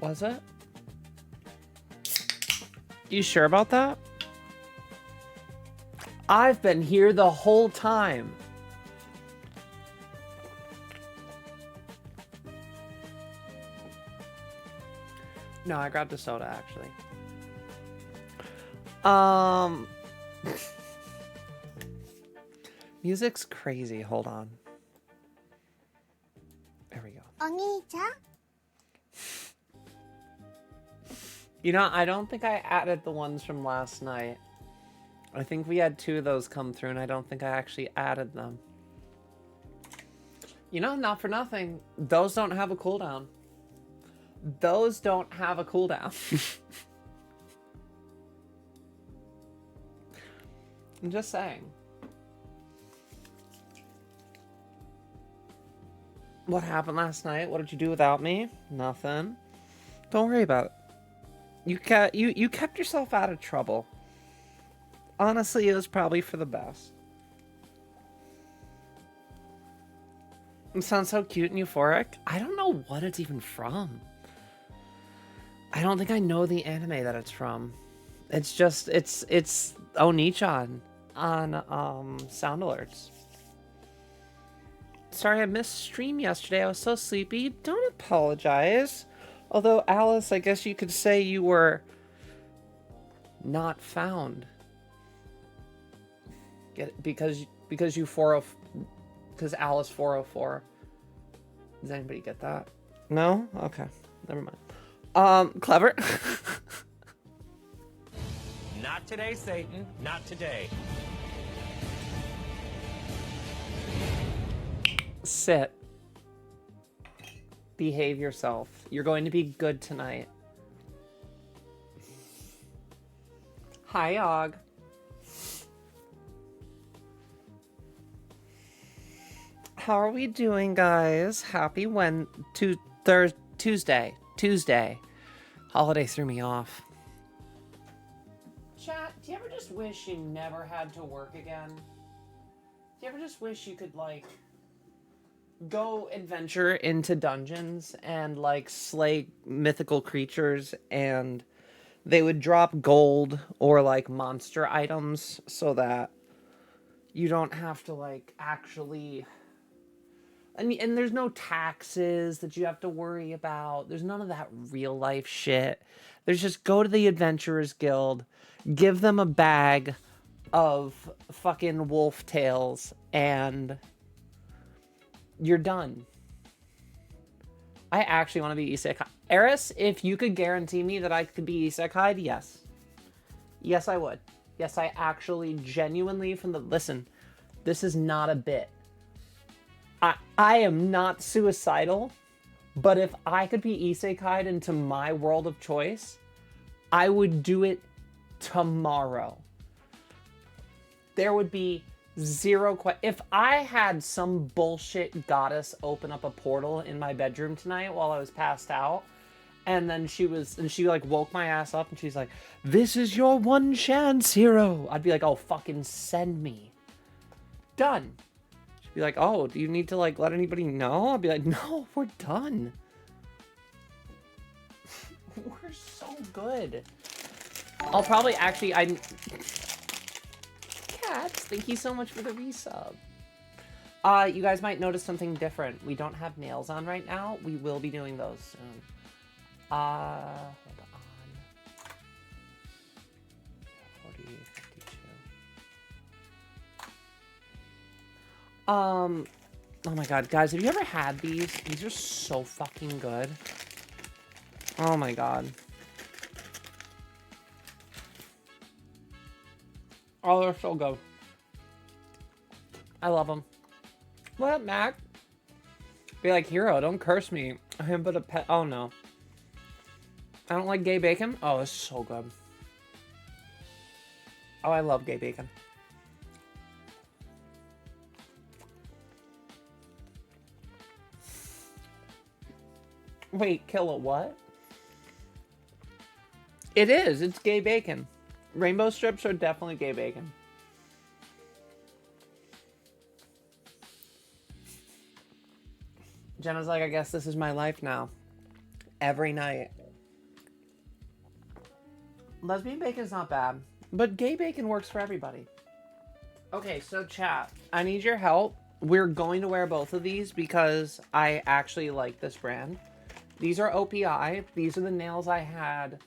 Was it? You sure about that? I've been here the whole time. No, I grabbed a soda, actually. Music's crazy. Hold on. There we go. You know, I don't think I added the ones from last night. I think we had 2 of those come through, and I don't think I actually added them. You know, not for nothing. Those don't have a cooldown. Those don't have a cooldown. I'm just saying. What happened last night? What did you do without me? Nothing. Don't worry about it. You kept yourself out of trouble. Honestly, it was probably for the best. It sounds so cute and euphoric. I don't know what it's even from. I don't think I know the anime that it's from. It's just it's Onichan on Sound Alerts. Sorry I missed stream yesterday. I was so sleepy. Don't apologize. Although, Alice, I guess you could say you were not found. Because you 40 because Alice 404. Does anybody get that? No? Okay. Never mind. Clever. Not today, Satan. Not today. Sit. Behave yourself. You're going to be good tonight. Hi, Og. How are we doing, guys? Happy Tuesday. Tuesday. Holiday threw me off. Chat, do you ever just wish you never had to work again? Do you ever just wish you could, like, go adventure into dungeons and, like, slay mythical creatures, and they would drop gold or, like, monster items so that you don't have to, like, actually... And there's no taxes that you have to worry about. There's none of that real life shit. There's just go to the Adventurers Guild, give them a bag of fucking wolf tails, and you're done. I actually want to be isekai. Eris, if you could guarantee me that I could be isekai'd, yes. Yes, I would. Yes, I actually genuinely listen, this is not a bit. I am not suicidal, but if I could be isekai'd into my world of choice, I would do it tomorrow. There would be zero if I had some bullshit goddess open up a portal in my bedroom tonight while I was passed out, and then she like woke my ass up and she's like, "This is your one chance, hero." I'd be like, "Oh, fucking send me." Done. Be like, "Oh, do you need to, like, let anybody know?" I'll be like, "No, we're done." We're so good. I'll probably actually, Cats, thank you so much for the resub. You guys might notice something different. We don't have nails on right now. We will be doing those soon. Hold on. 40, 52. Oh my god, guys, have you ever had these? These are so fucking good. Oh my god. Oh, they're so good. I love them. What up, Mac? Be like, "Hero, don't curse me. I am but a pet." Oh no. I don't like gay bacon? Oh, it's so good. Oh, I love gay bacon. Wait, kill a what? It is. It's gay bacon. Rainbow strips are definitely gay bacon. Jenna's like, "I guess this is my life now. Every night. Lesbian bacon's not bad, but gay bacon works for everybody. Okay, so chat, I need your help. We're going to wear both of these because I actually like this brand. These are OPI. These are the nails I had,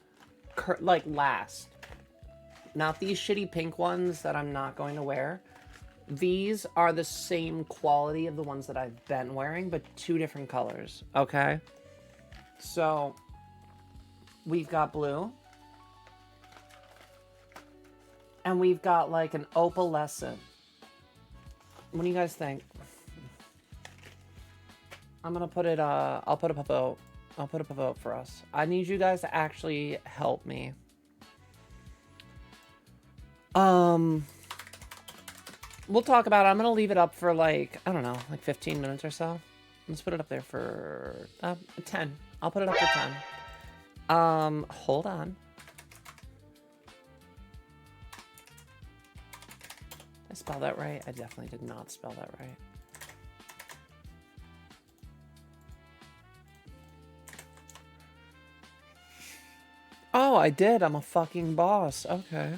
like, last. Not these shitty pink ones that I'm not going to wear. These are the same quality of the ones that I've been wearing, but 2 different colors, okay? So, we've got blue. And we've got, like, an opalescent. What do you guys think? I'm gonna put it, I'll put up a vote. I'll put up a vote for us. I need you guys to actually help me. We'll talk about it. I'm gonna leave it up for like, I don't know, like 15 minutes or so. Let's put it up there for 10. I'll put it up for 10. Hold on. Did I spell that right? I definitely did not spell that right. Oh, I did. I'm a fucking boss. Okay.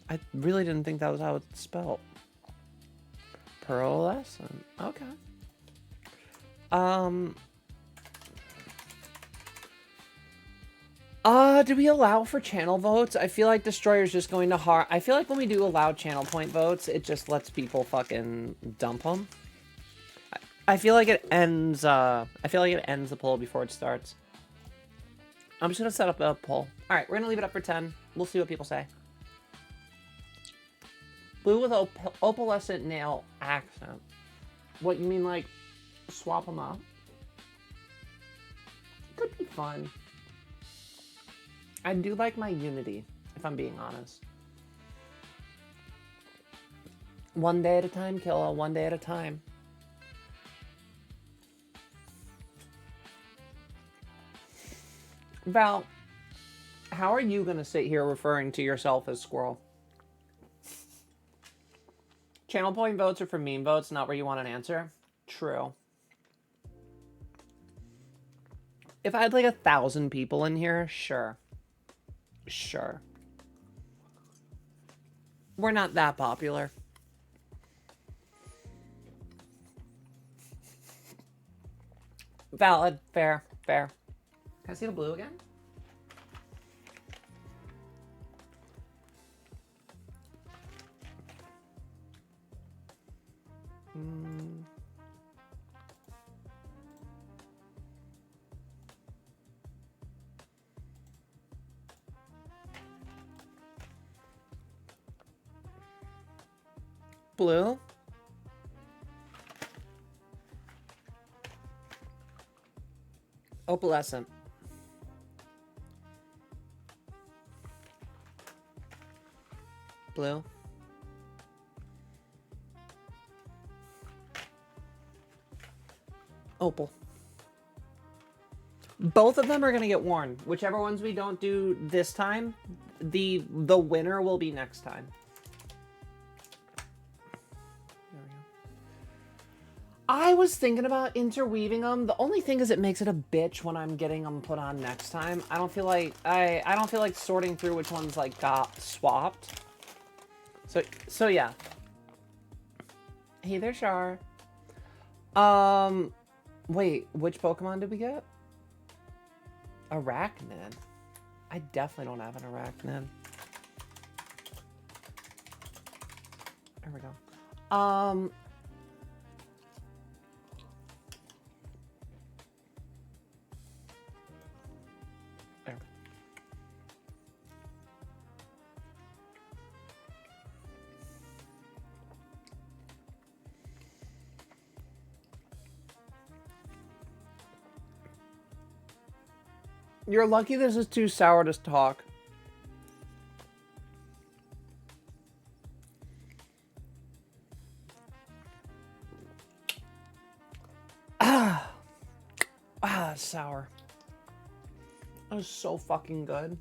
I really didn't think that was how it's spelled. Pearlescent. Okay. Do we allow for channel votes? I feel like Destroyer's just going to hard. I feel like when we do allow channel point votes, it just lets people fucking dump them. I feel like it ends, I feel like it ends the poll before it starts. I'm just gonna set up a poll. Alright, we're gonna leave it up for 10. We'll see what people say. Blue with opalescent nail accent. What, you mean like swap them up? Could be fun. I do like my Unity, if I'm being honest. One day at a time, Killa. One day at a time. Val, how are you gonna sit here referring to yourself as Squirrel? Channel point votes are for meme votes, not where you want an answer. True. If I had like 1,000 people in here, sure. Sure. We're not that popular. Valid. Fair. Fair. Can I see the blue again? Blue. Opalescent. Blue. Opal. Both of them are going to get worn. Whichever ones we don't do this time, the winner will be next time. There we go. I was thinking about interweaving them. The only thing is it makes it a bitch when I'm getting them put on next time. I don't feel like I don't feel like sorting through which ones like got swapped. So yeah. Hey there, Char. Wait, which Pokemon did we get? Arachnid. I definitely don't have an Arachnid. There we go. There. You're lucky this is too sour to talk. Sour. That was so fucking good.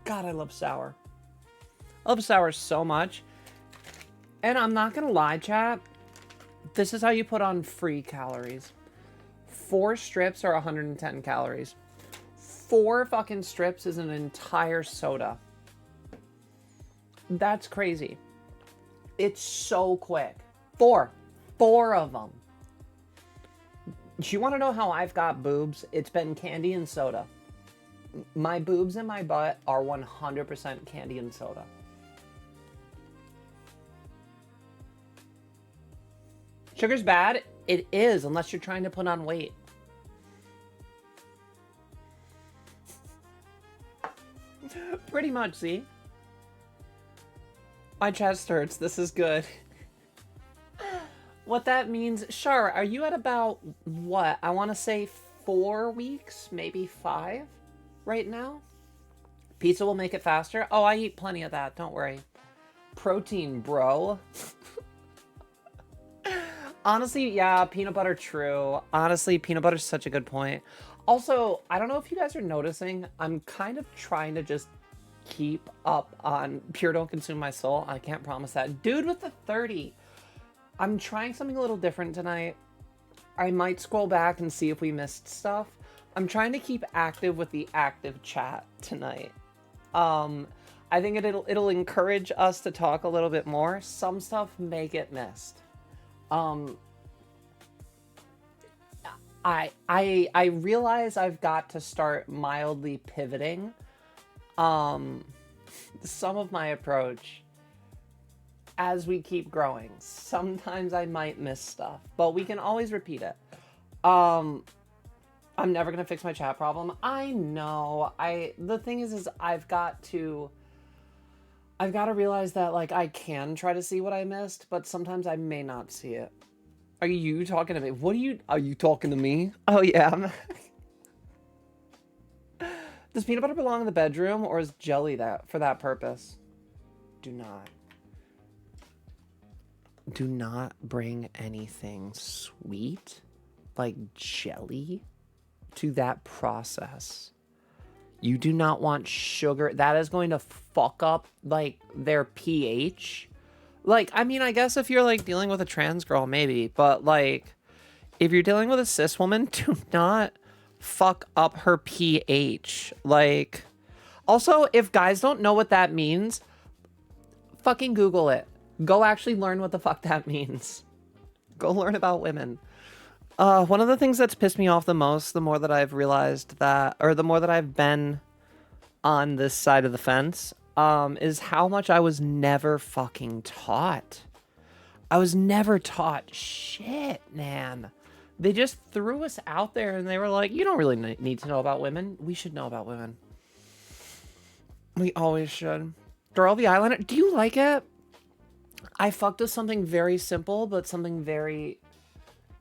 God, I love sour. I love sour so much. And I'm not gonna lie, chat. This is how you put on free calories. 4 strips are 110 calories. 4 fucking strips is an entire soda. That's crazy. It's so quick. Four of them. Do you want to know how I've got boobs? It's been candy and soda. My boobs and my butt are 100% candy and soda. Sugar's bad? It is, unless you're trying to put on weight. Pretty much, see? My chest hurts. This is good. What that means, Char, are you at about, what? I want to say 4 weeks, maybe 5 right now? Pizza will make it faster? Oh, I eat plenty of that. Don't worry. Protein, bro. Honestly, yeah, peanut butter, true. Honestly, peanut butter's such a good point. Also, I don't know if you guys are noticing, I'm kind of trying to just keep up on Pure Don't Consume My Soul. I can't promise that. Dude with the 30. I'm trying something a little different tonight. I might scroll back and see if we missed stuff. I'm trying to keep active with the active chat tonight. I think it'll encourage us to talk a little bit more. Some stuff may get missed. I realize I've got to start mildly pivoting some of my approach as we keep growing. Sometimes I might miss stuff, but we can always repeat it. I'm never gonna fix my chat problem. I know. The thing is I've got to realize that, like, I can try to see what I missed, but sometimes I may not see it. Are you talking to me? Are you talking to me? Oh yeah. Does peanut butter belong in the bedroom, or is jelly that for that purpose? Do not bring anything sweet, like jelly, to that process. You do not want sugar. That is going to fuck up, like, their pH. Like, I mean, I guess if you're, like, dealing with a trans girl, maybe. But, like, if you're dealing with a cis woman, do not fuck up her pH. Like, also, if guys don't know what that means, fucking Google it. Go actually learn what the fuck that means. Go learn about women. One of the things that's pissed me off the most, the more that I've realized that, or the more that I've been on this side of the fence, is how much I was never fucking taught. I was never taught shit, man. They just threw us out there and they were like, you don't really need to know about women. We should know about women. We always should. Girl, the eyeliner. Do you like it? I fucked with something very simple, but something very,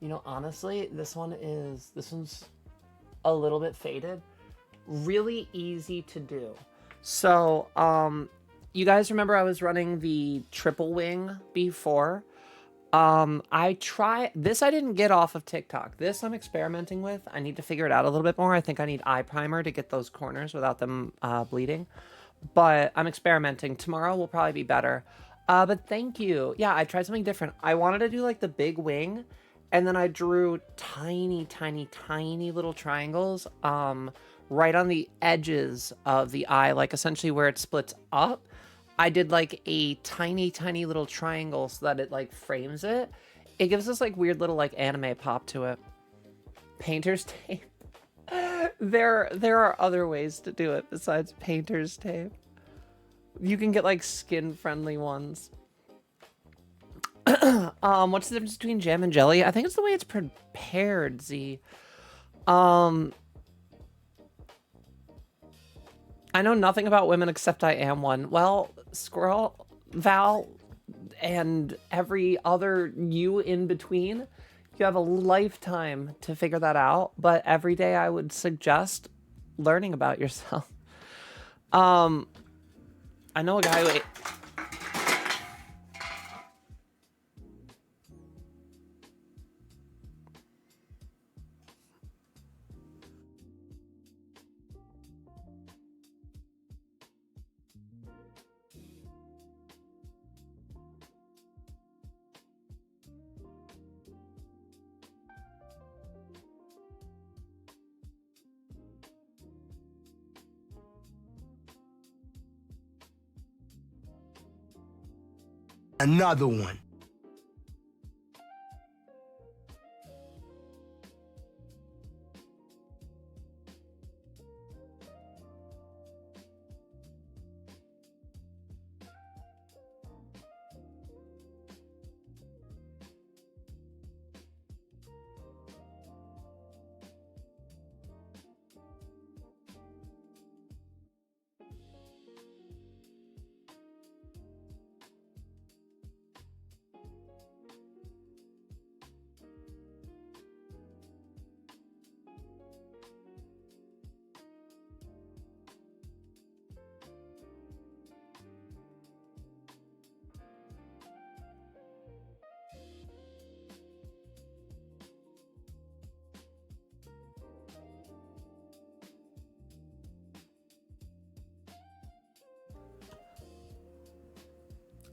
you know, honestly, this one's a little bit faded. Really easy to do. So, you guys remember I was running the triple wing before? I didn't get off of TikTok. This I'm experimenting with. I need to figure it out a little bit more. I think I need eye primer to get those corners without them bleeding. But I'm experimenting. Tomorrow will probably be better. But thank you. Yeah, I tried something different. I wanted to do like the big wing, and then I drew tiny, tiny, tiny little triangles right on the edges of the eye, like essentially where it splits up. I did like a tiny, tiny little triangle so that it like frames it. It gives this like weird little like anime pop to it. Painter's tape. There are other ways to do it besides painter's tape. You can get like skin-friendly ones. What's the difference between jam and jelly? I think it's the way it's prepared, Z. I know nothing about women except I am one. Well, Squirrel, Val, and every other you in between, you have a lifetime to figure that out. But every day I would suggest learning about yourself. I know a guy who... Another one.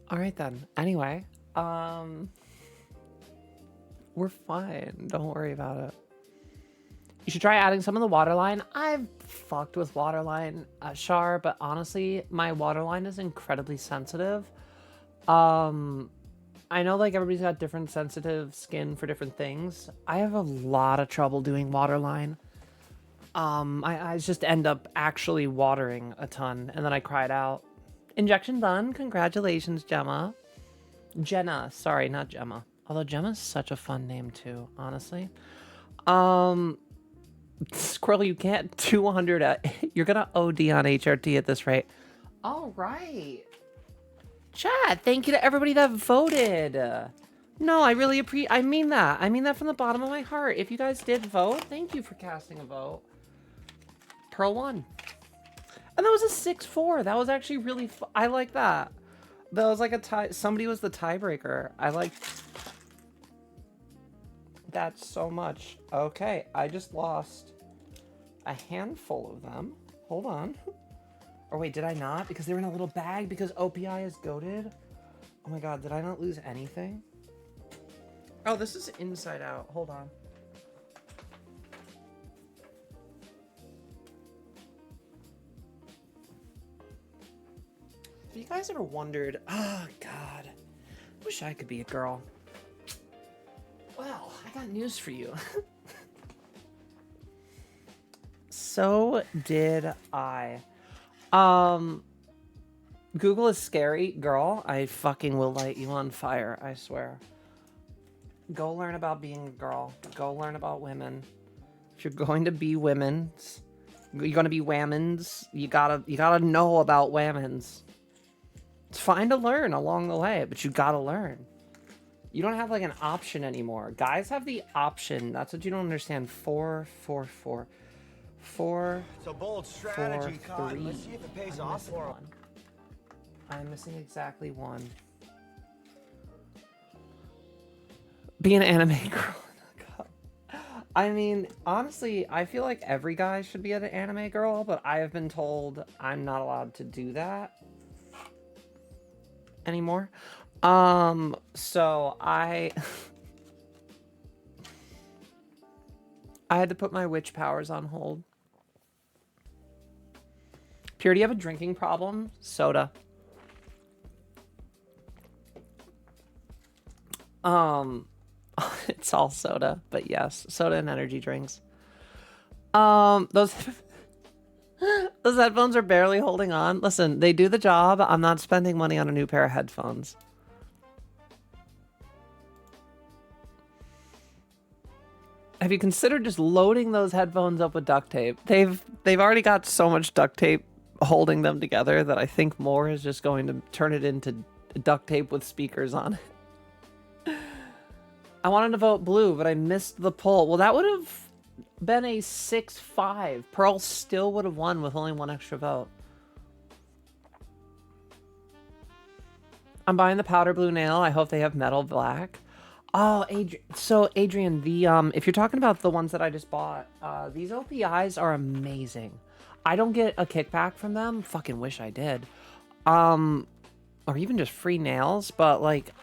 All right then. Anyway, we're fine. Don't worry about it. You should try adding some of the waterline. I've fucked with waterline, Char, but honestly, my waterline is incredibly sensitive. I know like everybody's got different sensitive skin for different things. I have a lot of trouble doing waterline. I just end up actually watering a ton, and then I cry it out. Injection done. Congratulations, Gemma. Jenna. Sorry, not Gemma. Although Gemma's such a fun name too, honestly. Squirrel, you can't 200. You're gonna OD on HRT at this rate. All right. Chat, thank you to everybody that voted. No, I really appreciate. I mean that. I mean that from the bottom of my heart. If you guys did vote, thank you for casting a vote. Pearl won. And that was a 6-4. That was actually really I like that. That was like a tie. Somebody was the tiebreaker. I like that so much. Okay, I just lost a handful of them. Hold on. Or wait, did I not? Because they were in a little bag because OPI is goated. Oh my god, did I not lose anything? Oh, this is inside out. Hold on. Have you guys ever wondered, oh god, wish I could be a girl. Well, I got news for you. So did I. Google is scary, girl. I fucking will light you on fire, I swear. Go learn about being a girl. Go learn about women. If you're going to be women's, you're gonna be whammons, you gotta know about whammons. It's fine to learn along the way, but you gotta learn. You don't have like an option anymore. Guys have the option. That's what you don't understand. 4, 4, 4. 4. So bold strategy, 4, Con. 3. Let's see if it pays I'm off missing for him. one. I'm missing exactly one. Be an anime girl. I mean, honestly, I feel like every guy should be an anime girl, but I have been told I'm not allowed to do that anymore. So I had to put my witch powers on hold. Pure, do you have a drinking problem? Soda. It's all soda, but yes, soda and energy drinks. Those those headphones are barely holding on. Listen, they do the job. I'm not spending money on a new pair of headphones. Have you considered just loading those headphones up with duct tape? They've already got so much duct tape holding them together that I think more is just going to turn it into duct tape with speakers on it. I wanted to vote blue, but I missed the poll. Well, that would have been a 6-5. Pearl still would have won with only one extra vote. I'm buying the powder blue nail. I hope they have metal black. Oh, Adrian, the if you're talking about the ones that I just bought, these OPIs are amazing. I don't get a kickback from them. Fucking wish I did. Or even just free nails, but like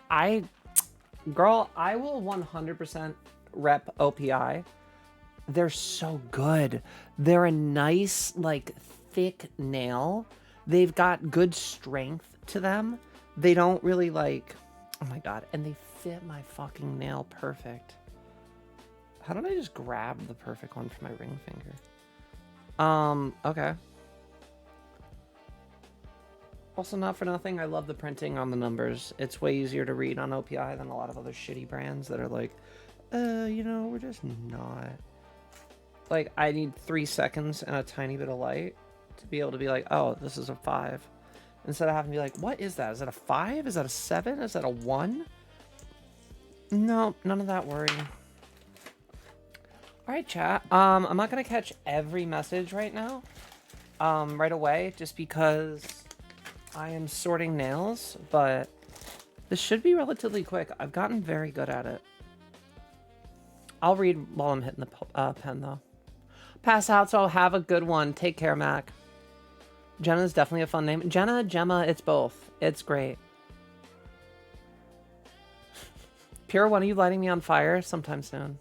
girl, I will 100% rep OPI. They're so good. They're a nice, like, thick nail. They've got good strength to them. They don't really, like, Oh my god, and they fit my fucking nail perfect. How did I just grab the perfect one for my ring finger? Okay. Also, not for nothing, I love the printing on the numbers. It's way easier to read on OPI than a lot of other shitty brands that are like, you know, we're just not. Like, I need 3 seconds and a tiny bit of light to be able to be like, oh, this is a 5. Instead of having to be like, what is that? Is that a 5? Is that a 7? Is that a 1? No, none of that worry. Alright, chat. I'm not gonna catch every message right now. Right away, just because I am sorting nails, but this should be relatively quick. I've gotten very good at it. I'll read while I'm hitting the pen, though. Pass out, so have a good one. Take care, Mac. Jenna's definitely a fun name. Jenna, Gemma, it's both. It's great. Pure, when are you lighting me on fire? Sometime soon.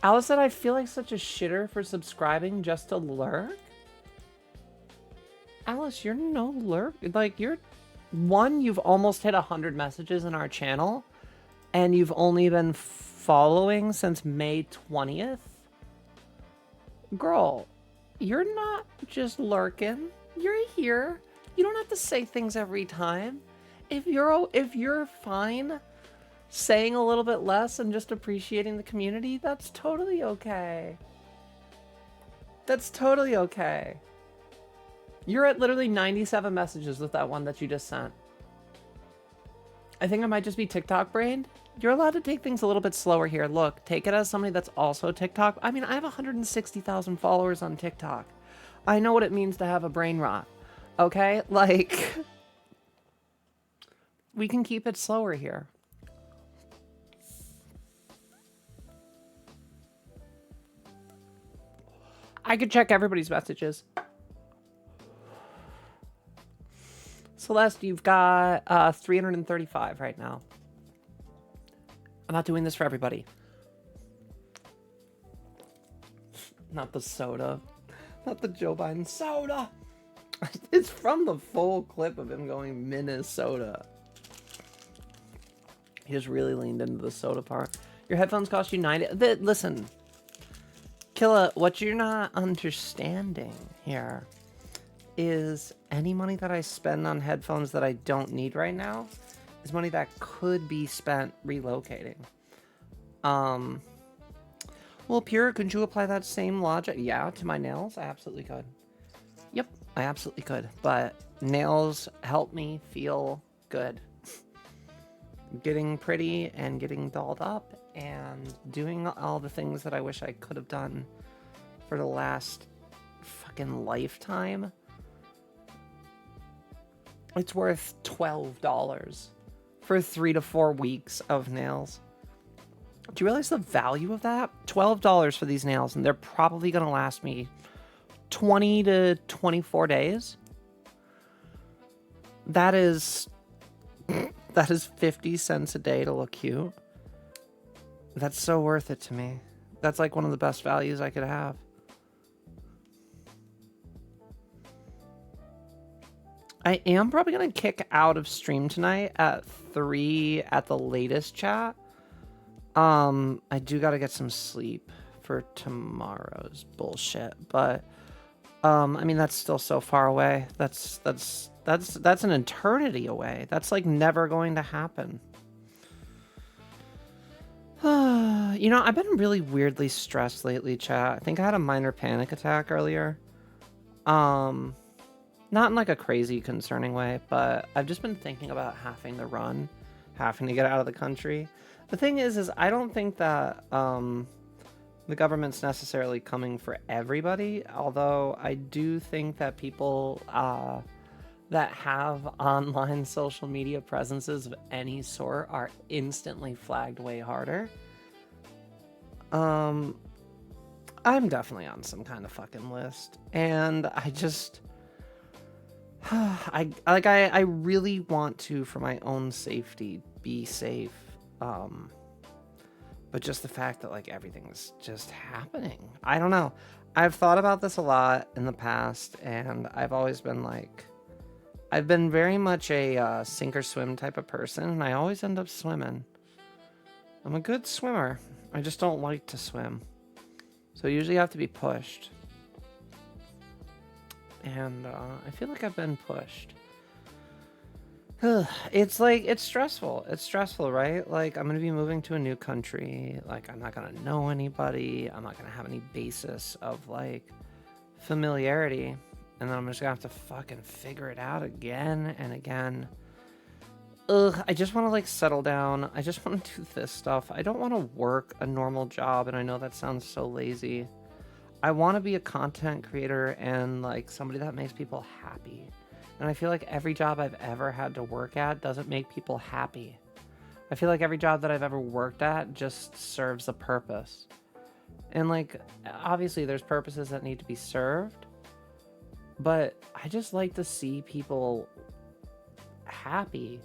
Alice said, I feel like such a shitter for subscribing just to lurk. Alice, you're no lurk. Like, you're... One, you've almost hit 100 messages in our channel, and you've only been following since May 20th. Girl, you're not just lurking. You're here. You don't have to say things every time. If you're fine saying a little bit less and just appreciating the community, that's totally okay. That's totally okay. You're at literally 97 messages with that one that you just sent. I think I might just be TikTok brained. You're allowed to take things a little bit slower here. Look, take it as somebody that's also TikTok. I mean, I have 160,000 followers on TikTok. I know what it means to have a brain rot. Okay? Like, we can keep it slower here. I could check everybody's messages. Celeste, you've got 335 right now. I'm not doing this for everybody. Not the soda. Not the Joe Biden soda. It's from the full clip of him going Minnesota. He just really leaned into the soda part. Your headphones cost you 90. Listen, Killa, what you're not understanding here is any money that I spend on headphones that I don't need right now is money that could be spent relocating. Well, Pure, couldn't you apply that same logic? Yeah, to my nails? I absolutely could. Yep, I absolutely could. But nails help me feel good. Getting pretty and getting dolled up and doing all the things that I wish I could have done for the last fucking lifetime. It's worth $12 for 3 to 4 weeks of nails. Do you realize the value of that? $12 for these nails, and they're probably going to last me 20 to 24 days. That is 50 cents a day to look cute. That's so worth it to me. That's like one of the best values I could have. I am probably going to kick out of stream tonight at 3 at the latest, chat. I do got to get some sleep for tomorrow's bullshit, but I mean, that's still so far away. That's an eternity away. That's like never going to happen. You know, I've been really weirdly stressed lately, chat. I think I had a minor panic attack earlier. Not in like a crazy concerning way, but I've just been thinking about having to run, having to get out of the country. The thing is I don't think that the government's necessarily coming for everybody, although I do think that people that have online social media presences of any sort are instantly flagged way harder. I'm definitely on some kind of fucking list, and I just I really want to, for my own safety, be safe. But just the fact that like everything's just happening. I don't know. I've thought about this a lot in the past, and I've always been like, I've been very much a sink or swim type of person, and I always end up swimming. I'm a good swimmer. I just don't like to swim. So I usually have to be pushed. And I feel like I've been pushed. It's like, it's stressful. It's stressful, right? Like, I'm going to be moving to a new country. Like, I'm not going to know anybody. I'm not going to have any basis of, like, familiarity. And then I'm just going to have to fucking figure it out again and again. I just want to, like, settle down. I just want to do this stuff. I don't want to work a normal job, and I know that sounds so lazy. I want to be a content creator and, like, somebody that makes people happy. And I feel like every job I've ever had to work at doesn't make people happy. I feel like every job that I've ever worked at just serves a purpose. And, like, obviously there's purposes that need to be served, but I just like to see people happy.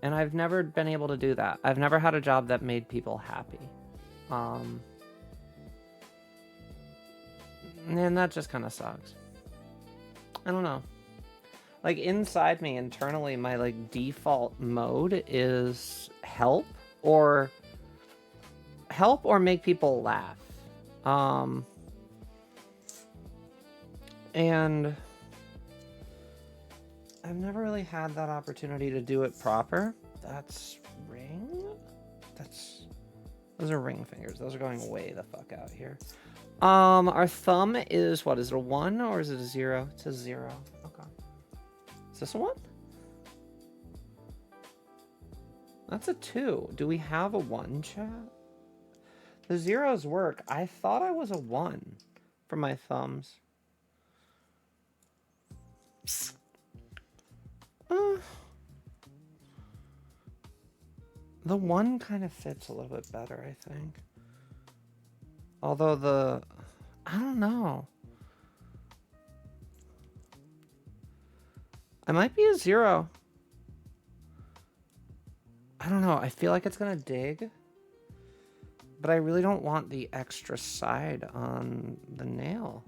And I've never been able to do that. I've never had a job that made people happy. And that just kind of sucks. I don't know. Like, inside me, internally, my, like, default mode is help or make people laugh. And I've never really had that opportunity to do it proper. That's ring? Those are ring fingers. Those are going way the fuck out here. Our thumb is, what, is it a 1 or is it a 0? It's a 0. Okay. Is this a 1? That's a 2. Do we have a 1, chat? The zeros work. I thought I was a 1 for my thumbs. The 1 kind of fits a little bit better, I think. Although I don't know. I might be a 0. I don't know. I feel like it's gonna dig. But I really don't want the extra side on the nail.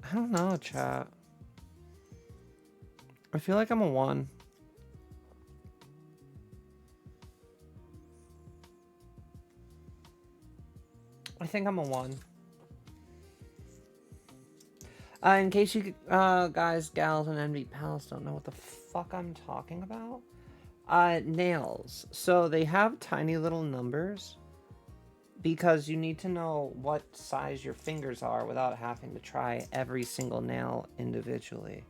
I don't know, chat. I feel like I'm a 1. I think I'm a 1. In case you guys, gals, and envy pals don't know what the fuck I'm talking about. Nails. So they have tiny little numbers because you need to know what size your fingers are without having to try every single nail individually.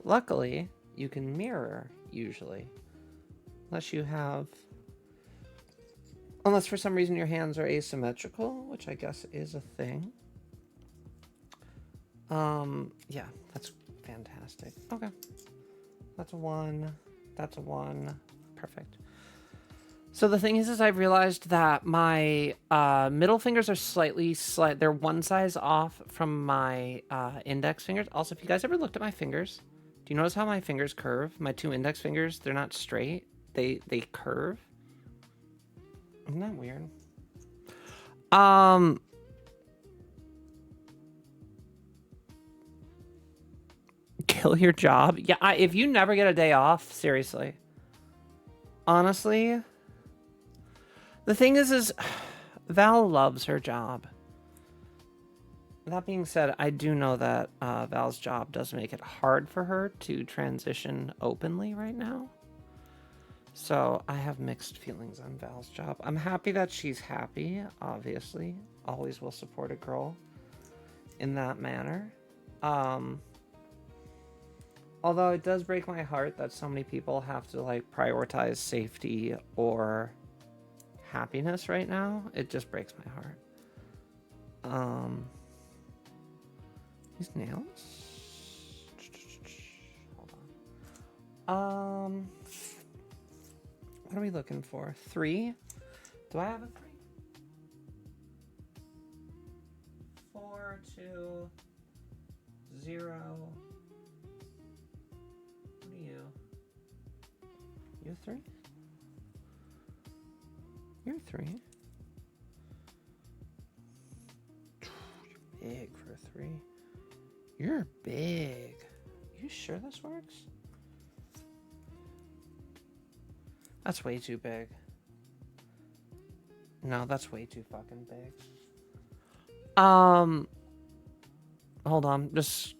Luckily, you can mirror, usually. Unless for some reason your hands are asymmetrical, which I guess is a thing. Yeah, that's fantastic. Okay. That's a 1. That's a 1. Perfect. So the thing is I've realized that my middle fingers are they're one size off from my index fingers. Also, if you guys ever looked at my fingers, do you notice how my fingers curve? My 2 index fingers, they're not straight. They curve. Isn't that weird? Kill your job? Yeah, if you never get a day off, seriously. Honestly, the thing is Val loves her job. That being said, I do know that Val's job does make it hard for her to transition openly right now. So I have mixed feelings on Val's job. I'm happy that she's happy, obviously. Always will support a girl in that manner. Although it does break my heart that so many people have to, like, prioritize safety or happiness right now. It just breaks my heart. These nails? Hold on. What are we looking for? 3? Do I have a 3? 4, 2, 0. What are you? You 3? You're 3. You're big for a 3. You're big. You sure this works? That's way too big. No, that's way too fucking big. Hold on. Just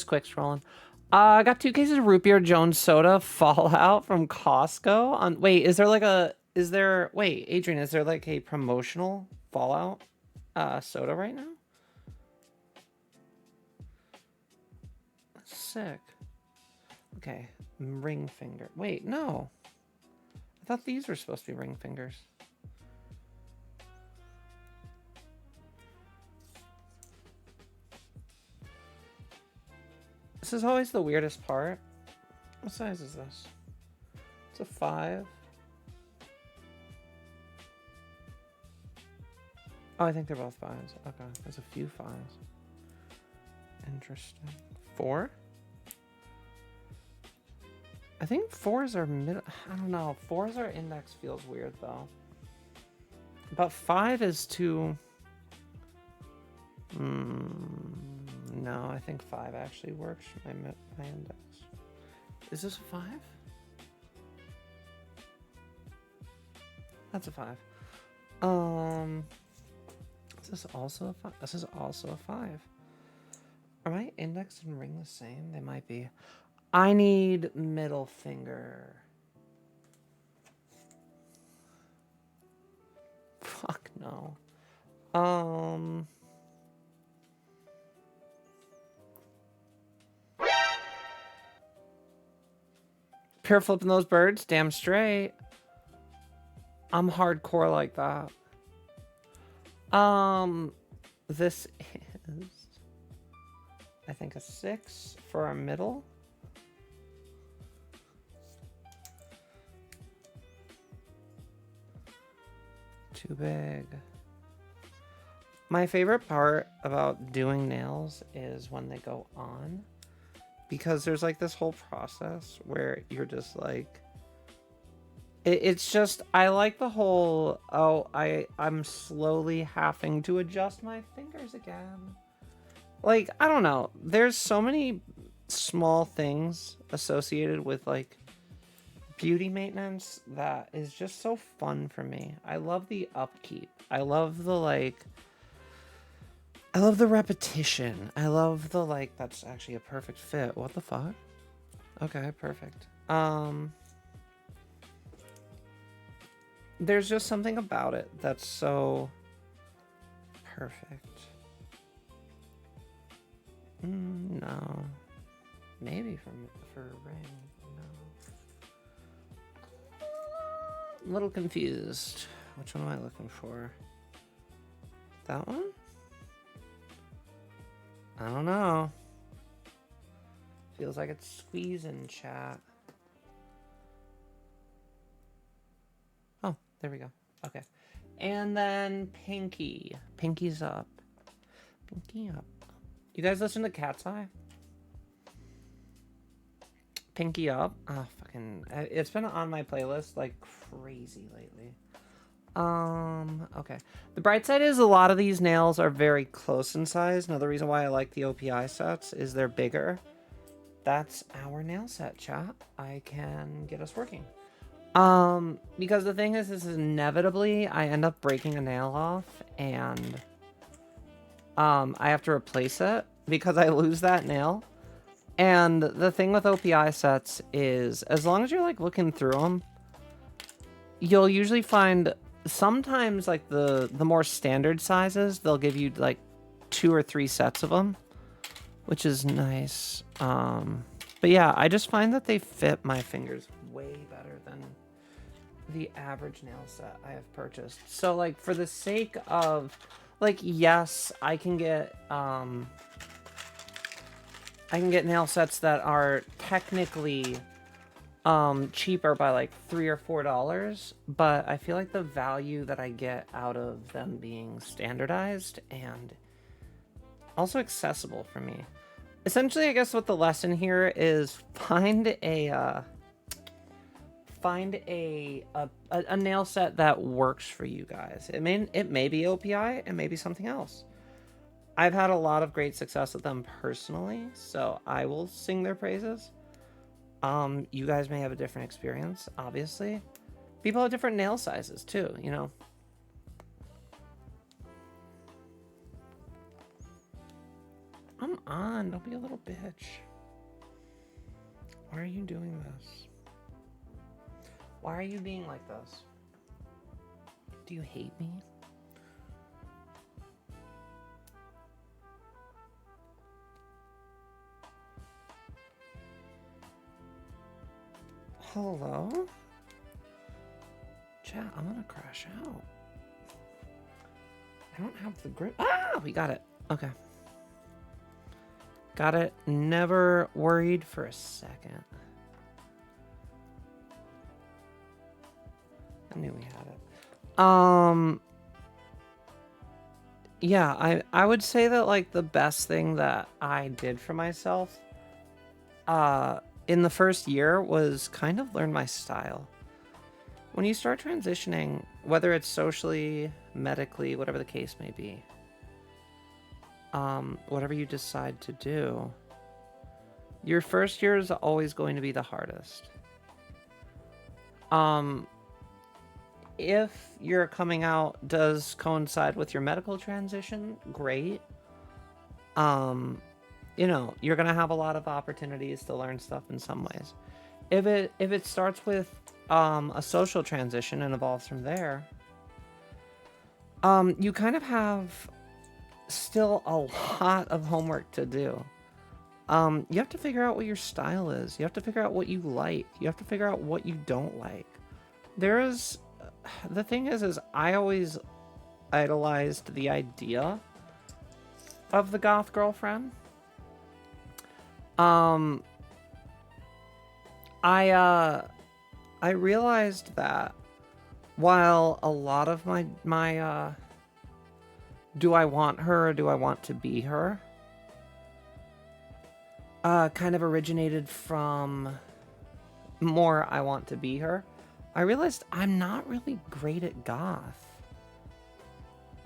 quick scrolling. I got 2 cases of root beer Jones soda Fallout from Costco. Wait, wait, Adrian, is there like a promotional Fallout soda right now? That's sick. Okay, ring finger. Wait, no. I thought these were supposed to be ring fingers. This is always the weirdest part. What size is this? It's a 5. Oh, I think they're both 5s. Okay, there's a few 5s. Interesting. 4? I think 4s are mid. I don't know. 4s are index feels weird though. But 5 is too. No, I think 5 actually works for my index. Is this a 5? That's a 5. Is this also a 5? This is also a 5. Are my index and ring the same? They might be. I need middle finger. Fuck no. Pure flipping those birds, damn straight. I'm hardcore like that. This is, I think, a 6 for our middle. Too big. My favorite part about doing nails is when they go on, because there's like this whole process where you're just like, it's just, I like the whole, I'm slowly having to adjust my fingers again. Like, I don't know. There's so many small things associated with like beauty maintenance that is just so fun for me. I love the upkeep. I love the I love the repetition. I love the that's actually a perfect fit. What the fuck? Okay, perfect. There's just something about it that's so perfect. No. Maybe for ring. No. I'm a little confused. Which one am I looking for? That one? I don't know. Feels like it's squeezing, chat. Oh, there we go. Okay. And then Pinky. Pinky's up. Pinky up. You guys listen to Cat's Eye? Pinky up. Oh, fucking. It's been on my playlist like crazy lately. Okay. The bright side is a lot of these nails are very close in size. Another reason why I like the OPI sets is they're bigger. That's our nail set, chat. I can get us working. Because the thing is inevitably I end up breaking a nail off and I have to replace it because I lose that nail. And the thing with OPI sets is as long as you're like looking through them, you'll usually find sometimes like the more standard sizes, they'll give you like 2 or 3 sets of them, which is nice. But yeah, I just find that they fit my fingers way better than the average nail set I have purchased. So like for the sake of like, yes, I can get nail sets that are technically cheaper by like $3 or $4, but I feel like the value that I get out of them being standardized and also accessible for me. Essentially, I guess what the lesson here is find a nail set that works for you guys. It may be OPI, it may be something else. I've had a lot of great success with them personally, so I will sing their praises. You guys may have a different experience, obviously. People have different nail sizes too, you know. Come on, don't be a little bitch. Why are you doing this? Why are you being like this? Do you hate me? Hello? Chat, I'm gonna crash out. I don't have the grip. Ah, we got it. Okay. Got it. Never worried for a second. I knew we had it. Yeah, I would say that like the best thing that I did for myself in the first year was kind of learn my style. When you start transitioning, whether it's socially, medically, whatever the case may be, whatever you decide to do, your first year is always going to be the hardest. If your coming out does coincide with your medical transition, great. You know, you're gonna have a lot of opportunities to learn stuff in some ways. If it starts with a social transition and evolves from there, you kind of have still a lot of homework to do. You have to figure out what your style is. You have to figure out what you like. You have to figure out what you don't like. The thing is I always idolized the idea of the goth girlfriend. I realized that while a lot of my do I want her or do I want to be her kind of originated from more I want to be her, I realized I'm not really great at goth.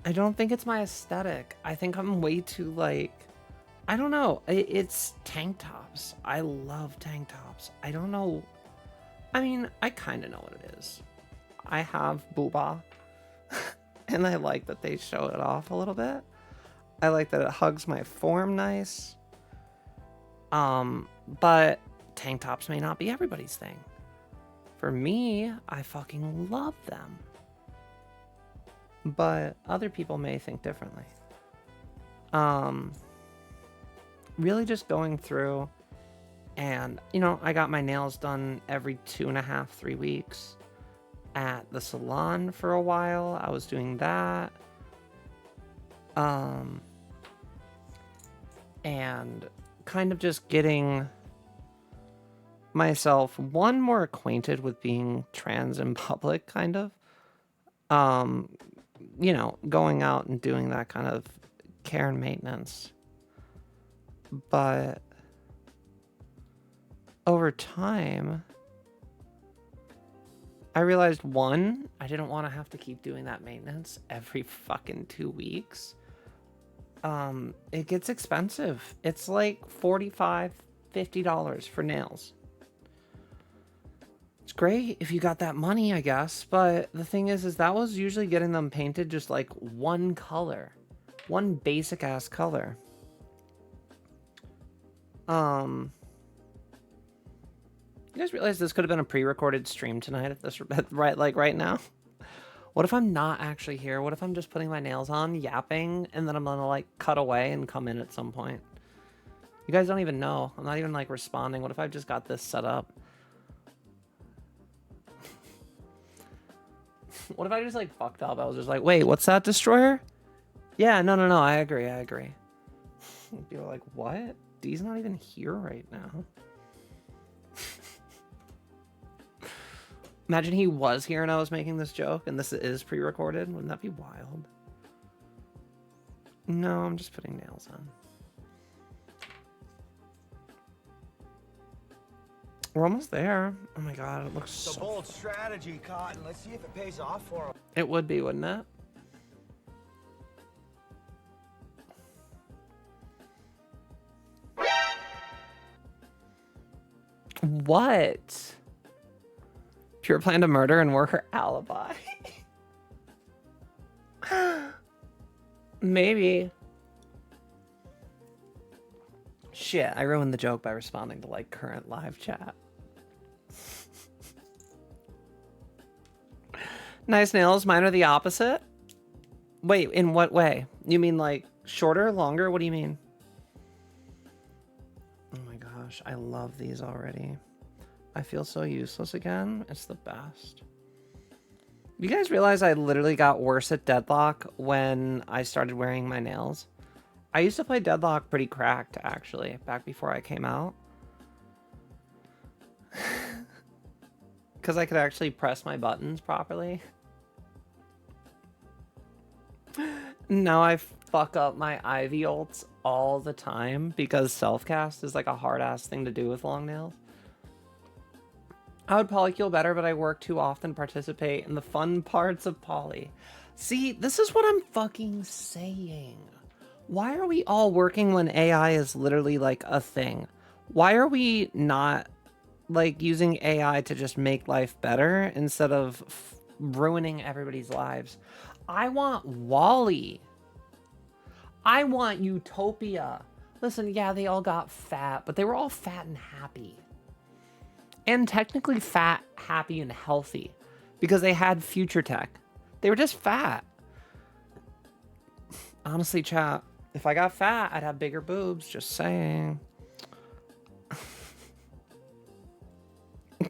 I don't think it's my aesthetic. I think I'm way too like, I don't know. It's tank tops. I love tank tops. I don't know. I mean, I kind of know what it is. I have booba. And I like that they show it off a little bit. I like that it hugs my form nice. But tank tops may not be everybody's thing. For me, I fucking love them. But other people may think differently. Really just going through and, you know, I got my nails done every 2.5, 3 weeks at the salon for a while. I was doing that. And kind of just getting myself more acquainted with being trans in public, kind of. You know, going out and doing that kind of care and maintenance. But over time, I realized one, I didn't want to have to keep doing that maintenance every fucking 2 weeks. It gets expensive. It's like $45, $50 for nails. It's great if you got that money, I guess, but the thing is that was usually getting them painted just like one color. One basic ass color. You guys realize this could have been a pre-recorded stream tonight if this right now? What if I'm not actually here? What if I'm just putting my nails on, yapping, and then I'm gonna like cut away and come in at some point? You guys don't even know. I'm not even like responding. What if I've just got this set up? What if I just like fucked up? I was just like, wait, what's that, destroyer? Yeah, no, I agree. People are like, what? D's not even here right now. Imagine he was here and I was making this joke and this is pre-recorded. Wouldn't that be wild? No, I'm just putting nails on. We're almost there. Oh my god, it looks so... It's a bold strategy, Cotton. Let's see if it pays off for him. It would be, wouldn't it? What? Pure plan to murder and were her alibi. Maybe. Shit, I ruined the joke by responding to like current live chat. Nice nails, mine are the opposite. Wait, in what way? You mean like shorter, longer? What do you mean? Oh my gosh, I love these already. I feel so useless again. It's the best. You guys realize I literally got worse at Deadlock when I started wearing my nails? I used to play Deadlock pretty cracked, actually, back before I came out. Because I could actually press my buttons properly. Now I fuck up my Ivy ults all the time because self-cast is like a hard-ass thing to do with long nails. I would polycule better, but I work too often to participate in the fun parts of poly. See, this is what I'm fucking saying. Why are we all working when AI is literally like a thing? Why are we not like using AI to just make life better instead of ruining everybody's lives? I want Wall-E. I want Utopia. Listen, yeah, they all got fat, but they were all fat and happy. And technically fat, happy, and healthy because they had future tech. They were just fat. Honestly, chat, if I got fat, I'd have bigger boobs. Just saying.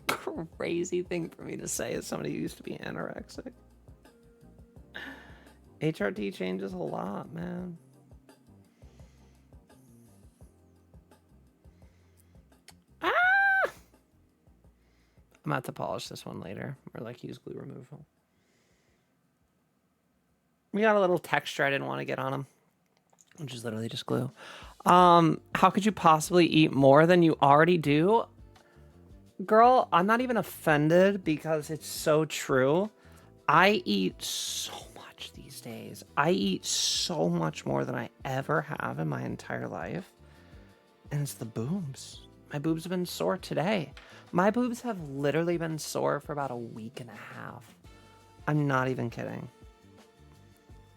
Crazy thing for me to say as somebody who used to be anorexic. HRT changes a lot, man. Ah! I'm about to polish this one later, or like use glue removal. We got a little texture I didn't want to get on them, which is literally just glue. How could you possibly eat more than you already do? Girl, I'm not even offended because it's so true. I eat so much these days. I eat so much more than I ever have in my entire life. And it's the boobs. My boobs have been sore today. My boobs have literally been sore for about a week and a half. I'm not even kidding.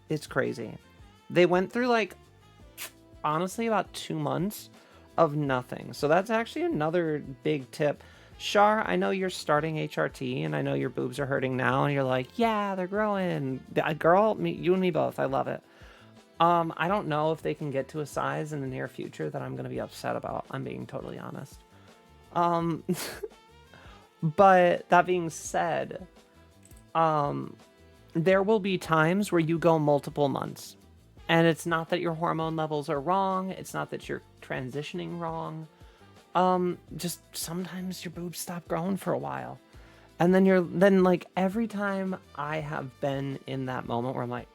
It's crazy. They went through like, honestly, about 2 months of nothing. So that's actually another big tip. Shar, I know you're starting HRT and I know your boobs are hurting now and you're like, yeah, they're growing. Girl, you and me both. I love it. I don't know if they can get to a size in the near future that I'm going to be upset about. I'm being totally honest. But that being said, there will be times where you go multiple months. And it's not that your hormone levels are wrong. It's not that you're transitioning wrong. Just sometimes your boobs stop growing for a while. And then like every time I have been in that moment where I'm like,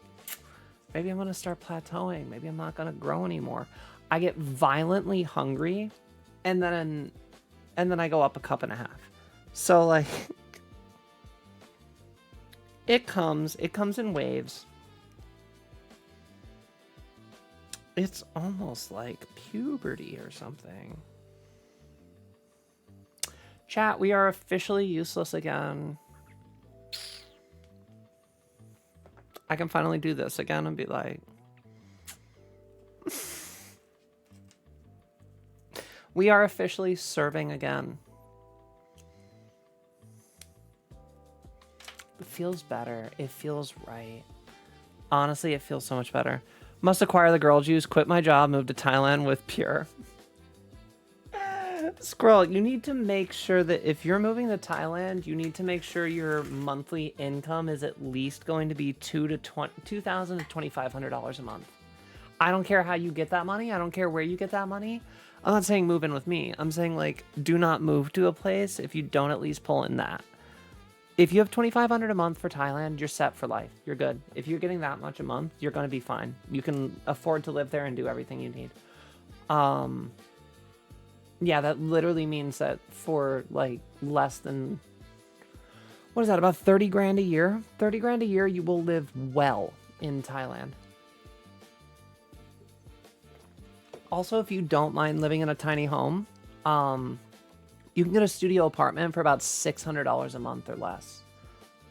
maybe I'm going to start plateauing. Maybe I'm not going to grow anymore. I get violently hungry and then I go up a cup and a half. So like it comes in waves. It's almost like puberty or something. Chat, we are officially useless again. I can finally do this again and be like... We are officially serving again. It feels better. It feels right. Honestly, it feels so much better. Must acquire the girl juice, quit my job, move to Thailand with Pure. Squirrel, you need to make sure that if you're moving to Thailand, you need to make sure your monthly income is at least going to be $2,000 to $2,500 a month. I don't care how you get that money. I don't care where you get that money. I'm not saying move in with me. I'm saying like do not move to a place if you don't at least pull in that. If you have $2,500 a month for Thailand, you're set for life. You're good. If you're getting that much a month, you're going to be fine. You can afford to live there and do everything you need. Yeah, that literally means that for like less than, what is that, about 30 grand a year? 30 grand a year, you will live well in Thailand. Also, if you don't mind living in a tiny home, You can get a studio apartment for about $600 a month or less.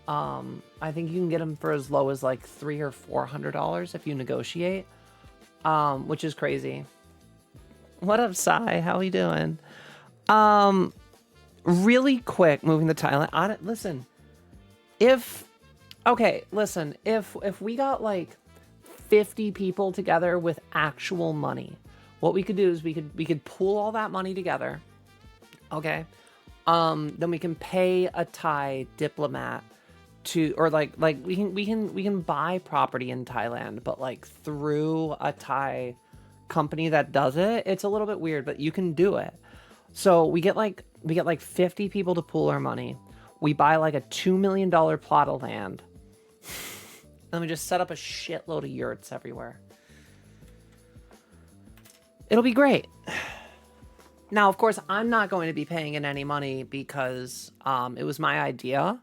I think you can get them for as low as like $300 or $400 if you negotiate, which is crazy. What up, Sai? How we doing? Really quick, moving to Thailand. Listen, if we got like 50 people together with actual money, what we could do is we could pool all that money together. Okay. Then we can pay a Thai diplomat to, or like we can buy property in Thailand, but like through a Thai company that does it. It's a little bit weird, but you can do it. So we get like 50 people to pool our money. We buy like a $2 million plot of land. And we just set up a shitload of yurts everywhere. It'll be great. Now, of course, I'm not going to be paying in any money because it was my idea.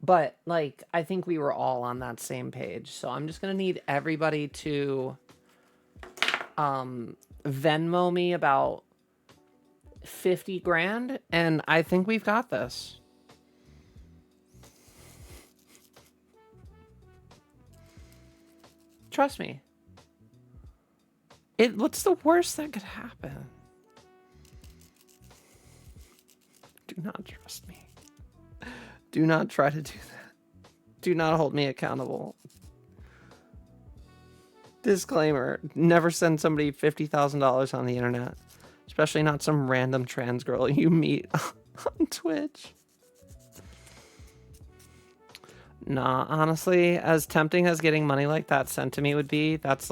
But, like, I think we were all on that same page. So I'm just going to need everybody to Venmo me about 50 grand. And I think we've got this. Trust me. What's the worst that could happen? Do not trust me. Do not try to do that. Do not hold me accountable. Disclaimer, never send somebody $50,000 on the internet. Especially not some random trans girl you meet on Twitch. Nah, honestly, as tempting as getting money like that sent to me would be, that's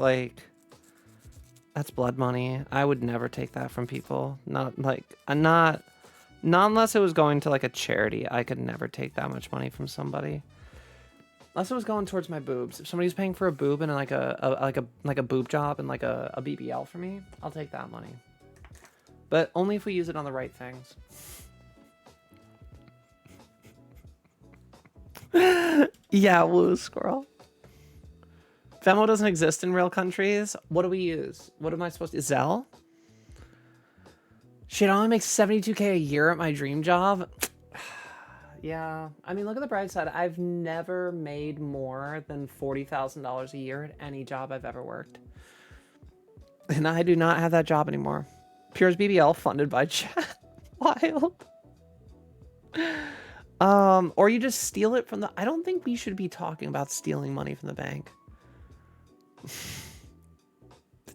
blood money. I would never take that from people. Not unless it was going to like a charity. I could never take that much money from somebody. Unless it was going towards my boobs. If somebody's paying for a boob and like a boob job and like a BBL for me, I'll take that money. But only if we use it on the right things. Yeah, woo, squirrel. Venmo doesn't exist in real countries. What do we use? What am I supposed to... Zelle? Shit, I only make $72K a year at my dream job. Yeah, I mean, look at the bright side. I've never made more than $40,000 a year at any job I've ever worked. And I do not have that job anymore. Pure's BBL funded by chat. Wild. Or you just steal it from the... I don't think we should be talking about stealing money from the bank.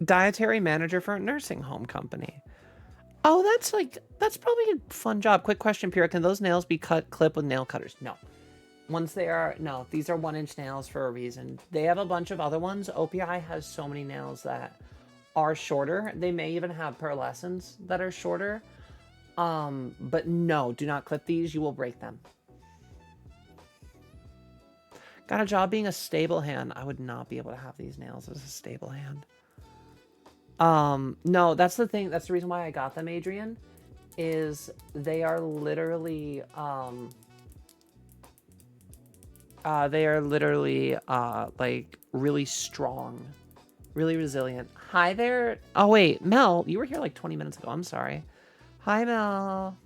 Dietary manager for a nursing home company. Oh, that's probably a fun job. Quick question, Pura. Can those nails be clipped with nail cutters? No. These are 1-inch nails for a reason. They have a bunch of other ones. OPI has so many nails that are shorter. They may even have pearlescents that are shorter. But no, do not clip these. You will break them. Got a job being a stable hand. I would not be able to have these nails as a stable hand. No, that's the thing. That's the reason why I got them, Adrian, is they are literally, like really strong, really resilient. Hi there. Oh, wait, Mel, you were here like 20 minutes ago. I'm sorry. Hi, Mel.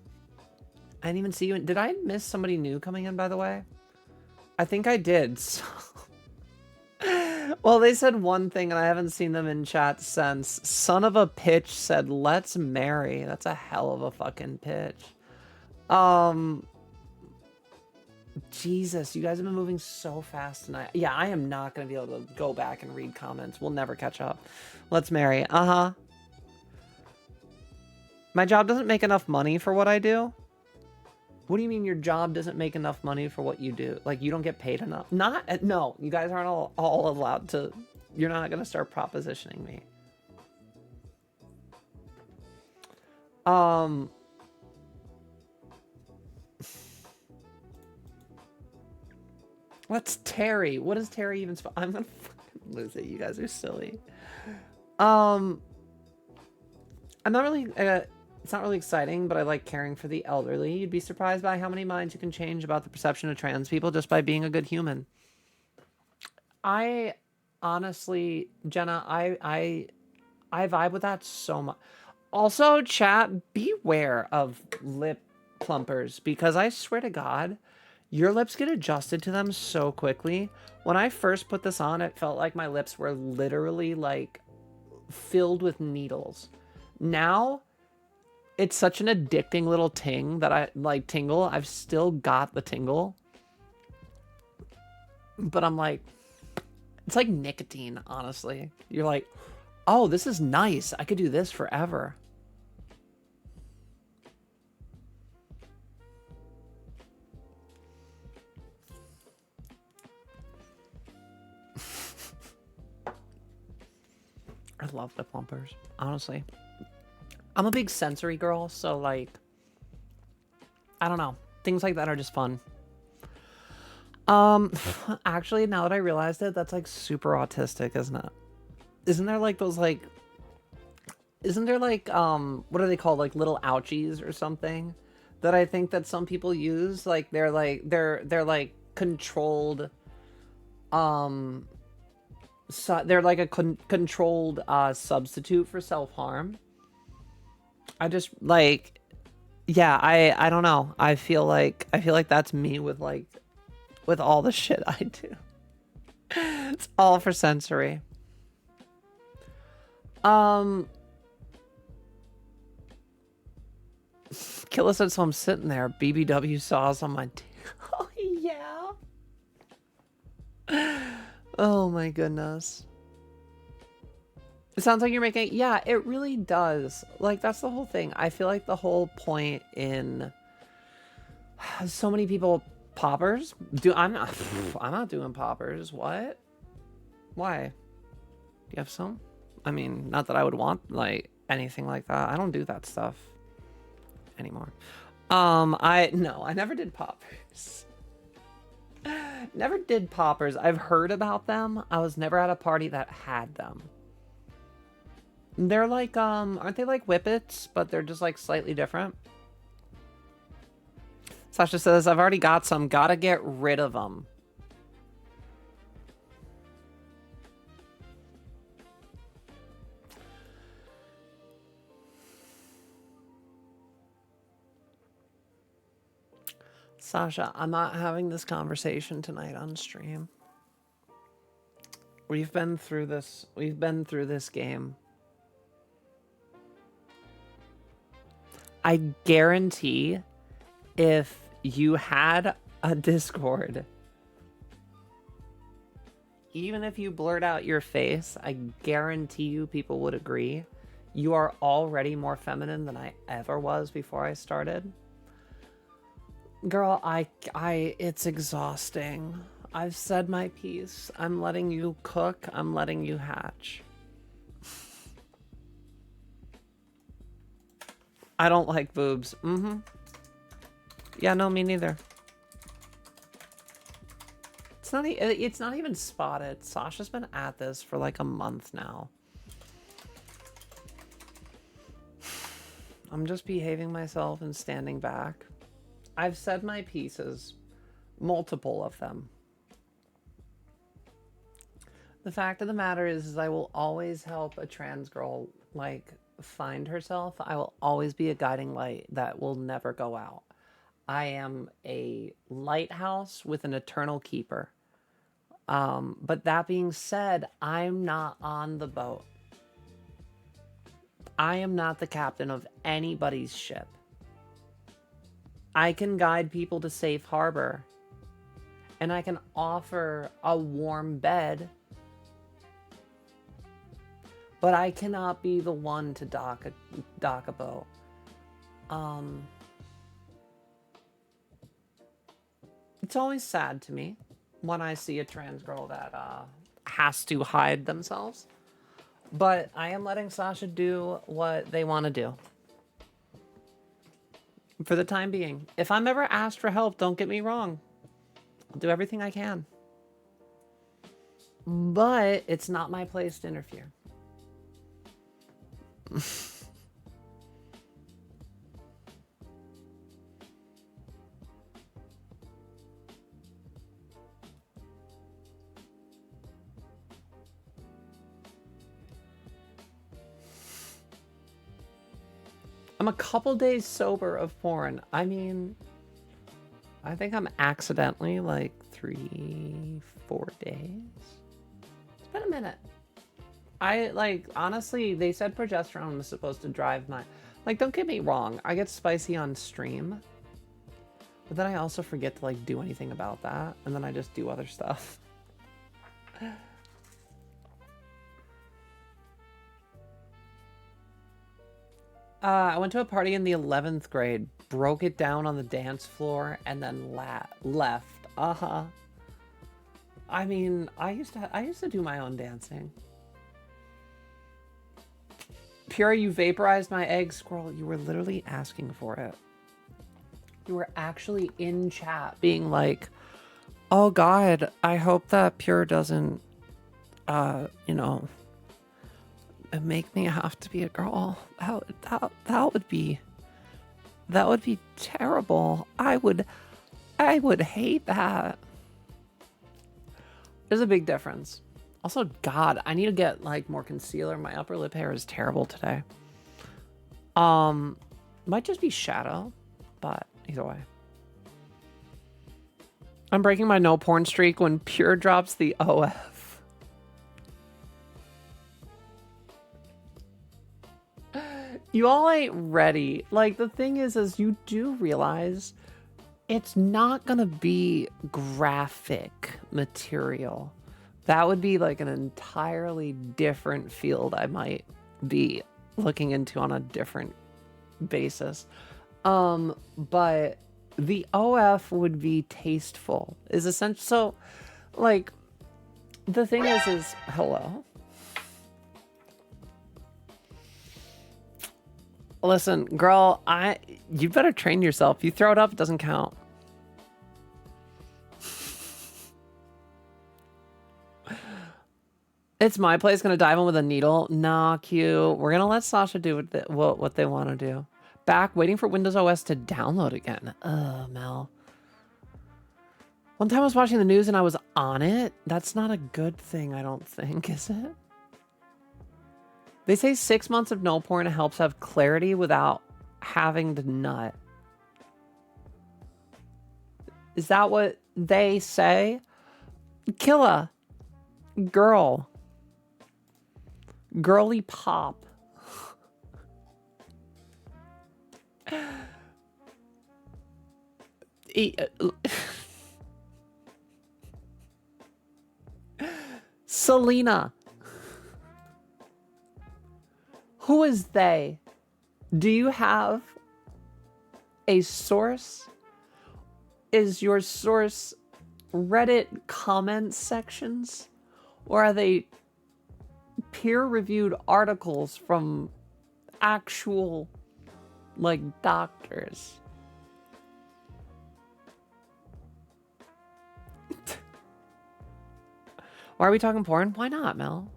I didn't even see you. Did I miss somebody new coming in, by the way? I think I did. So... Well, they said one thing and I haven't seen them in chat since. Son of a pitch said, let's marry. That's a hell of a fucking pitch. Jesus, you guys have been moving so fast tonight. Yeah, I am not going to be able to go back and read comments. We'll never catch up. Let's marry. Uh-huh. My job doesn't make enough money for what I do. What do you mean your job doesn't make enough money for what you do? Like, you don't get paid enough? No, you guys aren't all allowed to... You're not going to start propositioning me. What's Terry? What is Terry even... I'm going to fucking lose it. You guys are silly. I'm not really... It's not really exciting, but I like caring for the elderly. You'd be surprised by how many minds you can change about the perception of trans people just by being a good human. I honestly, Jenna, I vibe with that so much. Also, chat, beware of lip plumpers because I swear to God, your lips get adjusted to them so quickly. When I first put this on, it felt like my lips were literally like filled with needles. Now, it's such an addicting little ting that I like tingle. I've still got the tingle. But I'm like, it's like nicotine, honestly. You're like, oh, this is nice. I could do this forever. I love the plumpers, honestly. I'm a big sensory girl, so like, I don't know. Things like that are just fun. Actually, now that I realized it, that's like super autistic, isn't it? Isn't there like those like, isn't there like, what are they called? Like little ouchies or something that I think that some people use? Like they're like controlled, so they're like a controlled substitute for self-harm. I just like, yeah, I don't know. I feel like that's me with like with all the shit I do. It's all for sensory. Killa said, so I'm sitting there, BBW sauce on my oh yeah. Oh my goodness. It sounds like you're making, yeah, it really does. Like, that's the whole thing. I feel like the whole point in so many people poppers do. I'm not doing poppers. What? Why? Do you have some? I mean, not that I would want like anything like that. I don't do that stuff anymore. I never did poppers. Never did poppers. I've heard about them. I was never at a party that had them. They're like, aren't they like whippets, but they're just like slightly different? Sasha says, I've already got some. Gotta get rid of them. Sasha, I'm not having this conversation tonight on stream. We've been through this. We've been through this game. I guarantee if you had a Discord, even if you blurred out your face, I guarantee you people would agree. You are already more feminine than I ever was before I started. Girl, it's exhausting. I've said my piece. I'm letting you cook. I'm letting you hatch. I don't like boobs. Yeah, no, me neither. It's not even spotted. Sasha's been at this for like a month now. I'm just behaving myself and standing back. I've said my pieces, multiple of them. The fact of the matter is I will always help a trans girl like find herself. I will always be a guiding light that will never go out. I am a lighthouse with an eternal keeper. But that being said, I'm not on the boat. I am not the captain of anybody's ship. I can guide people to safe harbor, and I can offer a warm bed, but I cannot be the one to dock a boat. It's always sad to me when I see a trans girl that has to hide themselves, but I am letting Sasha do what they want to do. For the time being. If I'm ever asked for help, don't get me wrong. I'll do everything I can. But it's not my place to interfere. I'm a couple days sober of porn. I mean, I think I'm accidentally like 3, 4 days. It's been a minute. I like, honestly, they said progesterone was supposed to drive my, like, don't get me wrong. I get spicy on stream, but then I also forget to like do anything about that. And then I just do other stuff. I went to a party in the 11th grade, broke it down on the dance floor, and then left. Uh-huh. I mean, I used to do my own dancing. Pure, you vaporized my egg, Squirrel. You were literally asking for it. You were actually in chat being like, oh God, I hope that Pure doesn't, you know, make me have to be a girl. That would be terrible. I would hate that. There's a big difference. Also, God, I need to get like more concealer. My upper lip hair is terrible today. Might just be shadow, but either way. I'm breaking my no porn streak when Pure drops the OF. You all ain't ready. Like, the thing is you do realize it's not gonna be graphic material. That would be like an entirely different field I might be looking into on a different basis. But the OF would be tasteful, is essential. So, like, the thing is hello. Listen, girl, you better train yourself. You throw it up, it doesn't count. It's my place. Gonna dive in with a needle. Nah, Q. We're gonna let Sasha do what they want to do. Back, waiting for Windows OS to download again. Mel. One time I was watching the news and I was on it. That's not a good thing, I don't think, is it? They say 6 months of no porn helps have clarity without having to nut. Is that what they say? Killa. Girl. Girly pop. Selena. Who is they? Do you have a source? Is your source Reddit comment sections? Or are they peer-reviewed articles from actual, like, doctors? Why are we talking porn? Why not, Mel?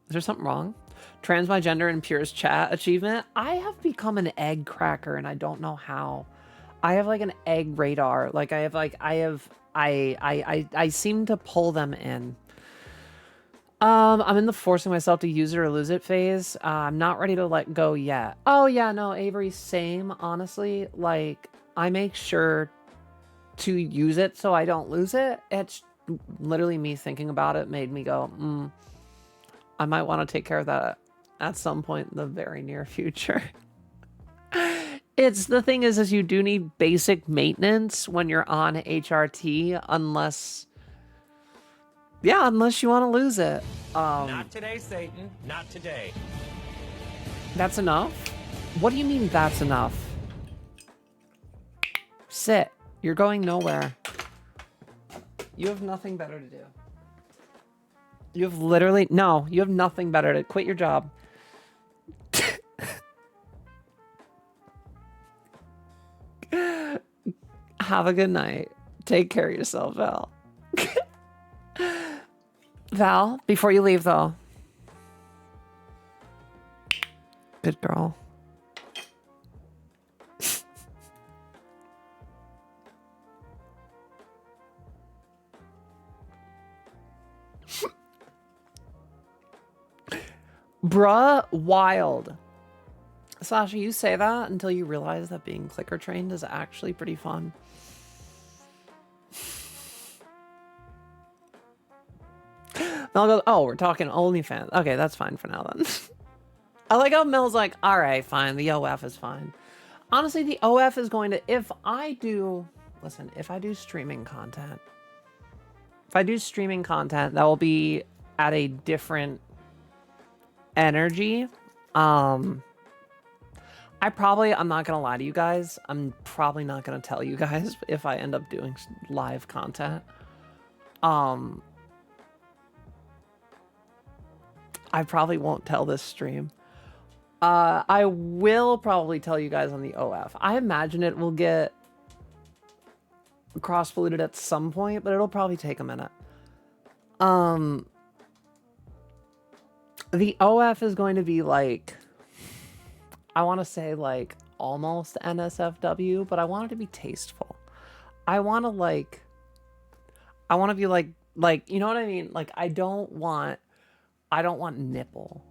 Is there something wrong? Trans my gender and Pure's chat achievement. I have become an egg cracker and I don't know how. I have like an egg radar. Like I seem to pull them in. I'm in the forcing myself to use it or lose it phase. I'm not ready to let go yet. Oh yeah, no, Avery, same, honestly. Like, I make sure to use it so I don't lose it. It's literally me thinking about it made me go, I might want to take care of that at some point in the very near future. It's the thing is you do need basic maintenance when you're on HRT, unless you want to lose it. Not today, Satan. Not today. That's enough? What do you mean that's enough? Sit. You're going nowhere. You have nothing better to do. You have literally... No, you have nothing better to... Quit your job. Have a good night. Take care of yourself, Val. Val, before you leave, though. Good girl. Bruh, wild. Sasha, you say that until you realize that being clicker trained is actually pretty fun. Mel goes, oh, we're talking OnlyFans. Okay, that's fine for now then. I like how Mel's like, all right, fine. The OF is fine. Honestly, the OF is going to, if I do streaming content, that will be at a different energy. I'm not gonna lie to you guys. I'm probably not gonna tell you guys if I end up doing live content. I probably won't tell this stream. I will probably tell you guys on the OF. I imagine it will get cross-polluted at some point, but it'll probably take a minute. The OF is going to be like, I want to say like almost NSFW, but I want it to be tasteful. I want to be like, you know what I mean? Like, I don't want nipple.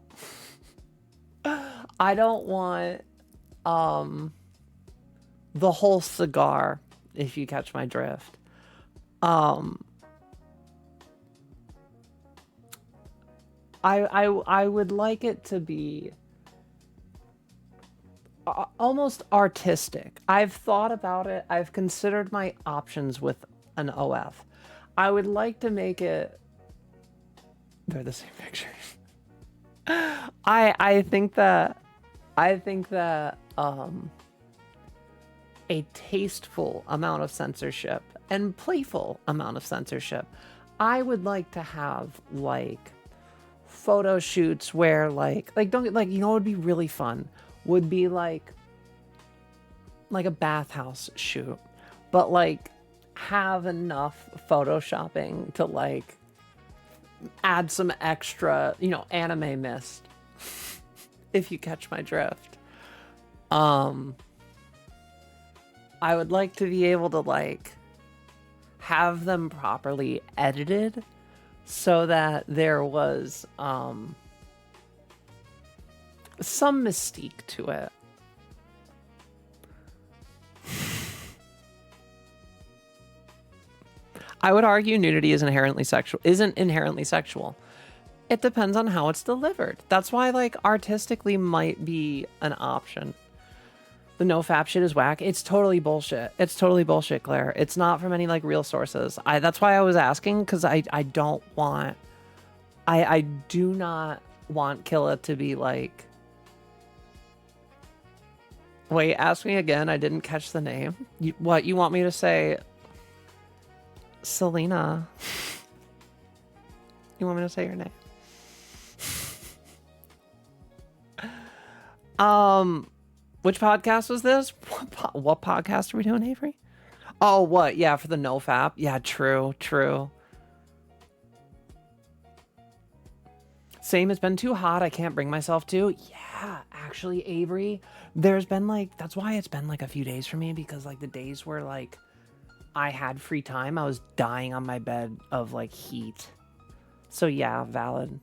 I don't want the whole cigar, if you catch my drift. I would like it to be almost artistic. I've thought about it. I've considered my options with an OF. I would like to make it. They're the same pictures. I think that a tasteful amount of censorship and playful amount of censorship. I would like to have like photo shoots where like don't like, you know what would be really fun would be like a bathhouse shoot, but like have enough photoshopping to like add some extra, you know, anime mist. If you catch my drift. I would like to be able to like have them properly edited so that there was some mystique to it. I would argue nudity isn't inherently sexual. It depends on how it's delivered. That's why like artistically might be an option. The no-fap shit is whack. It's totally bullshit. It's totally bullshit, Claire. It's not from any like real sources. That's why I was asking, because I do not want Killa to be like, wait, ask me again. I didn't catch the name. What you want me to say? Selena. You want me to say your name? Which podcast was this? What podcast are we doing, Avery? Oh, what? Yeah, for the no-fap. Yeah, true. Same, it's been too hot. I can't bring myself to. Yeah, actually, Avery, there's been like, that's why it's been like a few days for me, because like the days where like I had free time, I was dying on my bed of like heat. So yeah, valid.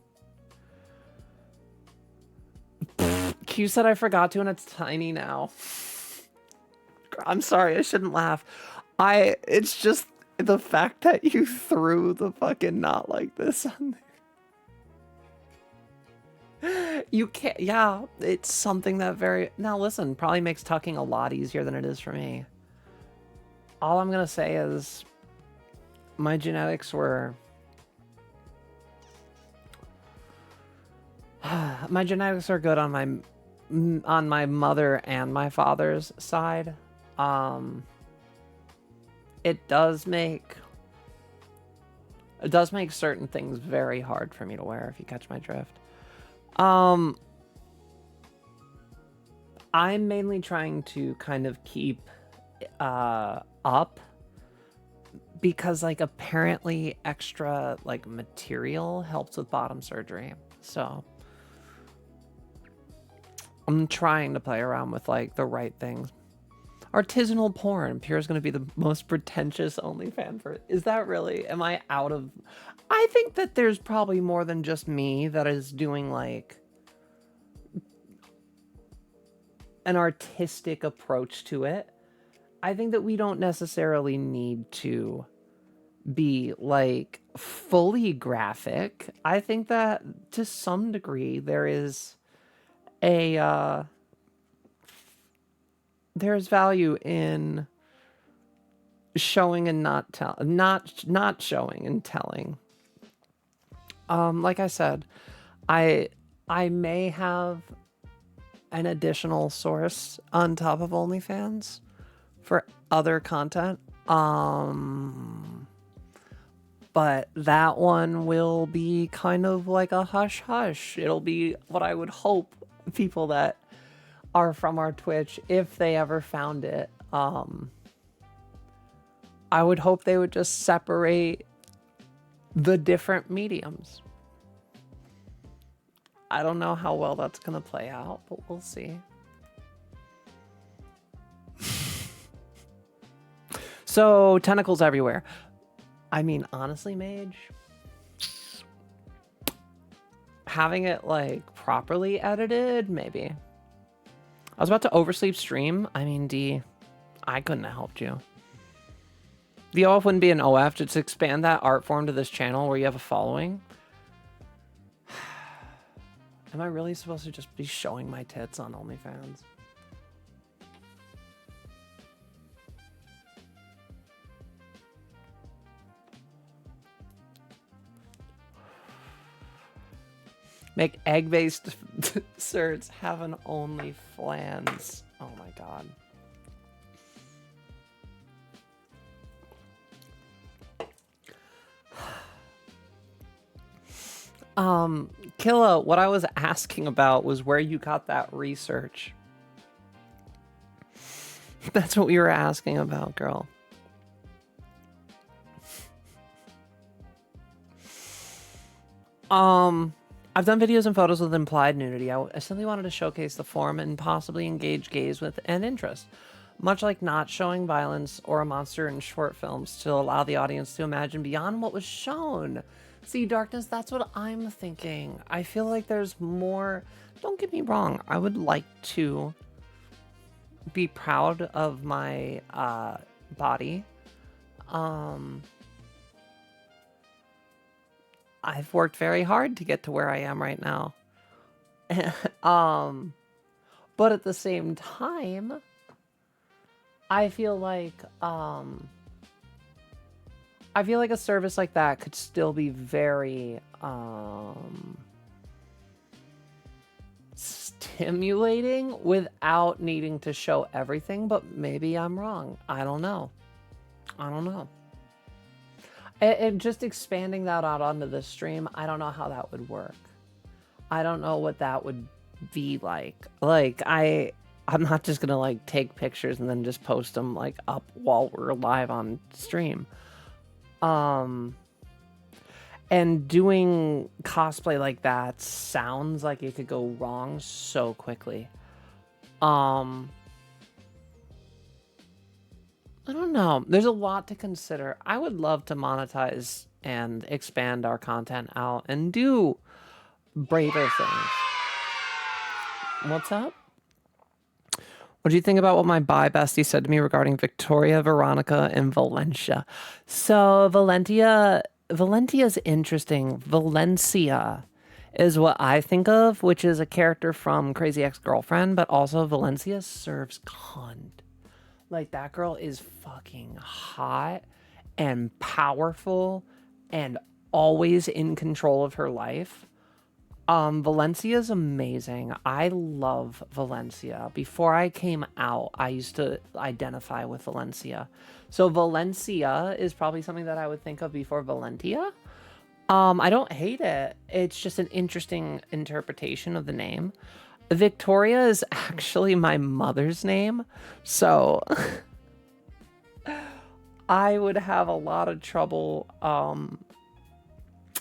Q said I forgot to and it's tiny now. I'm sorry, I shouldn't laugh. It's just the fact that you threw the fucking not like this on there. You can't, yeah, it's something that now listen, probably makes tucking a lot easier than it is for me. All I'm gonna say is my genetics were my genetics are good on my mother and my father's side. It does make certain things very hard for me to wear, if you catch my drift. I'm mainly trying to kind of keep up, because like apparently extra like material helps with bottom surgery. So I'm trying to play around with like the right things. Artisanal porn. Pierre's going to be the most pretentious OnlyFans for it. Is that really? Am I out of... I think that there's probably more than just me that is doing like... an artistic approach to it. I think that we don't necessarily need to be like fully graphic. I think that to some degree there is a there's value in showing and not showing and telling. Like I said, I may have an additional source on top of OnlyFans for other content. But that one will be kind of like a hush hush. It'll be what I would hope people that are from our Twitch, if they ever found it, I would hope they would just separate the different mediums. I don't know how well that's gonna play out, but we'll see. So, tentacles everywhere. I mean, honestly, Mage, having it like properly edited, maybe. I was about to oversleep stream. I mean, D, I couldn't have helped you. The OF wouldn't be an OF. Just expand that art form to this channel where you have a following. Am I really supposed to just be showing my tits on OnlyFans? Make egg-based certs have an OnlyFans. Oh my god. Killa, what I was asking about was where you got that research. That's what we were asking about, girl. I've done videos and photos with implied nudity. I simply wanted to showcase the form and possibly engage gays with an interest. Much like not showing violence or a monster in short films to allow the audience to imagine beyond what was shown. See, Darkness, that's what I'm thinking. I feel like there's more. Don't get me wrong. I would like to be proud of my body. I've worked very hard to get to where I am right now. But at the same time, I feel like a service like that could still be very stimulating without needing to show everything, but maybe I'm wrong. I don't know. And just expanding that out onto the stream, I don't know how that would work. I don't know what that would be like. Like, I'm not just gonna like take pictures and then just post them like up while we're live on stream. And doing cosplay like that sounds like it could go wrong so quickly. I don't know. There's a lot to consider. I would love to monetize and expand our content out and do braver things. What's up? What do you think about what my bi bestie said to me regarding Victoria, Veronica, and Valencia? So Valentia's interesting. Valencia is what I think of, which is a character from Crazy Ex-Girlfriend, but also Valencia serves cunt. Like, that girl is fucking hot and powerful and always in control of her life. Valencia's amazing. I love Valencia. Before I came out, I used to identify with Valencia. So Valencia is probably something that I would think of before Valentia. I don't hate it. It's just an interesting interpretation of the name. Victoria is actually my mother's name, so I would have a lot of trouble.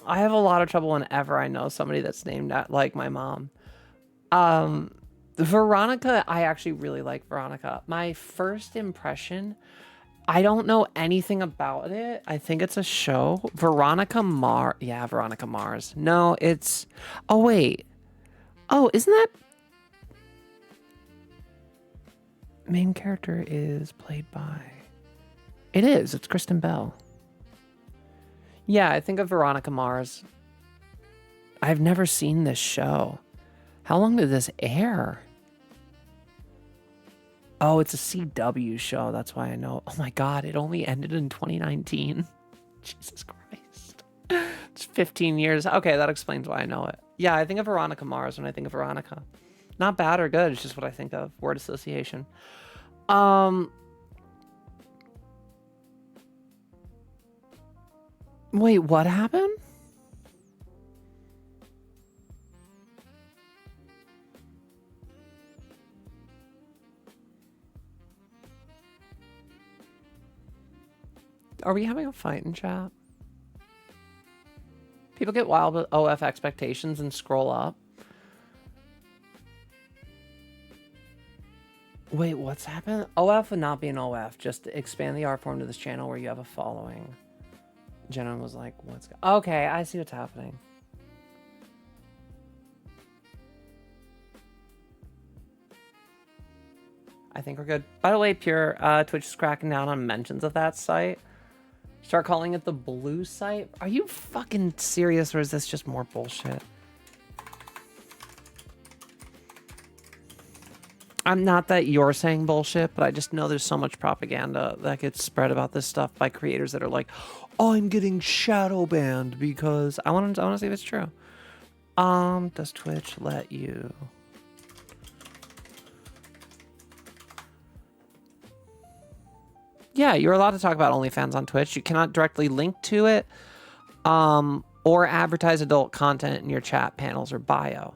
I have a lot of trouble whenever I know somebody that's named like my mom. Veronica, I actually really like Veronica. My first impression, I don't know anything about it. I think it's a show. Veronica Mars. No, it's... Oh, wait. Oh, isn't that... Main character is played by... It is. It's Kristen Bell. Yeah, I think of Veronica Mars. I've never seen this show. How long did this air? Oh, it's a CW show. That's why I know. Oh my god, it only ended in 2019. Jesus Christ. It's 15 years. Okay, that explains why I know it. Yeah, I think of Veronica Mars when I think of Veronica. Not bad or good, it's just what I think of. Word association. Wait, what happened? Are we having a fight in chat? People get wild with OF expectations and scroll up. Wait, what's happened? OF would not be an OF. Just expand the art form to this channel where you have a following. Jenna was like, what's... Okay, I see what's happening. I think we're good. By the way, Pure, Twitch is cracking down on mentions of that site. Start calling it the blue site. Are you fucking serious, or is this just more bullshit? I'm not that you're saying bullshit, but I just know there's so much propaganda that gets spread about this stuff by creators that are like, oh, I'm getting shadow banned because... I want to see if it's true. Does Twitch let you... Yeah, you're allowed to talk about OnlyFans on Twitch. You cannot directly link to it or advertise adult content in your chat panels or bio.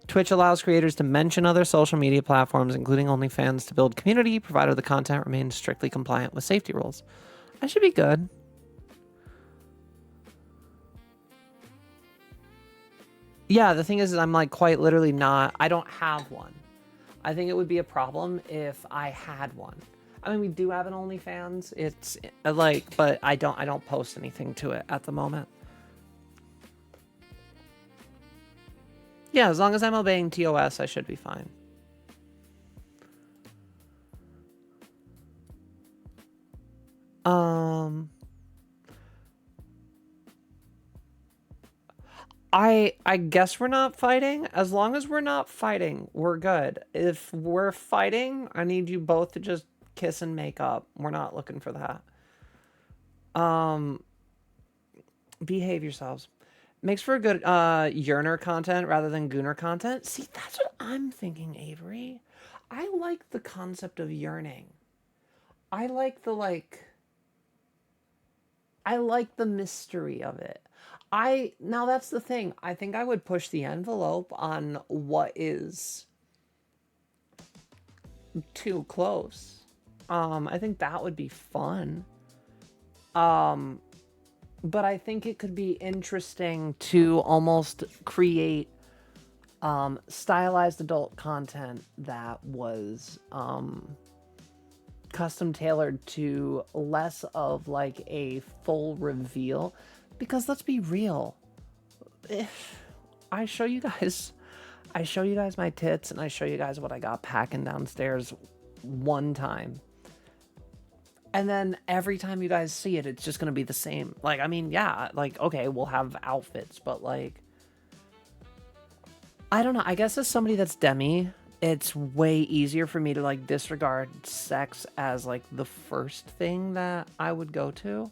Twitch allows creators to mention other social media platforms, including OnlyFans, to build community, provided the content remains strictly compliant with safety rules. That should be good. Yeah, the thing is I'm like quite literally not... I don't have one. I think it would be a problem if I had one. I mean, we do have an OnlyFans. It's like, but I don't post anything to it at the moment. Yeah, as long as I'm obeying TOS, I should be fine. I guess we're not fighting. As long as we're not fighting, we're good. If we're fighting, I need you both to just kiss and make up. We're not looking for that. Behave yourselves. Makes for a good yearner content rather than gooner content. See, that's what I'm thinking, Avery. I like the concept of yearning. I like the mystery of it. Now that's the thing. I think I would push the envelope on what is too close. I think that would be fun. But I think it could be interesting to almost create stylized adult content that was custom tailored to less of like a full reveal. Because let's be real, if I show you guys my tits and I show you guys what I got packing downstairs one time, and then every time you guys see it, it's just gonna be the same. Like, I mean, yeah, like, okay, we'll have outfits, but like, I don't know. I guess as somebody that's demi, it's way easier for me to like disregard sex as like the first thing that I would go to.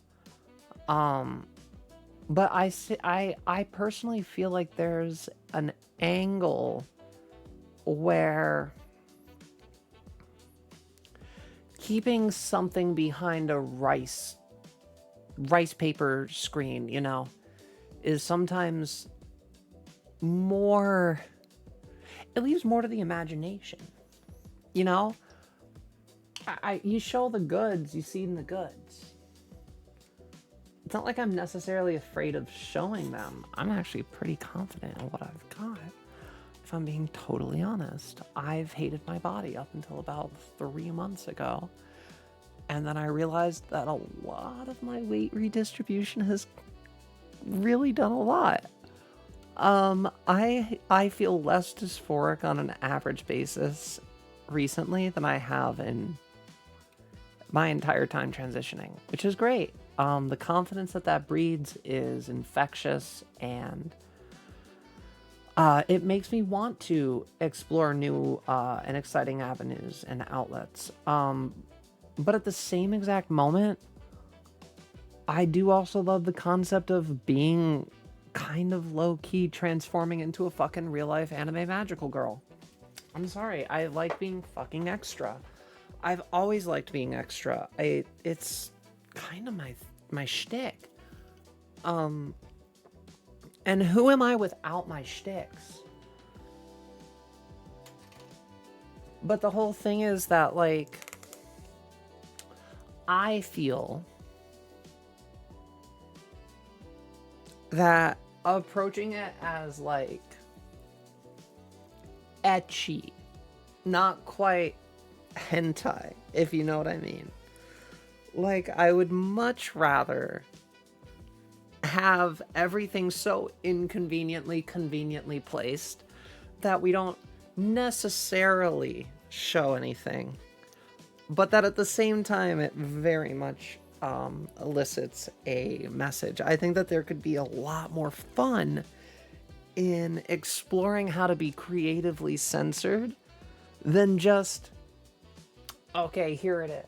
But I personally feel like there's an angle where keeping something behind a rice paper screen, you know, is sometimes more... It leaves more to the imagination, you know? You show the goods, you see the goods. It's not like I'm necessarily afraid of showing them. I'm actually pretty confident in what I've got. If I'm being totally honest, I've hated my body up until about 3 months ago. And then I realized that a lot of my weight redistribution has really done a lot. I feel less dysphoric on an average basis recently than I have in my entire time transitioning, which is great. The confidence that breeds is infectious, and it makes me want to explore new and exciting avenues and outlets. But at the same exact moment, I do also love the concept of being kind of low-key transforming into a fucking real-life anime magical girl. I'm sorry, I like being fucking extra. I've always liked being extra. It's kind of my shtick. And who am I without my shticks? But the whole thing is that, like, I feel that approaching it as, like, ecchi, not quite hentai, if you know what I mean. Like, I would much rather have everything so conveniently placed that we don't necessarily show anything, but that at the same time it very much elicits a message. I think that there could be a lot more fun in exploring how to be creatively censored than just, okay, here it is.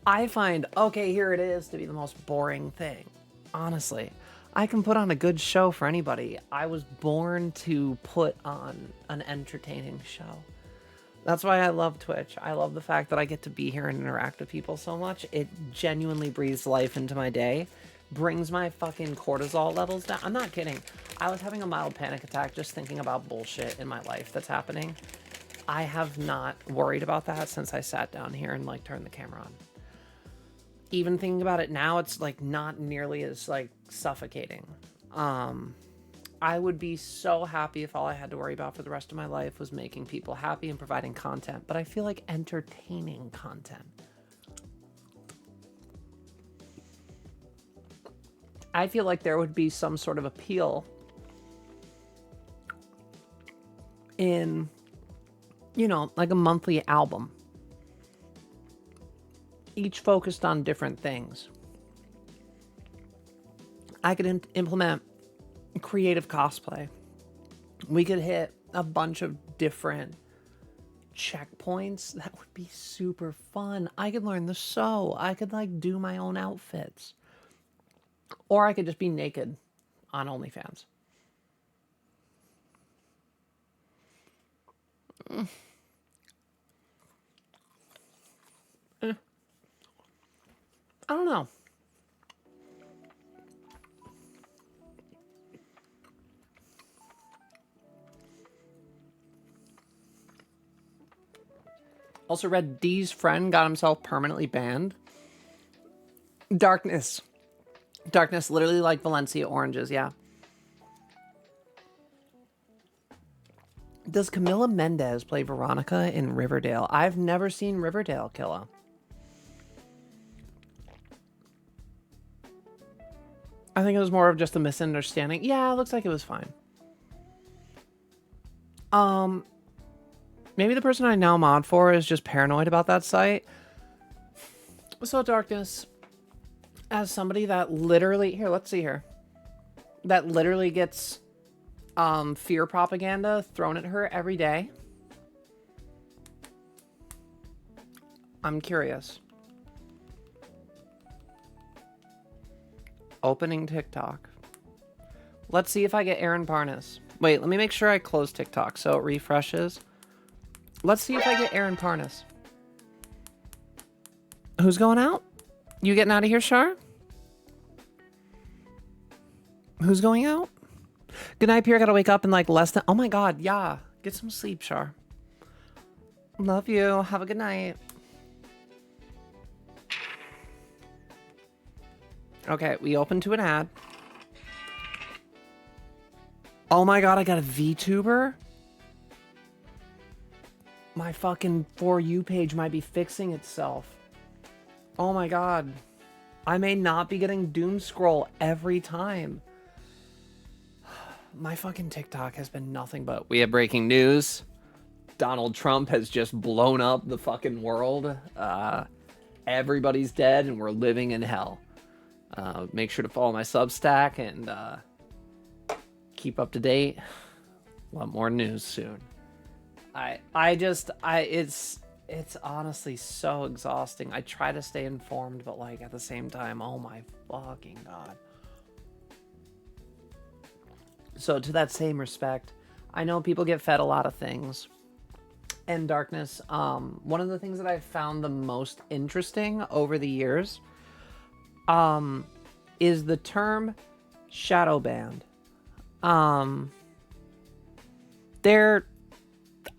I find, okay, here it is, to be the most boring thing. Honestly, I can put on a good show for anybody. I was born to put on an entertaining show. That's why I love Twitch. I love the fact that I get to be here and interact with people so much. It genuinely breathes life into my day, brings my fucking cortisol levels down. I'm not kidding. I was having a mild panic attack just thinking about bullshit in my life that's happening. I have not worried about that since I sat down here and, like, turned the camera on. Even thinking about it now, it's, like, not nearly as, like, suffocating. I would be so happy if all I had to worry about for the rest of my life was making people happy and providing content, but I feel like entertaining content. I feel like there would be some sort of appeal in, you know, like a monthly album, each focused on different things. I could implement creative cosplay. We could hit a bunch of different checkpoints. That would be super fun. I could learn the sew. I could, like, do my own outfits. Or I could just be naked on OnlyFans. I don't know. Also read D's friend got himself permanently banned. Darkness. Darkness, literally like Valencia oranges, yeah. Does Camila Mendez play Veronica in Riverdale? I've never seen Riverdale, Killa. I think it was more of just a misunderstanding. Yeah, it looks like it was fine. Maybe the person I now mod for is just paranoid about that site. So, Darkness, as somebody that literally... Here, let's see here. That literally gets fear propaganda thrown at her every day. I'm curious. Opening TikTok. Let's see if I get Aaron Parnas. Wait, let me make sure I close TikTok so it refreshes. Let's see if I get Aaron Parnas. Who's going out? You getting out of here, Shar? Who's going out? Good night, Pierre. Gotta wake up in like less than... Oh my god, yeah. Get some sleep, Shar. Love you. Have a good night. Okay, we open to an ad. Oh my god, I got a VTuber? My fucking For You page might be fixing itself. Oh my god. I may not be getting doom scroll every time. My fucking TikTok has been nothing but... We have breaking news. Donald Trump has just blown up the fucking world. Everybody's dead and we're living in hell. Make sure to follow my Substack and keep up to date. A lot more news soon. It's honestly so exhausting. I try to stay informed, but like at the same time, oh my fucking god. So to that same respect, I know people get fed a lot of things. And darkness, one of the things that I've found the most interesting over the years is the term shadow banned. I'm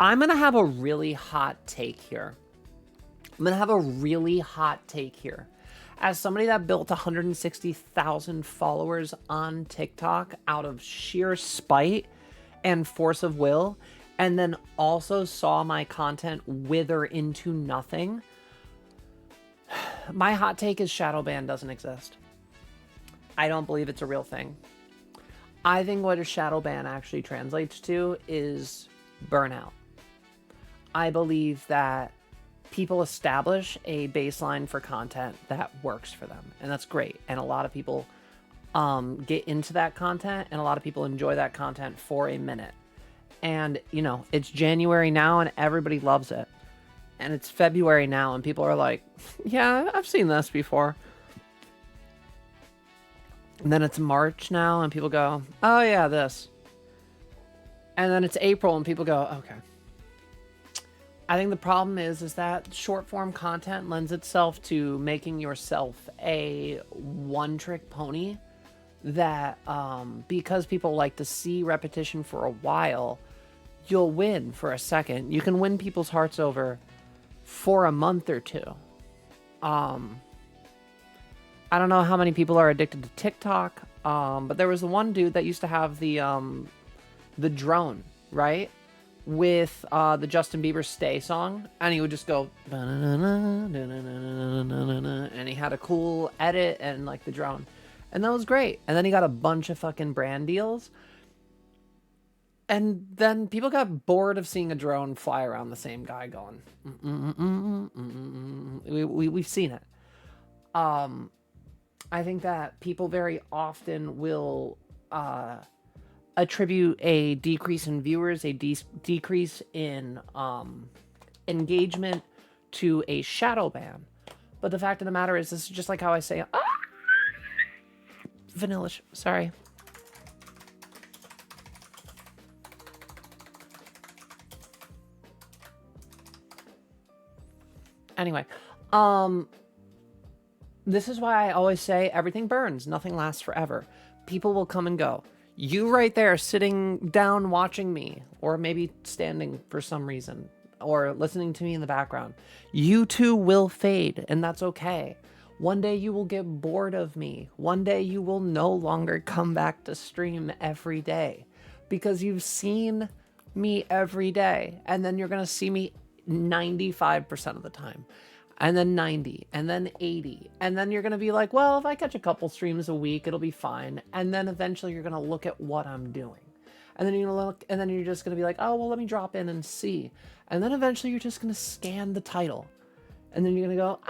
gonna have a really hot take here. As somebody that built 160,000 followers on TikTok out of sheer spite and force of will, and then also saw my content wither into nothing, my hot take is shadow ban doesn't exist. I don't believe it's a real thing. I think what a shadow ban actually translates to is burnout. I believe that people establish a baseline for content that works for them, and that's great. And a lot of people get into that content, and a lot of people enjoy that content for a minute. And, you know, it's January now, and everybody loves it. And it's February now, and people are like, yeah, I've seen this before. And then it's March now, and people go, oh yeah, this. And then it's April, and people go, okay. I think the problem is that short form content lends itself to making yourself a one-trick pony that because people like to see repetition for a while, you'll win for a second. You can win people's hearts over for a month or two. I don't know how many people are addicted to TikTok, but there was the one dude that used to have the drone, right? With the Justin Bieber Stay song, and he would just go, and he had a cool edit and like the drone, and that was great. And then he got a bunch of fucking brand deals, and then people got bored of seeing a drone fly around the same guy going, we've seen it. I think that people very often will attribute a decrease in viewers, a decrease in engagement to a shadow ban. But the fact of the matter is, this is just like how I say, vanilla, sorry. Anyway, this is why I always say everything burns, nothing lasts forever. People will come and go. You right there sitting down watching me, or maybe standing for some reason, or listening to me in the background, you too will fade, and that's okay. One day you will get bored of me. One day you will no longer come back to stream every day because you've seen me every day, and then you're going to see me 95% of the time. And then 90, and then 80. And then you're going to be like, well, if I catch a couple streams a week, it'll be fine. And then eventually you're going to look at what I'm doing. And then you're going to look, and then you're just going to be like, oh, well, let me drop in and see. And then eventually you're just going to scan the title. And then you're going to go,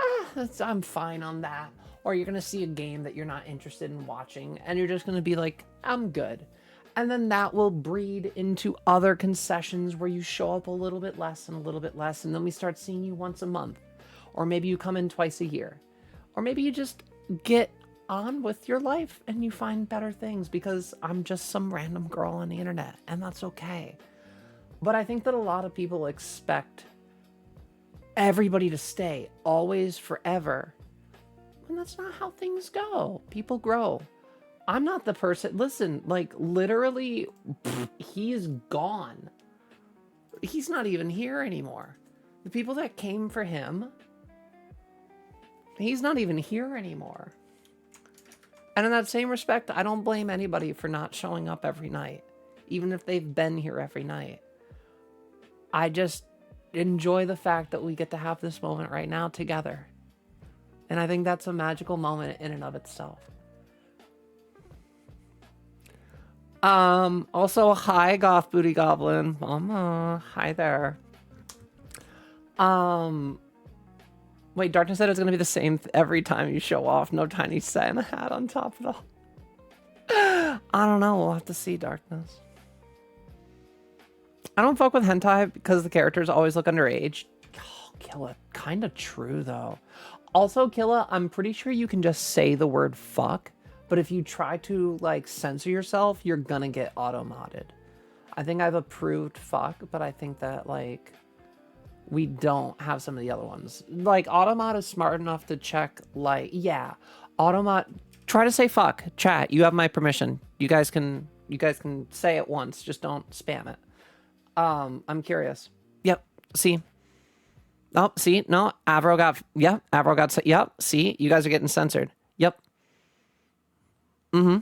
I'm fine on that. Or you're going to see a game that you're not interested in watching. And you're just going to be like, I'm good. And then that will breed into other concessions where you show up a little bit less and a little bit less. And then we start seeing you once a month. Or maybe you come in twice a year. Or maybe you just get on with your life and you find better things because I'm just some random girl on the internet, and that's okay. But I think that a lot of people expect everybody to stay always forever. And that's not how things go. People grow. I'm not the person, listen, like literally, he's gone. He's not even here anymore. The people that came for him, he's not even here anymore. And in that same respect, I don't blame anybody for not showing up every night, even if they've been here every night. I just enjoy the fact that we get to have this moment right now together. And I think that's a magical moment in and of itself. Also, hi, Goth Booty Goblin. Mama, hi there. Um, Wait, Darkness said it's gonna be the same every time you show off. No tiny Santa hat on top of it all. I don't know. We'll have to see, Darkness. I don't fuck with hentai because the characters always look underage. Oh, Killa. Kind of true, though. Also, Killa, I'm pretty sure you can just say the word fuck, but if you try to, like, censor yourself, you're gonna get auto-modded. I think I've approved fuck, but I think that, like, we don't have some of the other ones. Like, Automod is smart enough to check, like, yeah, Automod, try to say fuck, chat, you have my permission. You guys can say it once, just don't spam it. I'm curious. Yep, see? Oh, see? No, Avro got, yep, Avro got, yep, see? You guys are getting censored. Yep. Mm-hmm.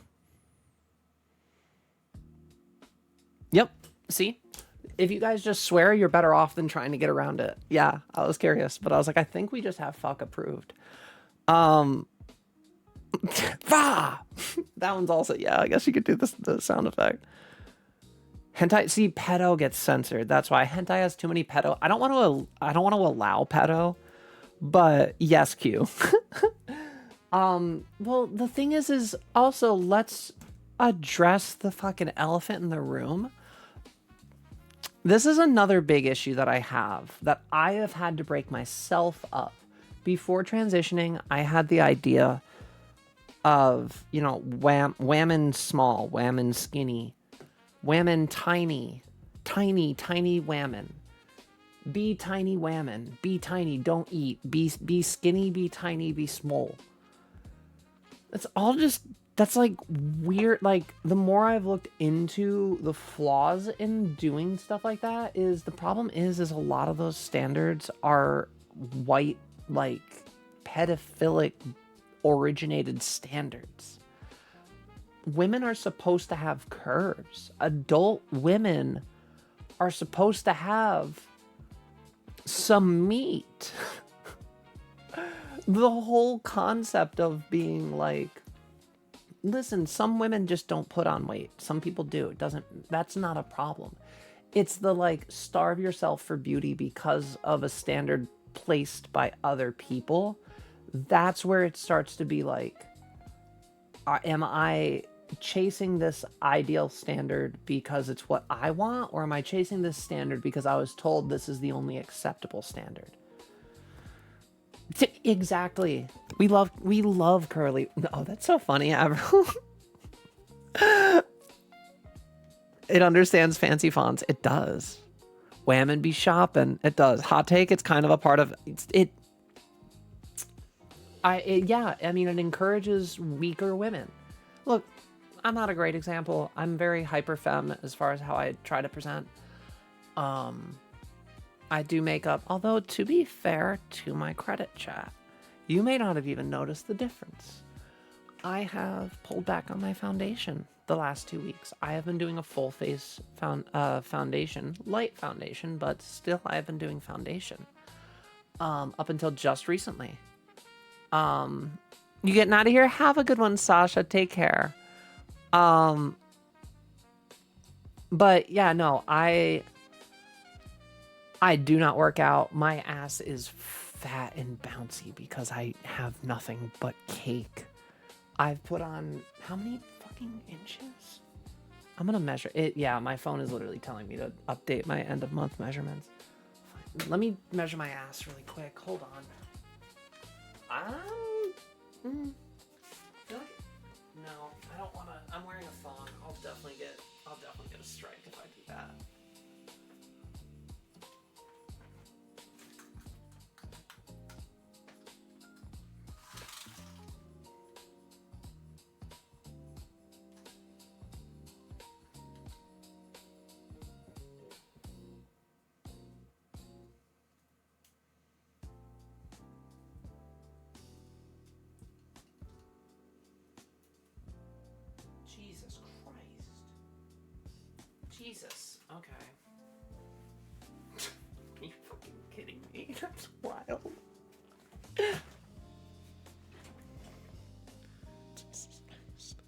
Yep, see? If you guys just swear, you're better off than trying to get around it. Yeah, I was curious, but I was like, I think we just have fuck approved. That one's also, yeah, I guess you could do this, the sound effect. Hentai, see, pedo gets censored. That's why hentai has too many pedo. I don't want to allow pedo, but yes, Q. Well, the thing is also let's address the fucking elephant in the room. This is another big issue that I have had to break myself up. Before transitioning, I had the idea of, you know, whammon small, whammon skinny, whammon tiny, tiny whammon. Be tiny whammon. Be tiny, don't eat. Be skinny, be tiny, be small. It's all just, that's like weird. Like, the more I've looked into the flaws in doing stuff like that, is the problem is a lot of those standards are white, like, pedophilic originated standards. Women are supposed to have curves. Adult women are supposed to have some meat. The whole concept of being like, listen, some women just don't put on weight. Some people do. That's not a problem. It's the, like, starve yourself for beauty because of a standard placed by other people. That's where it starts to be like, am I chasing this ideal standard because it's what I want, or am I chasing this standard because I was told this is the only acceptable standard? Exactly. We love curly. Oh, that's so funny, Avril. It understands fancy fonts. It does. Wham and be shopping. It does. Hot take. It's kind of a part of it. Yeah. I mean, it encourages weaker women. Look, I'm not a great example. I'm very hyper femme as far as how I try to present. I do makeup, although to be fair to my credit, chat, you may not have even noticed the difference. I have pulled back on my foundation the last 2 weeks. I have been doing a full face foundation, light foundation, but still I have been doing foundation up until just recently. You getting out of here? Have a good one, Sasha. Take care. But yeah, no, I do not work out. My ass is fat and bouncy because I have nothing but cake. I've put on how many fucking inches? I'm gonna measure it. Yeah, my phone is literally telling me to update my end of month measurements. Let me measure my ass really quick. Hold on. No, I don't wanna. I'm wearing a thong. I'll definitely get a strike if I do that. Jesus Christ. Jesus. Okay. Are you fucking kidding me? That's wild. Jesus Christ.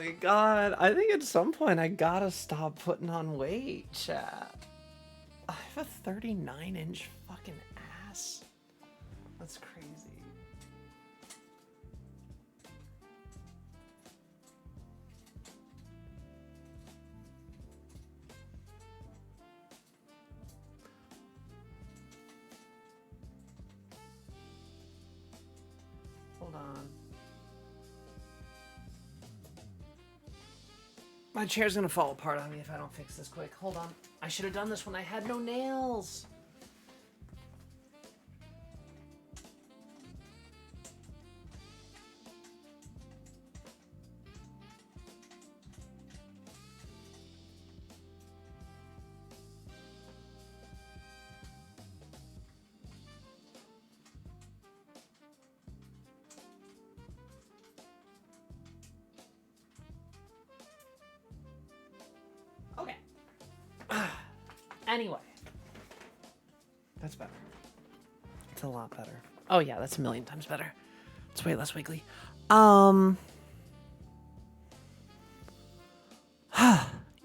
my god. I think at some point I gotta stop putting on weight, chat. I have a 39-inch fucking ass. That's crazy. Hold on. My chair's gonna fall apart on me if I don't fix this quick. Hold on. I should have done this when I had no nails. Okay. Anyway. That's better. It's a lot better. Oh yeah, that's a million times better. It's way less wiggly.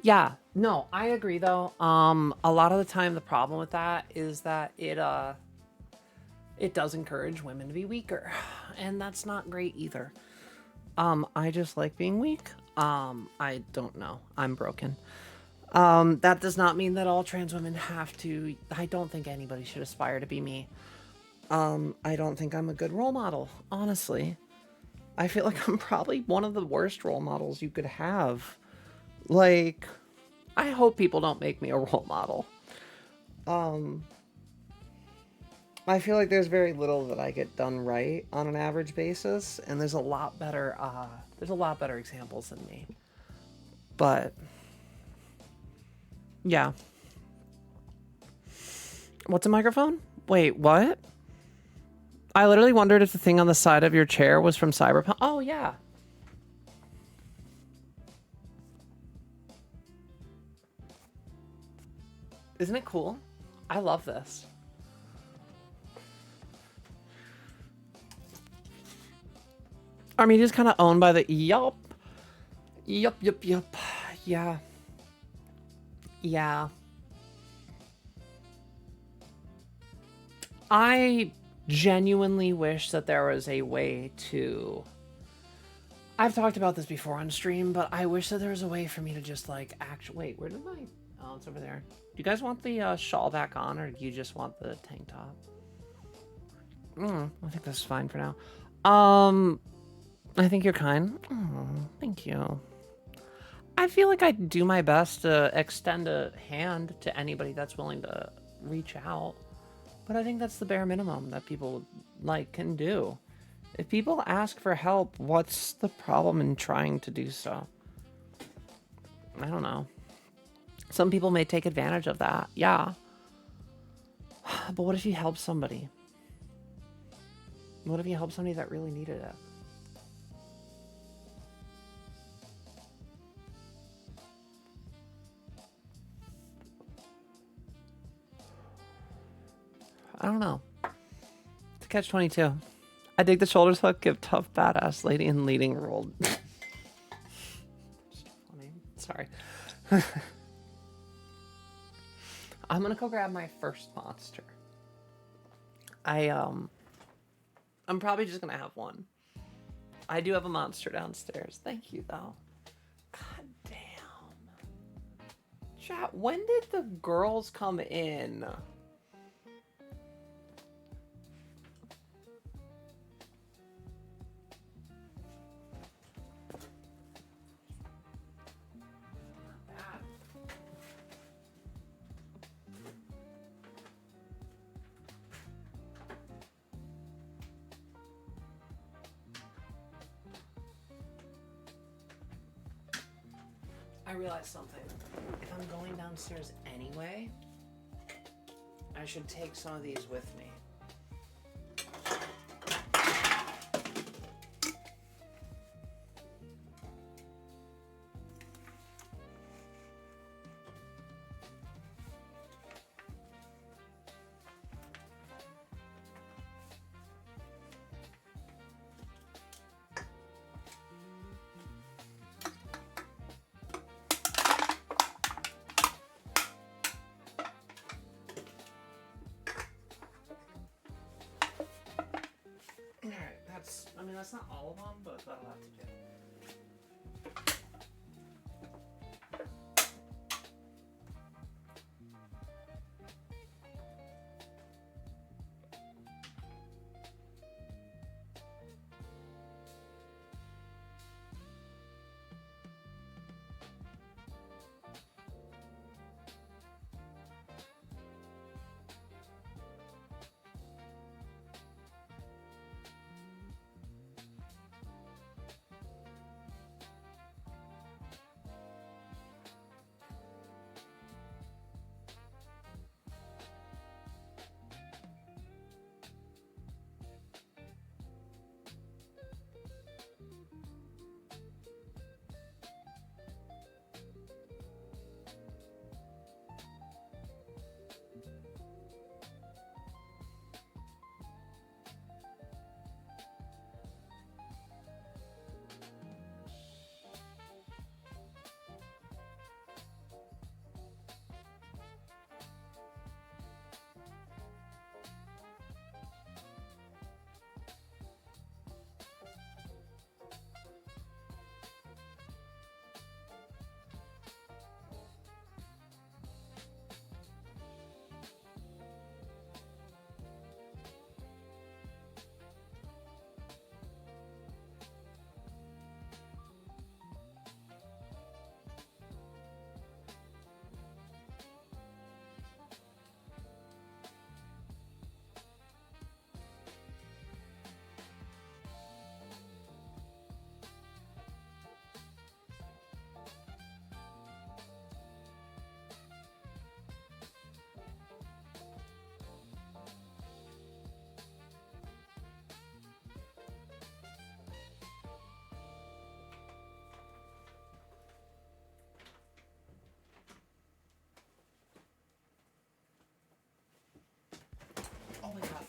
Yeah, no, I agree though. A lot of the time the problem with that is that it does encourage women to be weaker. And that's not great either. I just like being weak. I don't know. I'm broken. That does not mean that all trans women have to. I don't think anybody should aspire to be me. I don't think I'm a good role model, honestly. I feel like I'm probably one of the worst role models you could have. Like, I hope people don't make me a role model. I feel like there's very little that I get done right on an average basis, and there's a lot better examples than me. But yeah. What's a microphone? Wait, what? I literally wondered if the thing on the side of your chair was from Cyberpunk. Oh, yeah. Isn't it cool? I love this. Our media's kind of owned by the... Yup. Yup. Yeah. Yeah. I genuinely wish that there was a way to... I've talked about this before on stream, but I wish that there was a way for me to just, like, actually... Wait, where did my... Oh, it's over there. Do you guys want the shawl back on, or do you just want the tank top? I think that's fine for now. I think you're kind. Oh, thank you. I feel like I do my best to extend a hand to anybody that's willing to reach out. But I think that's the bare minimum that people, like, can do. If people ask for help, what's the problem in trying to do so? I don't know. Some people may take advantage of that. Yeah. But what if you help somebody? What if you help somebody that really needed it? I don't know. It's a catch-22. I dig the shoulders hook, give tough badass lady in leading role. Funny. Sorry. I'm gonna go grab my first monster. I'm probably just gonna have one. I do have a monster downstairs. Thank you though. God damn. Chat, when did the girls come in? I realized something. If I'm going downstairs anyway, I should take some of these with me. I mean, that's not all of them, but that'll have to do. Oh my god.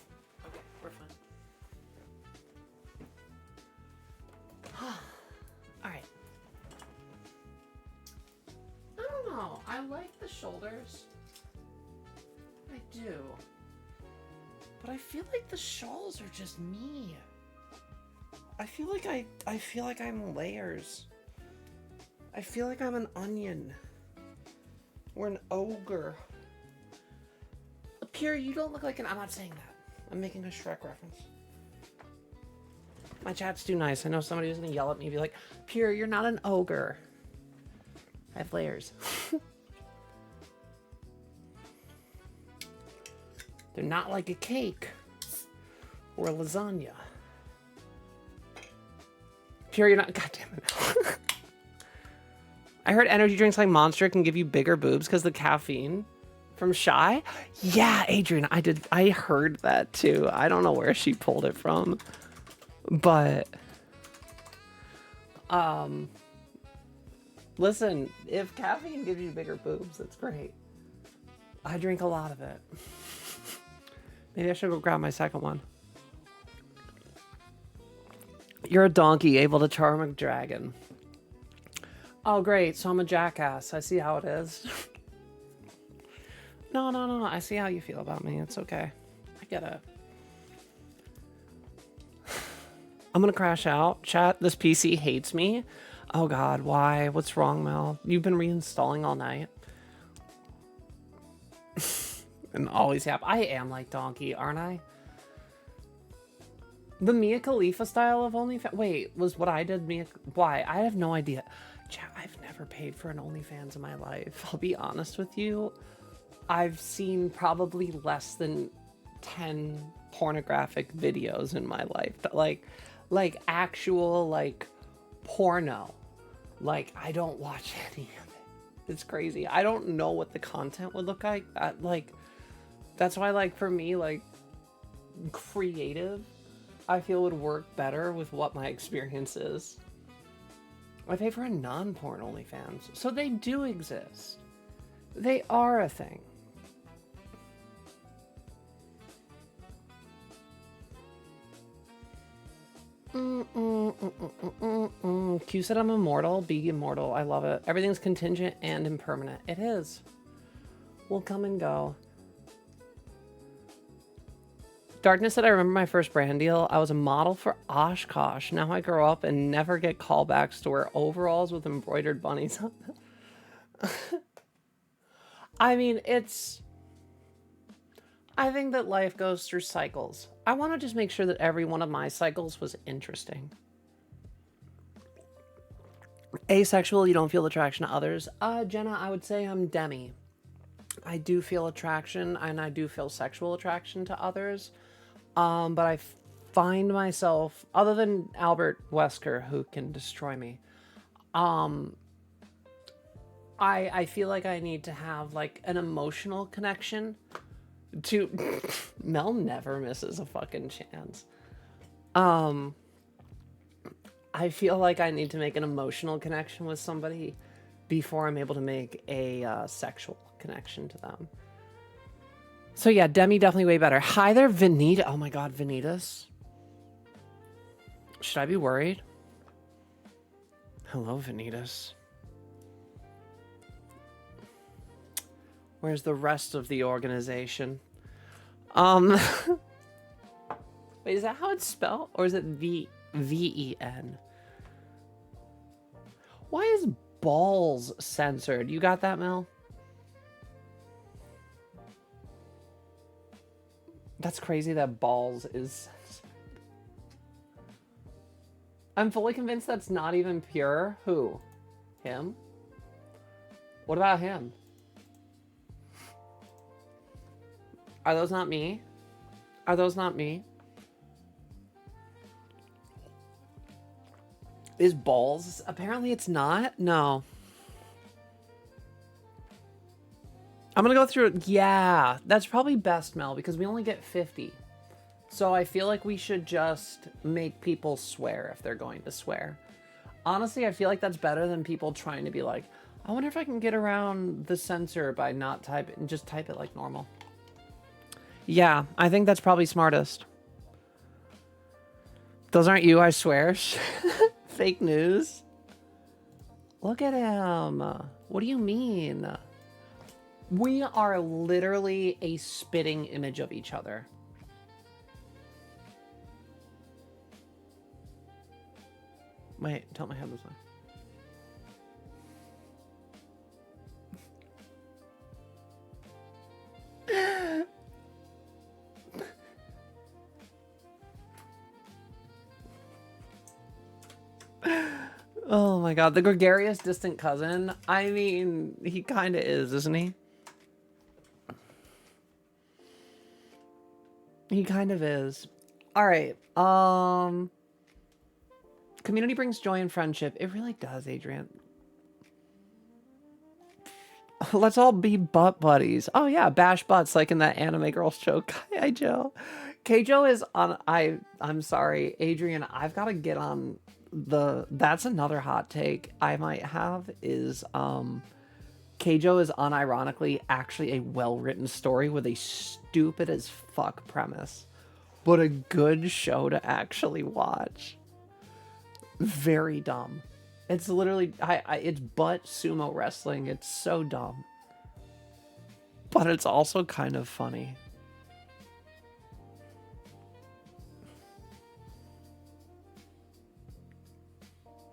Okay, we're fine. Alright. I don't know. I like the shoulders. I do. But I feel like the shawls are just me. I feel like I'm layers. I feel like I'm an onion. Or an ogre. Pierre, you don't look like an... I'm not saying that. I'm making a Shrek reference. My chat's too nice. I know somebody was going to yell at me and be like, Pierre, you're not an ogre. I have layers. They're not like a cake. Or a lasagna. Pierre, you're not... God damn it. I heard energy drinks like Monster can give you bigger boobs because the caffeine. From Shy? Yeah, Adrian, I heard that too. I don't know where she pulled it from. But listen, if caffeine gives you bigger boobs, that's great. I drink a lot of it. Maybe I should go grab my second one. You're a donkey able to charm a dragon. Oh great, so I'm a jackass. I see how it is. No. I see how you feel about me. It's okay. I get it. I'm gonna crash out. Chat, this PC hates me. Oh god, why? What's wrong, Mel? You've been reinstalling all night. And always have. I am like Donkey, aren't I? The Mia Khalifa style of OnlyFans. Wait, was what I did Mia? Why? I have no idea. Chat, I've never paid for an OnlyFans in my life. I'll be honest with you. I've seen probably less than 10 pornographic videos in my life. But like actual like porno. Like I don't watch any of it. It's crazy. I don't know what the content would look like. That's why like for me like creative I feel would work better with what my experience is. I pay for a non-porn OnlyFans. So they do exist. They are a thing. Q said I'm immortal. Be immortal. I love it. Everything's contingent and impermanent. It is. We'll come and go. Darkness said, I remember my first brand deal. I was a model for Oshkosh. Now I grow up and never get callbacks to wear overalls with embroidered bunnies on them. I mean, I think that life goes through cycles. I want to just make sure that every one of my cycles was interesting. Asexual, you don't feel attraction to others. Jenna, I would say I'm demi. I do feel attraction and I do feel sexual attraction to others. But I find myself, other than Albert Wesker, who can destroy me, I feel like I need to have like an emotional connection to Mel never misses a fucking chance. I feel like I need to make an emotional connection with somebody before I'm able to make a sexual connection to them. So yeah, Demi definitely way better. Hi there, Vanita. Oh my god, Vanitas. Should I be worried? Hello, Vanitas. Where's the rest of the organization? Wait, is that how it's spelled? Or is it V-E-N? Why is balls censored? You got that, Mel? That's crazy that balls is... I'm fully convinced that's not even pure. Who? Him? What about him? Are those not me? Are those not me? Is balls? Apparently it's not. No. I'm gonna go through it. Yeah, that's probably best, Mel, because we only get 50. So I feel like we should just make people swear if they're going to swear. Honestly, I feel like that's better than people trying to be like, I wonder if I can get around the censor by not typing and just type it like normal. Yeah, I think that's probably smartest. Those aren't you, I swear. Fake news. Look at him. What do you mean? We are literally a spitting image of each other. Wait, tilt my head this way. Oh my god, the gregarious distant cousin. I mean, he kind of is, isn't he? He kind of is. All right. Community brings joy and friendship. It really does, Adrian. Let's all be butt buddies. Oh yeah, bash butts like in that anime girls joke. Hi, Joe. Keijo is on. I'm sorry, Adrian. I've got to get on the. That's another hot take I might have is Keijo is unironically actually a well-written story with a stupid as fuck premise, but a good show to actually watch. Very dumb. It's literally, it's butt sumo wrestling. It's so dumb. But it's also kind of funny.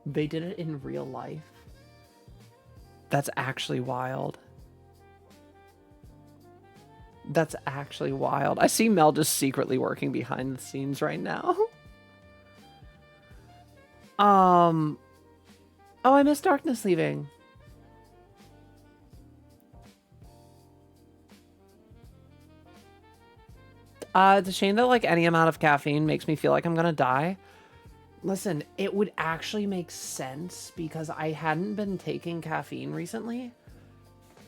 They did it in real life. That's actually wild. That's actually wild. I see Mel just secretly working behind the scenes right now. Oh, I miss Darkness leaving. It's a shame that like any amount of caffeine makes me feel like I'm gonna die. Listen, it would actually make sense because I hadn't been taking caffeine recently.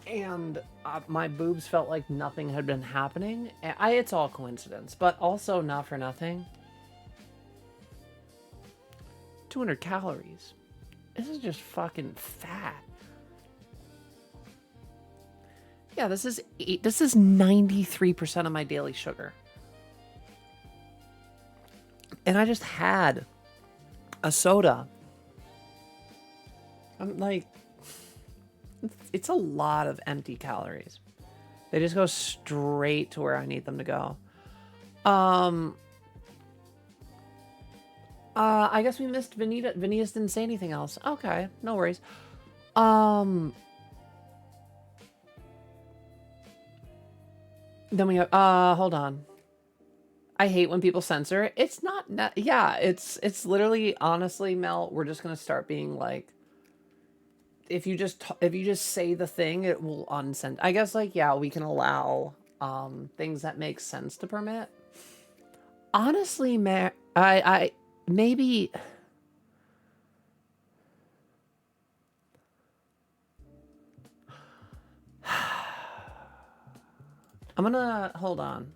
And my boobs felt like nothing had been happening. It's all coincidence, but also not for nothing. 200 calories. This is just fucking fat. Yeah, this is 93% of my daily sugar. And I just had a soda. I'm like, it's a lot of empty calories. They just go straight to where I need them to go. Um, I guess we missed Venita. Venitas didn't say anything else. Okay, no worries. Then we have, hold on. I hate when people censor. It's not, yeah, it's literally, honestly, Mel, we're just gonna start being like, if you just say the thing, it will uncensor. I guess, like, yeah, we can allow, things that make sense to permit. Honestly, maybe... I'm gonna, hold on.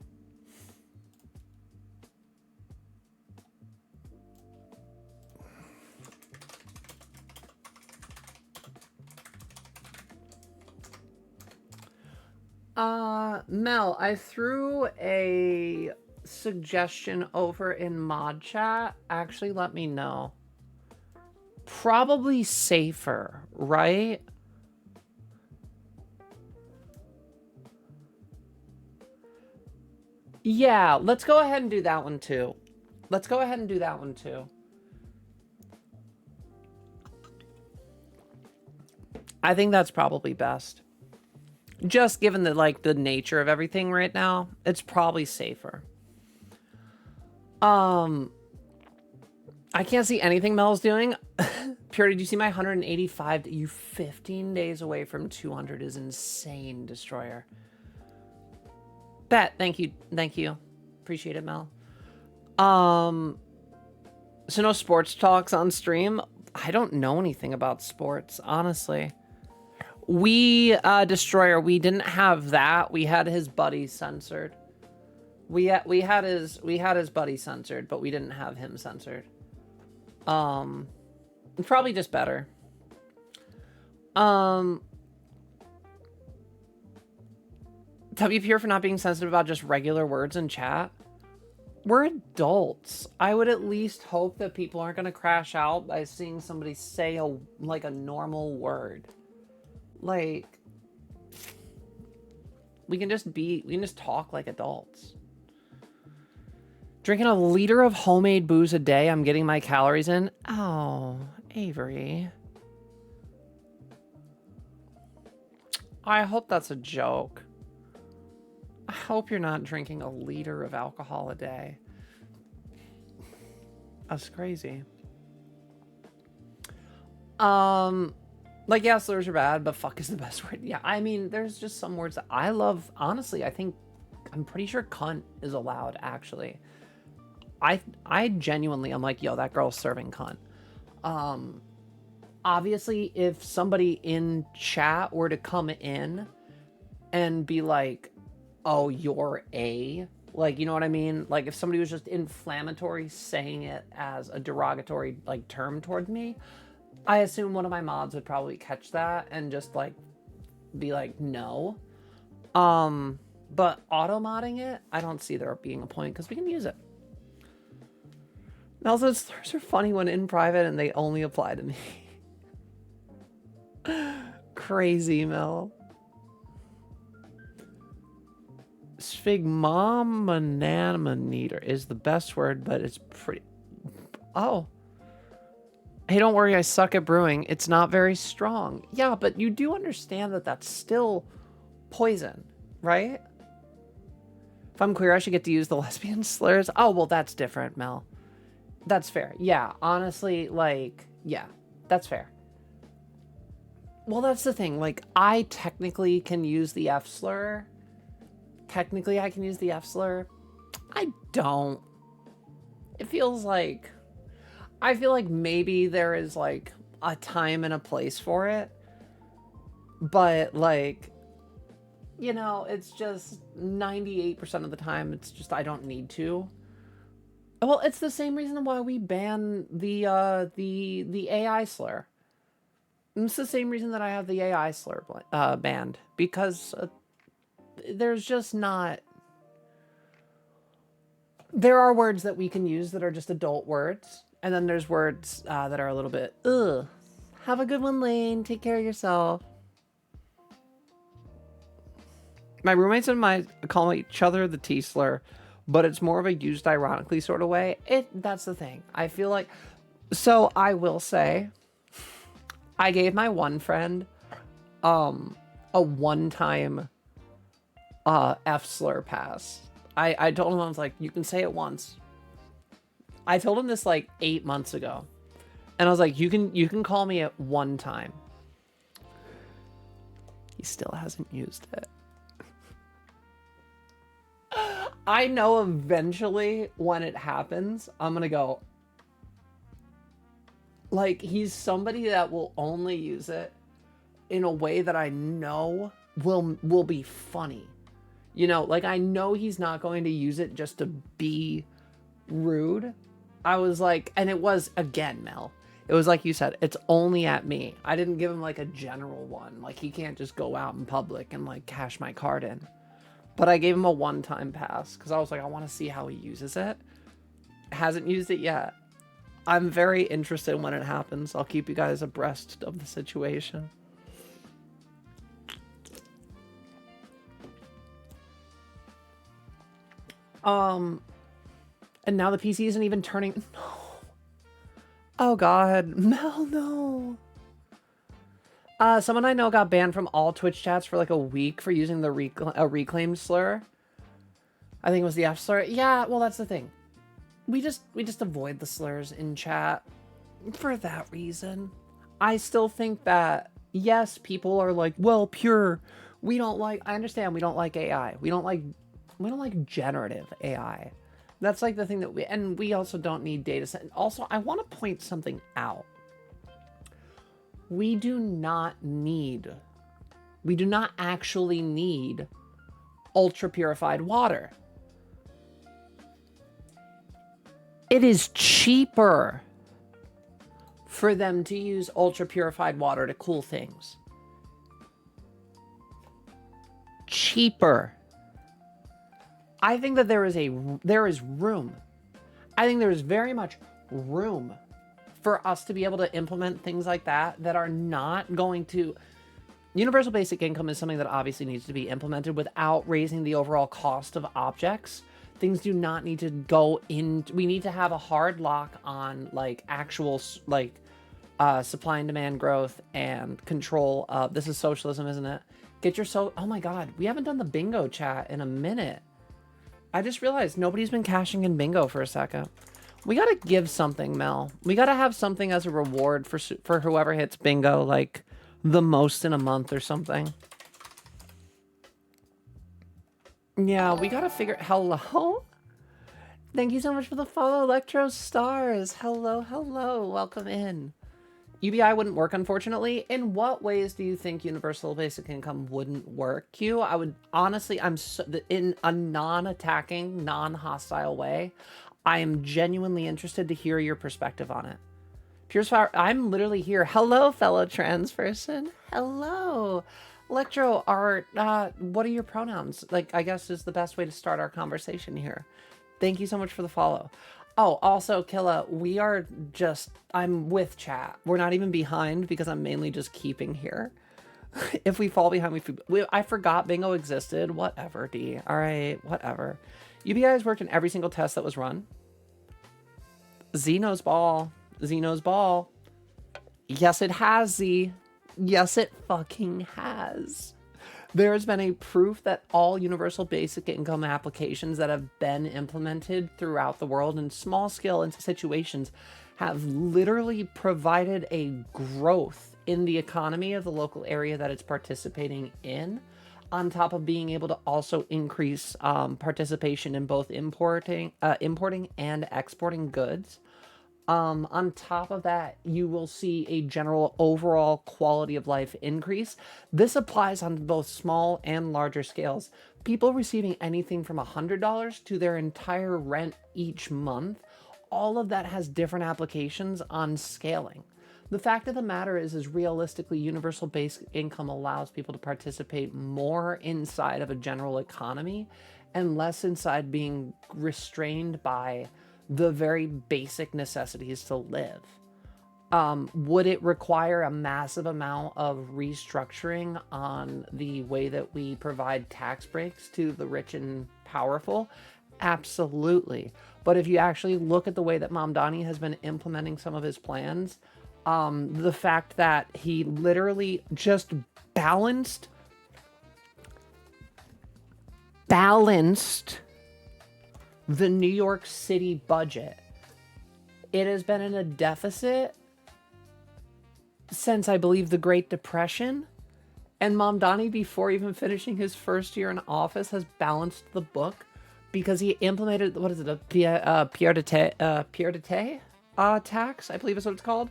Mel, I threw a suggestion over in mod chat. Actually, let me know. Probably safer, right? Yeah, let's go ahead and do that one too. Let's go ahead and do that one too. I think that's probably best. Just given the, like, the nature of everything right now, it's probably safer. I can't see anything Mel's doing. Pure, did you see my 185? You 15 days away from 200 is insane, Destroyer. Bet, thank you. Thank you. Appreciate it, Mel. So no sports talks on stream? I don't know anything about sports, honestly. We, Destroyer, we didn't have that. We had his buddy censored. We had his buddy censored, but we didn't have him censored. Probably just better. WP here for not being sensitive about just regular words in chat. We're adults. I would at least hope that people aren't gonna crash out by seeing somebody say a normal word. Like, we can just talk like adults. Drinking a liter of homemade booze a day, I'm getting my calories in. Oh, Avery. I hope that's a joke. I hope you're not drinking a liter of alcohol a day. That's crazy. Like, yeah, slurs are bad, but fuck is the best word. Yeah, I mean, there's just some words that I love. Honestly, I'm pretty sure cunt is allowed, actually. I genuinely, I'm like, yo, that girl's serving cunt. Obviously, if somebody in chat were to come in and be like, oh, you're a, like, you know what I mean? Like, if somebody was just inflammatory saying it as a derogatory, like, term toward me, I assume one of my mods would probably catch that and just, like, be like, no. But auto-modding it, I don't see there being a point because we can use it. Mel says slurs are funny when in private and they only apply to me. Crazy, Mel. Sphygmomanometer is the best word, but it's pretty... Oh. Hey, don't worry, I suck at brewing. It's not very strong. Yeah, but you do understand that that's still poison, right? If I'm queer, I should get to use the lesbian slurs. Oh, well, that's different, Mel. That's fair. Yeah, honestly, like, yeah, that's fair. Well, that's the thing. Like, I technically can use the F slur. Technically, I can use the F slur. I don't. It feels like... I feel like maybe there is, like, a time and a place for it. But, like, you know, it's just 98% of the time, it's just I don't need to. Well, it's the same reason why we ban the AI slur. It's the same reason that I have the AI slur banned. Because there's just not... There are words that we can use that are just adult words. And then there's words that are a little bit, ugh. Have a good one, Lane. Take care of yourself. My roommates and I call each other the T-slur. but it's more of a used ironically sort of way. That's the thing. I feel like, so I will say, I gave my one friend a one-time F slur pass. I told him, I was like, you can say it once. I told him this like 8 months ago. And I was like, you can call me at one time. He still hasn't used it. I know eventually when it happens, I'm gonna go. Like, he's somebody that will only use it in a way that I know will be funny. You know, like, I know he's not going to use it just to be rude. I was like, and it was, again, Mel, it was like you said, it's only at me. I didn't give him like a general one. Like, he can't just go out in public and like cash my card in. But I gave him a one-time pass because I was like, I want to see how he uses it. Hasn't used it yet. I'm very interested when it happens. I'll keep you guys abreast of the situation. And now the PC isn't even turning. No. Oh God, Mel, no. Someone I know got banned from all Twitch chats for like a week for using the reclaimed slur. I think it was the F slur. Yeah, well, that's the thing. We just avoid the slurs in chat for that reason. I still think that, yes, people are like, well, pure. We don't like, I understand we don't like AI. We don't like generative AI. That's like the thing that we also don't need data set. Also, I want to point something out. We do not actually need ultra purified water. It is cheaper for them to use ultra purified water to cool things. Cheaper. I think that there is room. I think there is very much room for us to be able to implement things like that are not going to... Universal basic income is something that obviously needs to be implemented without raising the overall cost of objects. Things do not need to go in... We need to have a hard lock on like actual like supply and demand growth and control. This is socialism, isn't it? Get your oh my God, we haven't done the bingo chat in a minute. I just realized nobody's been cashing in bingo for a second. We gotta give something, Mel. We gotta have something as a reward for whoever hits bingo, like the most in a month or something. Yeah, we gotta figure... Hello? Thank you so much for the follow, Electro Stars. Hello, hello. Welcome in. UBI wouldn't work, unfortunately. In what ways do you think universal basic income wouldn't work, Q? I would honestly, in a non-attacking, non-hostile way, I am genuinely interested to hear your perspective on it. Pierce Fire, I'm literally here. Hello, fellow trans person. Hello. Electro Art, what are your pronouns? Like, I guess is the best way to start our conversation here. Thank you so much for the follow. Oh, also, Killa, we are just... I'm with chat. We're not even behind because I'm mainly just keeping here. If we fall behind, I forgot bingo existed. Whatever, D. All right, whatever. UBI has worked in every single test that was run. Xeno's ball. Xeno's ball. Yes, it has, Z. Yes, it fucking has. There has been a proof that all universal basic income applications that have been implemented throughout the world in small scale situations have literally provided a growth in the economy of the local area that it's participating in, on top of being able to also increase participation in both importing and exporting goods. On top of that, you will see a general overall quality of life increase. This applies on both small and larger scales. People receiving anything from $100 to their entire rent each month, all of that has different applications on scaling. The fact of the matter is realistically, universal basic income allows people to participate more inside of a general economy and less inside being restrained by the very basic necessities to live. Would it require a massive amount of restructuring on the way that we provide tax breaks to the rich and powerful? Absolutely. But if you actually look at the way that Mamdani has been implementing some of his plans, the fact that he literally just balanced the New York City budget. It has been in a deficit since, I believe, the Great Depression. And Mamdani, before even finishing his first year in office, has balanced the book because he implemented, what is it, a Pierre de tax, I believe is what it's called.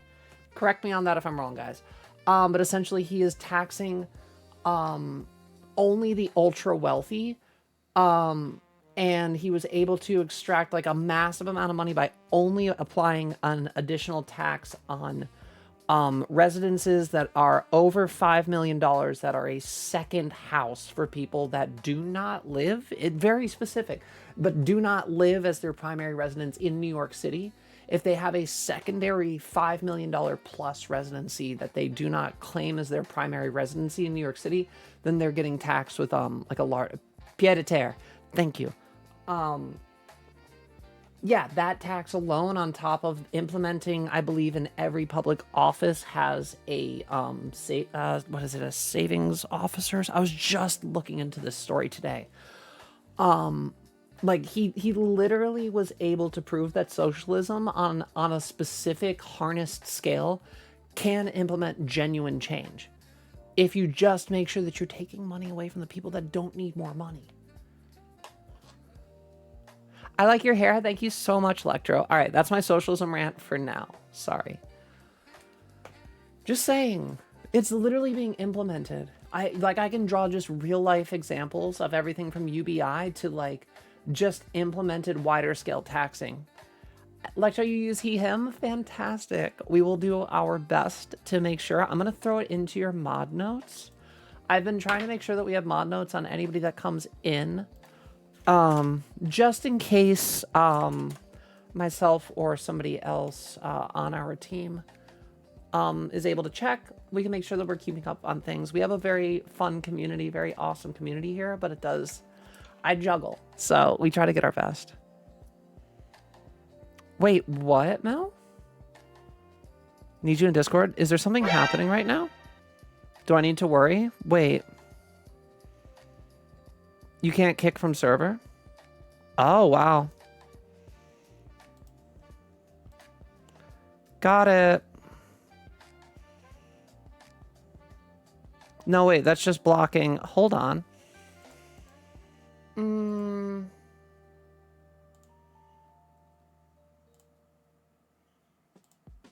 Correct me on that if I'm wrong, guys. But essentially, he is taxing only the ultra wealthy. And he was able to extract like a massive amount of money by only applying an additional tax on residences that are over $5 million that are a second house for people that do not live, very specific, but do not live as their primary residence in New York City. If they have a secondary $5 million plus residency that they do not claim as their primary residency in New York City, then they're getting taxed with like a large pied à terre. Thank you. Yeah, that tax alone, on top of implementing, I believe in every public office has a what is it, a savings officers? I was just looking into this story today. Like he literally was able to prove that socialism on a specific harnessed scale can implement genuine change if you just make sure that you're taking money away from the people that don't need more money. I like your hair. Thank you so much, Electro. All right, that's my socialism rant for now. Sorry. Just saying, it's literally being implemented. I can draw just real life examples of everything from UBI to like just implemented wider scale taxing. Electro, you use he, him? Fantastic. We will do our best to make sure. I'm going to throw it into your mod notes. I've been trying to make sure that we have mod notes on anybody that comes in. Just in case myself or somebody else on our team is able to check, we can make sure that we're keeping up on things. We have a very fun community, very awesome community here, but I juggle, so we try to get our best. Wait, what, Mel? Need you in Discord? Is there something happening right now? Do I need to worry? Wait. You can't kick from server? Oh, wow. Got it. No, wait, that's just blocking. Hold on.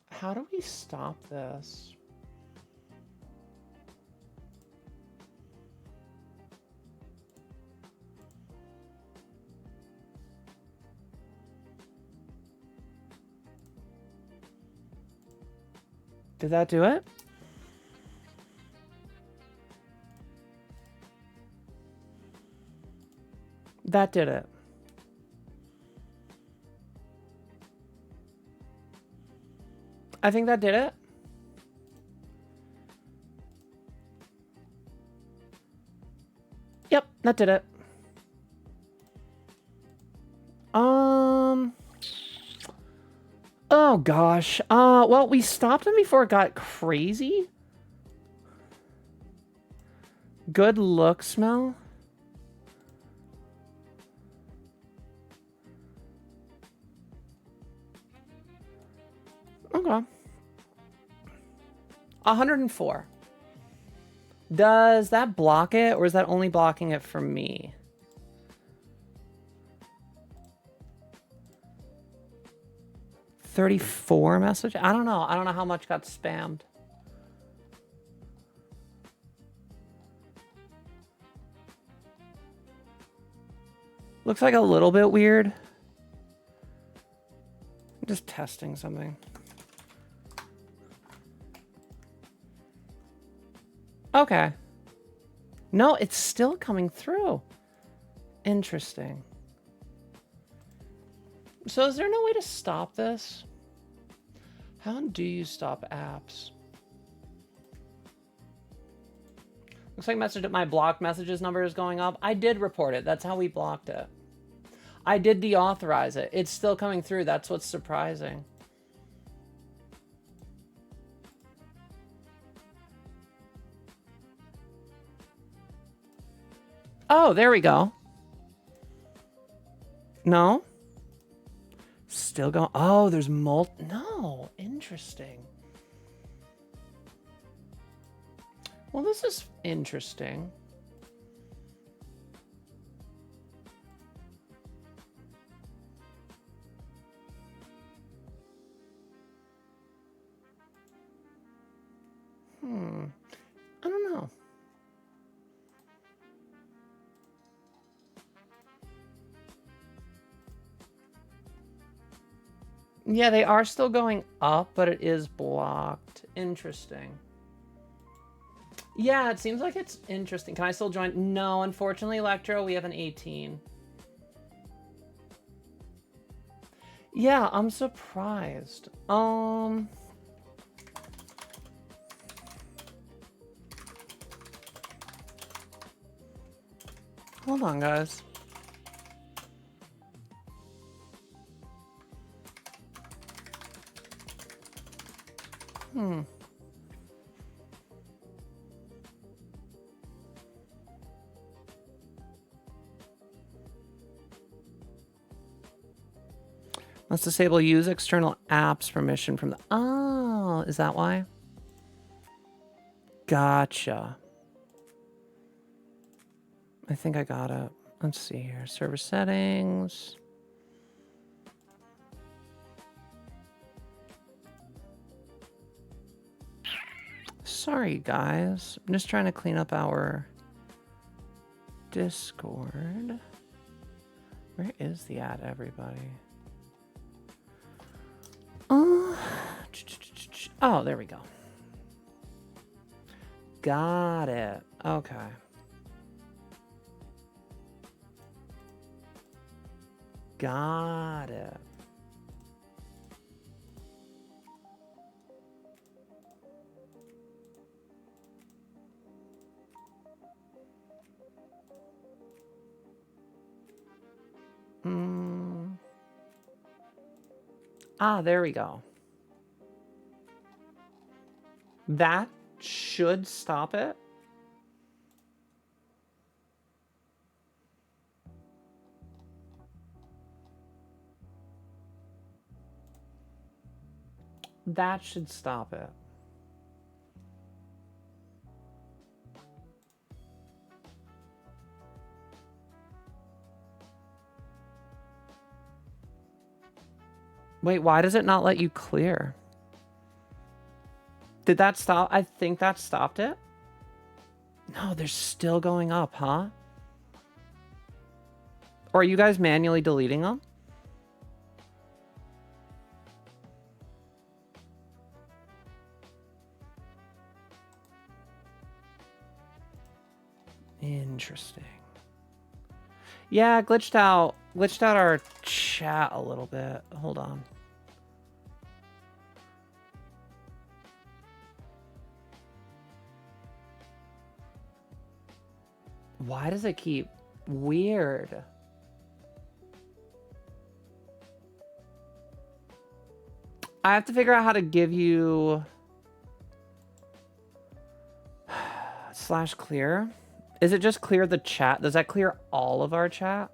How do we stop this? Did that do it? That did it. I think that did it. Yep, that did it. Oh gosh. Well, we stopped him before it got crazy. Good look, Smell. Okay. 104. Does that block it, or is that only blocking it for me? $34 message? I don't know. I don't know how much got spammed. Looks like a little bit weird. I'm just testing something. Okay. No, it's still coming through. Interesting. So is there no way to stop this? How do you stop apps? Looks like my blocked messages number is going up. I did report it. That's how we blocked it. I did deauthorize it. It's still coming through. That's what's surprising. Oh, there we go. No? Still going. Oh, there's No, interesting. Well, this is interesting. I don't know. Yeah, they are still going up, but it is blocked. Interesting. Yeah, it seems like it's interesting. Can I still join? No, unfortunately, Electro, we have an 18. Yeah, I'm surprised. Hold on, guys. Let's disable use external apps permission from the... Oh, is that why? Gotcha. I think I got it. Let's see here. Server settings. Sorry, guys. I'm just trying to clean up our Discord. Where is the ad, everybody? Oh, there we go. Got it. Okay. Got it. Ah, there we go. That should stop it. That should stop it. Wait, why does it not let you clear? Did that stop? I think that stopped it. No, they're still going up, huh? Or are you guys manually deleting them? Interesting. Yeah, glitched out our chat a little bit. Hold on. Why does it keep weird? I have to figure out how to give you slash clear. Is it just clear the chat? Does that clear all of our chat?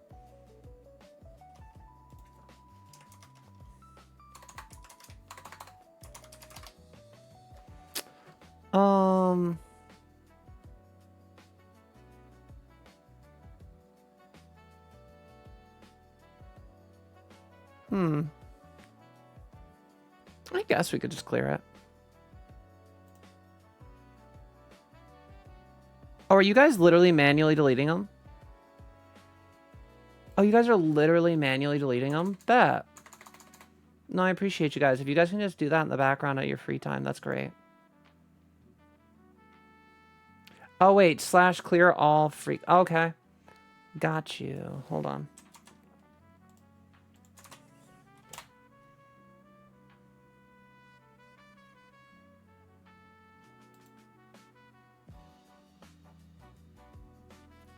I guess we could just clear it. Oh, are you guys literally manually deleting them? Oh, you guys are literally manually deleting them? Bet. No, I appreciate you guys. If you guys can just do that in the background at your free time, that's great. Oh, wait. Slash clear all free. Okay. Got you. Hold on.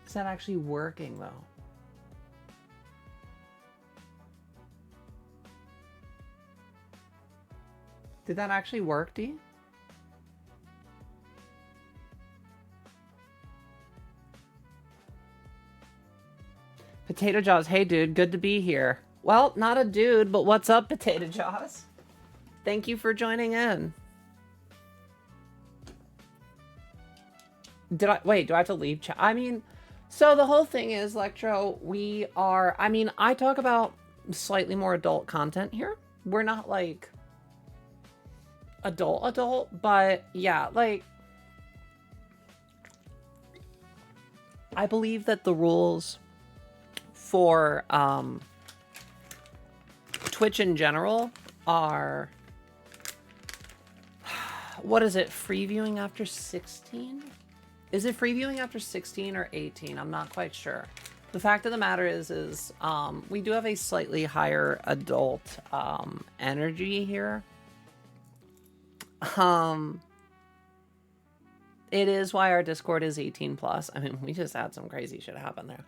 Is that actually working, though? Did that actually work, D? Potato Jaws, hey dude, good to be here. Well, not a dude, but what's up, Potato Jaws? Thank you for joining in. Do I have to leave chat? I mean, so the whole thing is, Electro, I talk about slightly more adult content here. We're not like adult, but yeah, like I believe that the rules for Twitch in general are, what is it, free viewing after 16? Is it free viewing after 16 or 18? I'm not quite sure. The fact of the matter is we do have a slightly higher adult energy here. It is why our Discord is 18 plus. I mean, we just had some crazy shit happen there.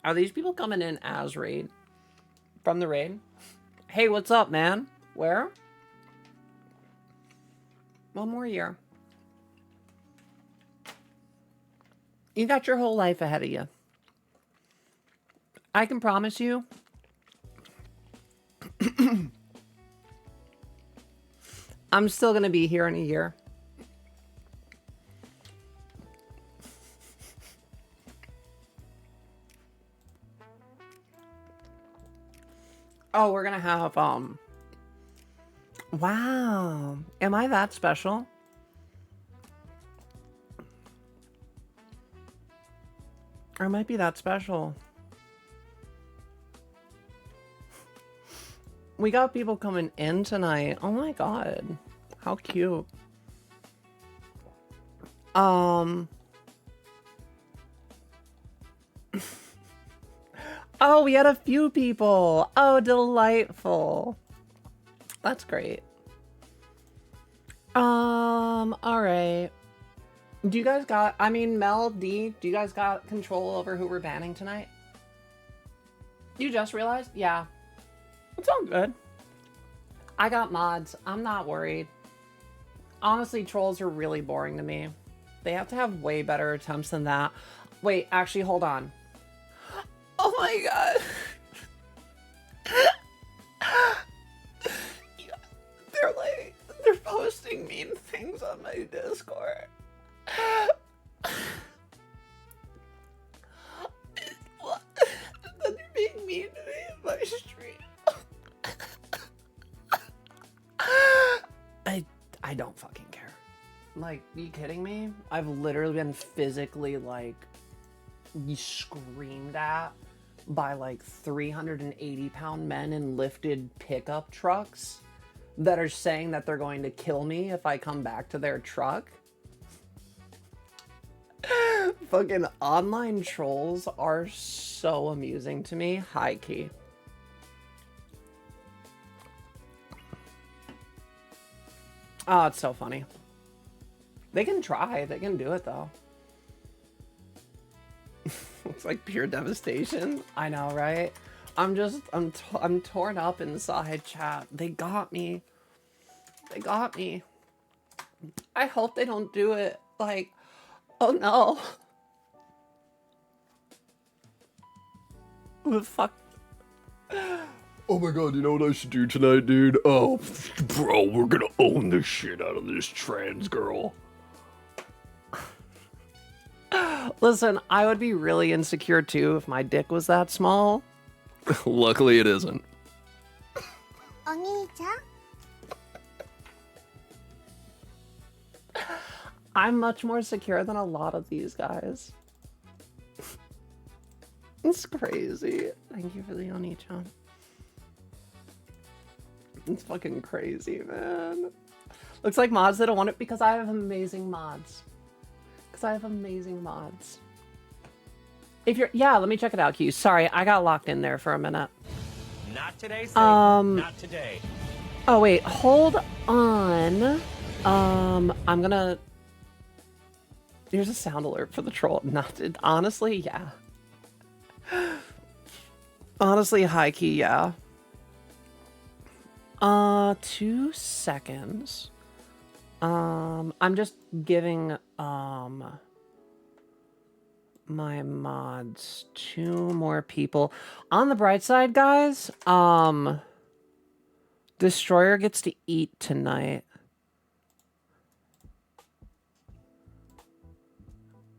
Are these people coming in as raid? From the raid? Hey, what's up, man? Where? One more year. You got your whole life ahead of you. I can promise you. I'm still going to be here in a year. Oh, we're going to have, wow. Am I that special? I might be that special. We got people coming in tonight. Oh my god. How cute. Oh, we had a few people. Oh, delightful. That's great. All right. Do you guys got, Mel, D, do you guys got control over who we're banning tonight? You just realized? Yeah. It's all good. I got mods. I'm not worried. Honestly, trolls are really boring to me. They have to have way better attempts than that. Wait, actually, hold on. Oh my god. They're posting mean things on my Discord. What? They're being mean to me in my stream. I don't fucking care. Like, are you kidding me? I've literally been physically, like, screamed at by, like, 380-pound men in lifted pickup trucks that are saying that they're going to kill me if I come back to their truck. Fucking online trolls are so amusing to me. High key. Oh, it's so funny. They can try. They can do it, though. It's like pure devastation. I know, right? I'm torn up inside, chat. They got me. They got me. I hope they don't do it. Like, oh no. What the fuck? Oh my god, you know what I should do tonight, dude? Oh, bro, we're gonna own the shit out of this trans girl. Listen, I would be really insecure too if my dick was that small. Luckily it isn't. I'm much more secure than a lot of these guys. It's crazy. Thank you for the Oni-chan. It's fucking crazy, man. Looks like mods that don't want it because I have amazing mods. Because I have amazing mods. If you're, yeah, let me check it out, Q. Sorry, I got locked in there for a minute. Not today, Satan. Not today. Oh wait, hold on. I'm gonna. Here's a sound alert for the troll. Not to, honestly, yeah. Honestly, high key, yeah. 2 seconds. I'm just giving, my mods 2 more people. On the bright side, guys, Destroyer gets to eat tonight.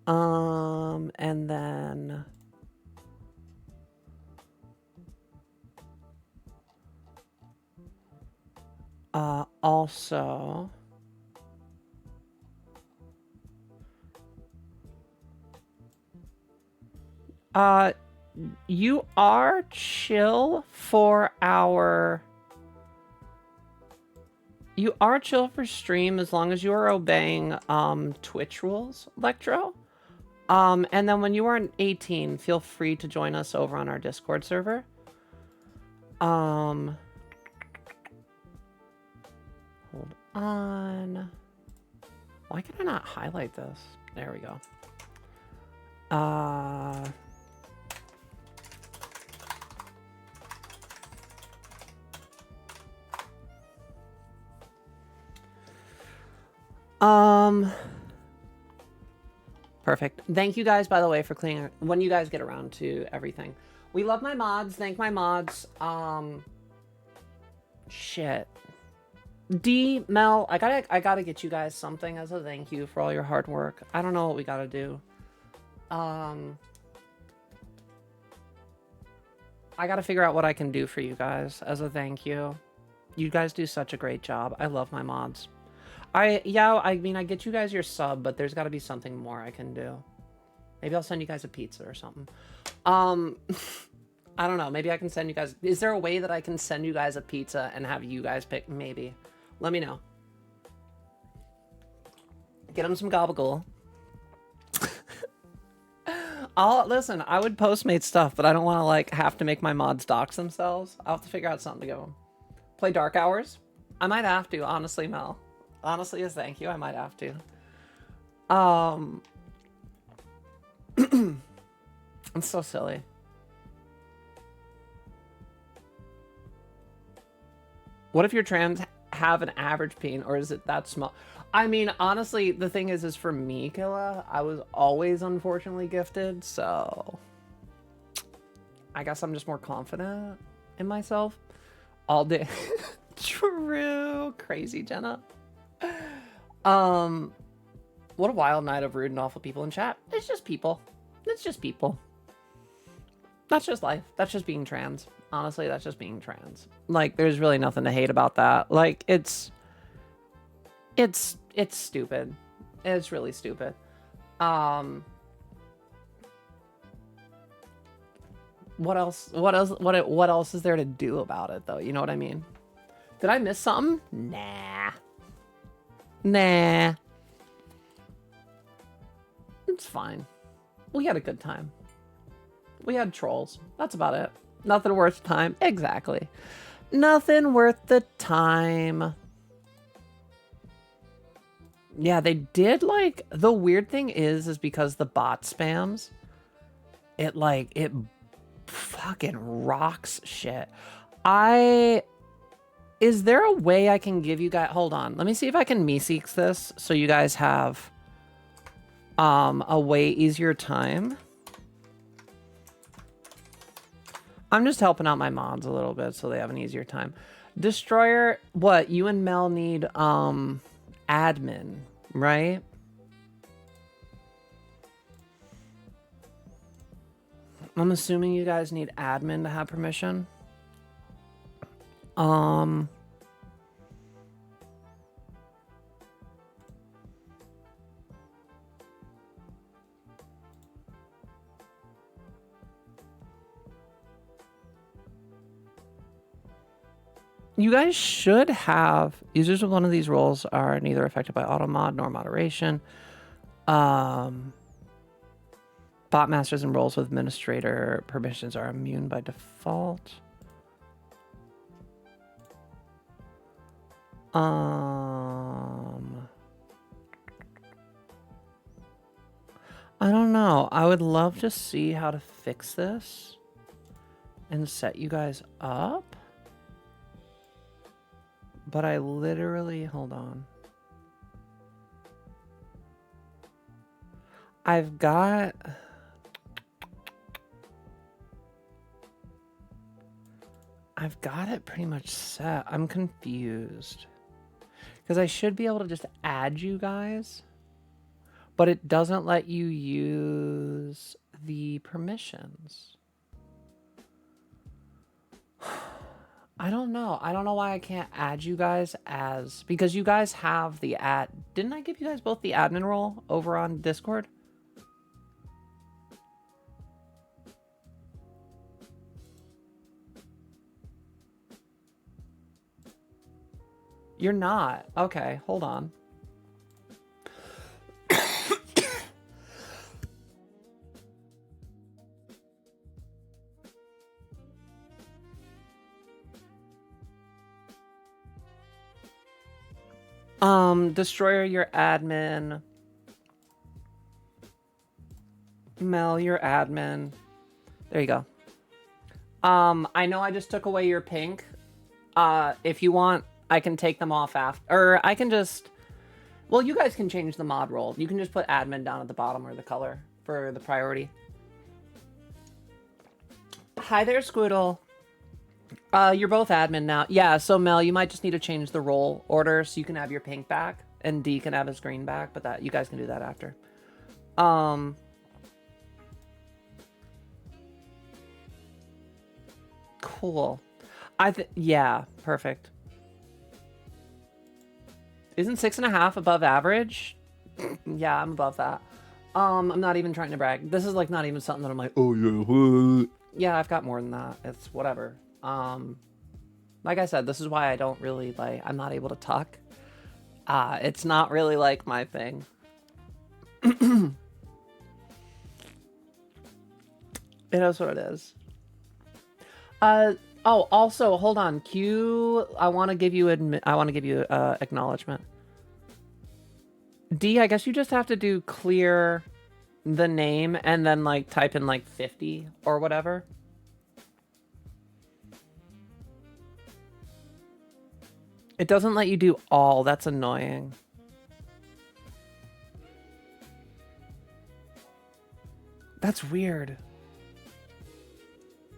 And then also you are chill for stream as long as you are obeying Twitch rules, Electro. And then when you are 18, feel free to join us over on our Discord server. Hold on. Why can I not highlight this? There we go. Perfect. Thank you guys, by the way, for cleaning when you guys get around to everything. We love my mods. Thank my mods. Shit. D, Mel, I gotta get you guys something as a thank you for all your hard work. I don't know what we gotta do. I gotta figure out what I can do for you guys as a thank you. You guys do such a great job. I love my mods. I mean, I get you guys your sub, but there's got to be something more I can do. Maybe I'll send you guys a pizza or something. I don't know. Maybe I can send you guys... Is there a way that I can send you guys a pizza and have you guys pick? Maybe. Let me know. Get them some gabagool. Listen, I would Postmate stuff, but I don't want to, like, have to make my mods dox themselves. I'll have to figure out something to give them. Play Dark Hours? I might have to, honestly, Mel. Honestly, as thank you, I might have to. It's so silly. What if your trans have an average peen, or is it that small? I mean, honestly, the thing is for me, Killa, I was always unfortunately gifted, so I guess I'm just more confident in myself all day. True. Crazy, Jenna. What a wild night of rude and awful people in chat. It's just people. It's just people. That's just life. That's just being trans. Honestly, that's just being trans. Like, there's really nothing to hate about that. Like, it's stupid. It's really stupid. What else is there to do about it, though? You know what I mean? Did I miss something? Nah. It's fine. We had a good time. We had trolls. That's about it. Nothing worth time. Exactly. Nothing worth the time. Yeah, they did, like... The weird thing is because the bot spams, it fucking rocks shit. Is there a way I can give you guys... Hold on. Let me see if I can Meeseeks this so you guys have a way easier time. I'm just helping out my mods a little bit so they have an easier time. Destroyer, what? You and Mel need admin, right? I'm assuming you guys need admin to have permission. You guys should have... Users with one of these roles are neither affected by auto mod nor moderation. Bot masters and roles with administrator permissions are immune by default. I don't know. I would love to see how to fix this and set you guys up. But I literally, hold on. I've got it pretty much set. I'm confused. Because I should be able to just add you guys. But it doesn't let you use the permissions. I don't know. I don't know why I can't add you guys as... Because you guys have the ad... Didn't I give you guys both the admin role over on Discord? You're not. Okay, hold on. Destroyer, your admin. Mel, your admin. There you go. I know I just took away your pink. If you want, I can take them off after, or I can just, well, you guys can change the mod role. You can just put admin down at the bottom or the color for the priority. Hi there, Squidle. You're both admin now. Yeah, so Mel, you might just need to change the role order so you can have your pink back and D can have his green back, but that you guys can do that after. Cool. Yeah, perfect. Isn't 6.5 above average? Yeah, I'm above that. I'm not even trying to brag. This is like not even something that I'm like, oh yeah, what? Yeah, I've got more than that. It's whatever. Like I said, this is why I don't really like, I'm not able to talk. It's not really like my thing. It is what it is. Oh, also, hold on. Q, I want to give you acknowledgement. D, I guess you just have to do clear the name and then like type in like 50 or whatever. It doesn't let you do all. That's annoying. That's weird.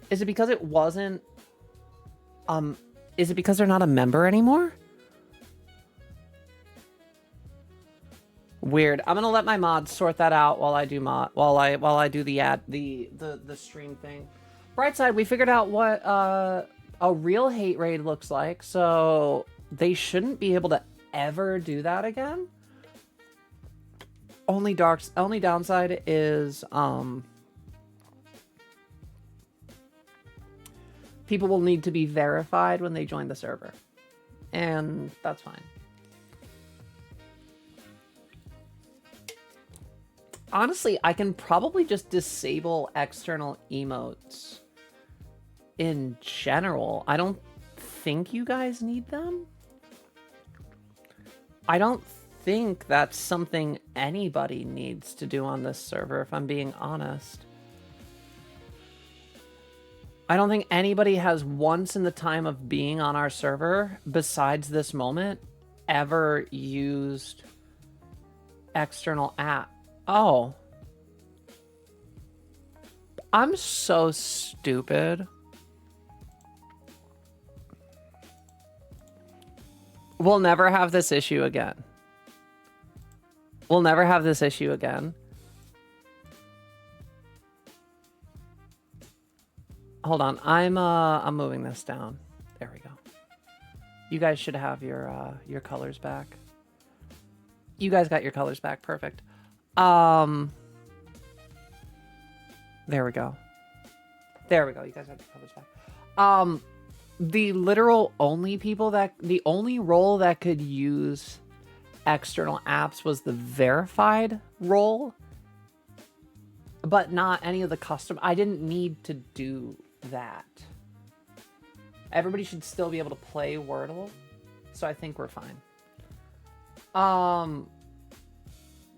Is it because it wasn't... is it because they're not a member anymore? Weird. I'm gonna let my mods sort that out while I do while I do the stream thing. Bright side, we figured out what a real hate raid looks like, so they shouldn't be able to ever do that again. Only downside is people will need to be verified when they join the server, and that's fine. Honestly, I can probably just disable external emotes in general. I don't think you guys need them. I don't think that's something anybody needs to do on this server, if I'm being honest. I don't think anybody has once in the time of being on our server, besides this moment, ever used external app. Oh. I'm so stupid. We'll never have this issue again. We'll never have this issue again. Hold on, I'm moving this down. There we go. You guys should have your colors back. You guys got your colors back, perfect. There we go. There we go. You guys have your colors back. The literal only people the only role that could use external apps was the verified role, but not any of the custom. I didn't need to do that. Everybody should still be able to play Wordle, so I think we're fine.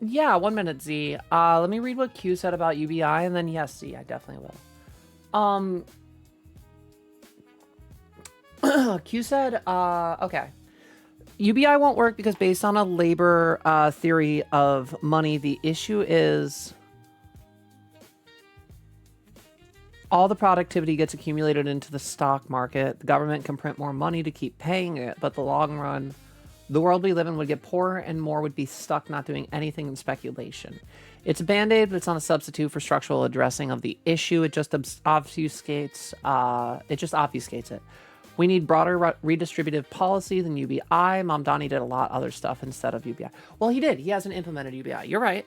Yeah, 1 minute, Z. Let me read what Q said about UBI, and then yes, Z, I definitely will. Q said, okay. UBI won't work because based on a labor theory of money, the issue is all the productivity gets accumulated into the stock market. The government can print more money to keep paying it, but the long run, the world we live in would get poorer and more would be stuck not doing anything in speculation. It's a band-aid, but it's not a substitute for structural addressing of the issue. It just obfuscates it. We need broader redistributive policy than UBI. Mamdani did a lot other stuff instead of UBI. Well, he did. He hasn't implemented UBI. You're right.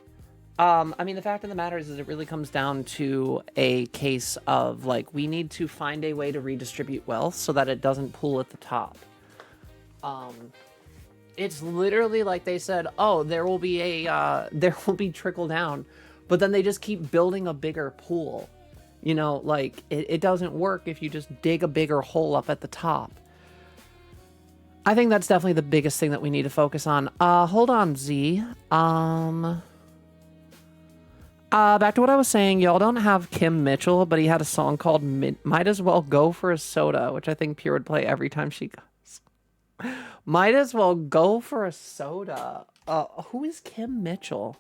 I mean, the fact of the matter is it really comes down to a case of, like, we need to find a way to redistribute wealth so that it doesn't pool at the top. It's literally like they said, oh, there will be trickle down, but then they just keep building a bigger pool. You know, like, it doesn't work if you just dig a bigger hole up at the top. I think that's definitely the biggest thing that we need to focus on. Hold on, Z. Back to what I was saying, y'all don't have Kim Mitchell, but he had a song called Might As Well Go for a Soda, which I think Pure would play every time she goes. Might as well go for a soda. Who is Kim Mitchell?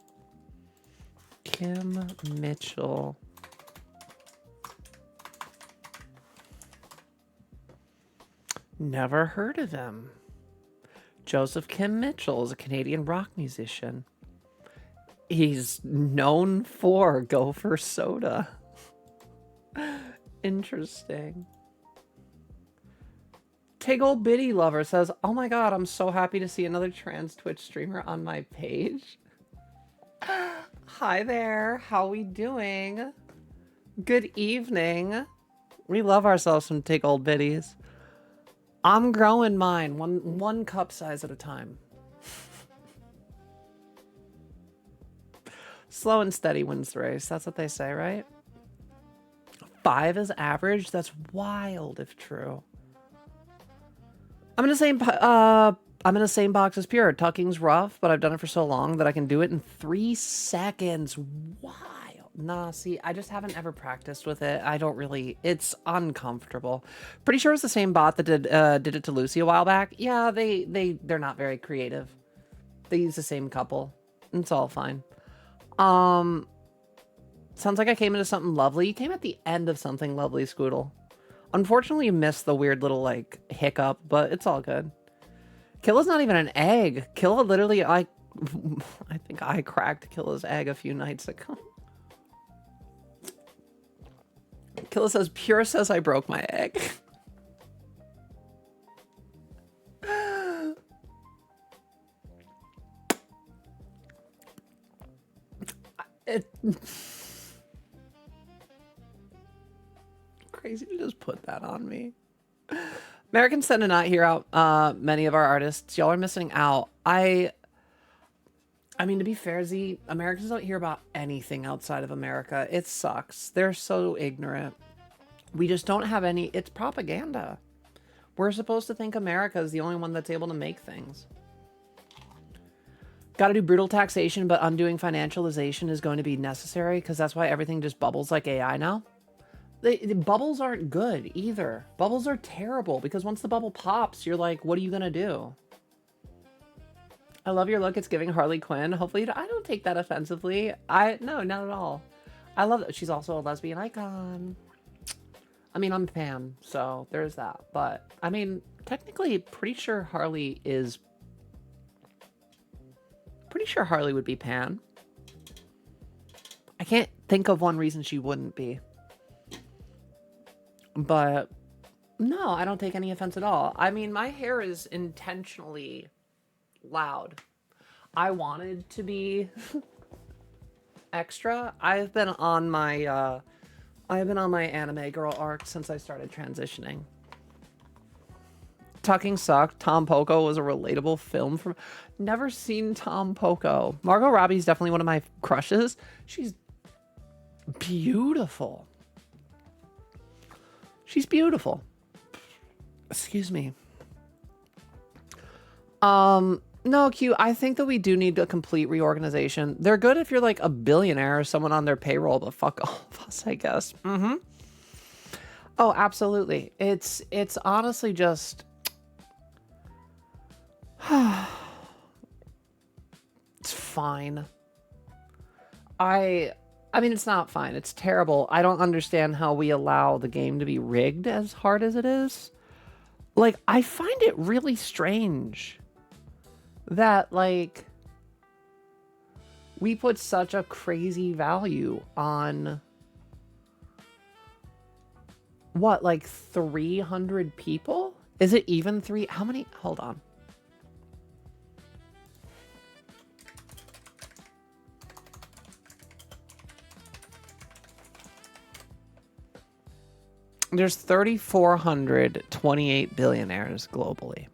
Kim Mitchell. Never heard of him. Joseph Kim Mitchell is a Canadian rock musician. He's known for Gopher Soda. Interesting. Tig Old Biddy Lover says, oh my god, I'm so happy to see another trans Twitch streamer on my page. Hi there, how we doing? Good evening. We love ourselves some Tig Old Biddies. I'm growing mine, one cup size at a time. Slow and steady wins the race. That's what they say, right? 5 is average? That's wild if true. I'm in the same box as Pure. Tucking's rough, but I've done it for so long that I can do it in 3 seconds. Wild. Nah, see, I just haven't ever practiced with it. I don't really... It's uncomfortable. Pretty sure it's the same bot that did it to Lucy a while back. Yeah, they're not very creative. They use the same couple. It's all fine. Sounds like I came into something lovely. You came at the end of something lovely, Scoodle. Unfortunately, you missed the weird little, like, hiccup, but it's all good. Killa's not even an egg. Killa literally, I think I cracked Killa's egg a few nights ago. Killa says, Pure says I broke my egg. Crazy to just put that on me. Americans tend to not hear out many of our artists. Y'all are missing out. I mean, to be fair, Z, Americans don't hear about anything outside of America. It sucks. They're so ignorant. We just don't have any... It's propaganda. We're supposed to think America is the only one that's able to make things. Got to do brutal taxation, but undoing financialization is going to be necessary because that's why everything just bubbles like AI now. The bubbles aren't good either. Bubbles are terrible because once the bubble pops, you're like, what are you going to do? I love your look. It's giving Harley Quinn. Hopefully, I don't take that offensively. No, not at all. I love that. She's also a lesbian icon. I mean, I'm Pam, so there's that. But, I mean, technically, pretty sure Harley would be Pan. I can't think of one reason she wouldn't be. But, no, I don't take any offense at all. I mean, my hair is intentionally loud. I wanted to be extra. I've been on my anime girl arc since I started transitioning. Tucking sucked. Tom Poco was a relatable film from... Never seen Tom Poco. Margot Robbie's definitely one of my crushes. She's beautiful. She's beautiful. Excuse me. No, Q, I think that we do need a complete reorganization. They're good if you're like a billionaire or someone on their payroll, but fuck all of us, I guess. Mm-hmm. Oh, absolutely. It's honestly just... It's fine. I mean, it's not fine. It's terrible. I don't understand how we allow the game to be rigged as hard as it is. Like, I find it really strange that, like, we put such a crazy value on, what, like 300 people? Is it even three? How many? Hold on. There's 3,428 billionaires globally.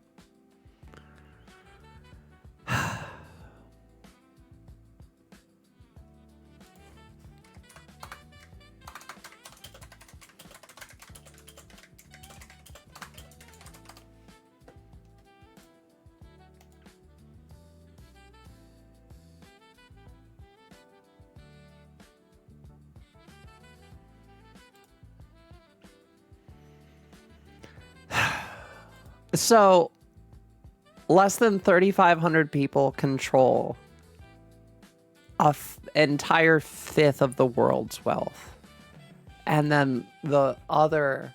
So, less than 3,500 people control an entire fifth of the world's wealth. And then the other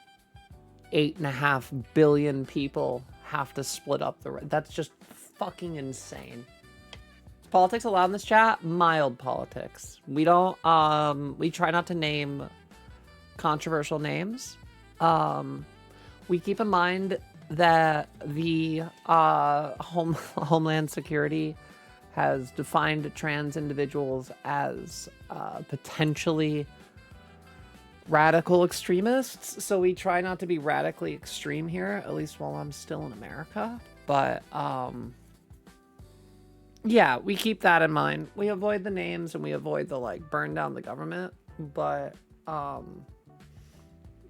8.5 billion people have to split up the... That's just fucking insane. Politics allowed in this chat? Mild politics. We don't... we try not to name controversial names. We keep in mind that the Homeland Security has defined trans individuals as potentially radical extremists. So we try not to be radically extreme here, at least while I'm still in America. But yeah, we keep that in mind. We avoid the names and we avoid the like burn down the government. But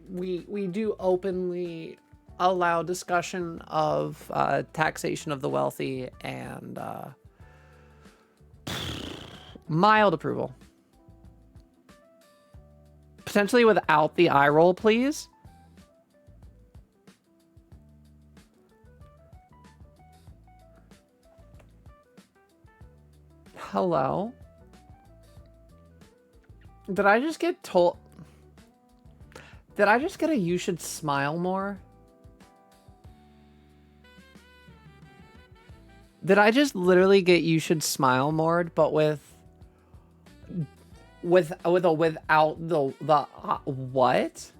we do openly allow discussion of taxation of the wealthy and mild approval. Potentially without the eye roll, please. Hello? Did I just get told... Did I just get a you should smile more? Did I just literally get you should smile more, but without the what?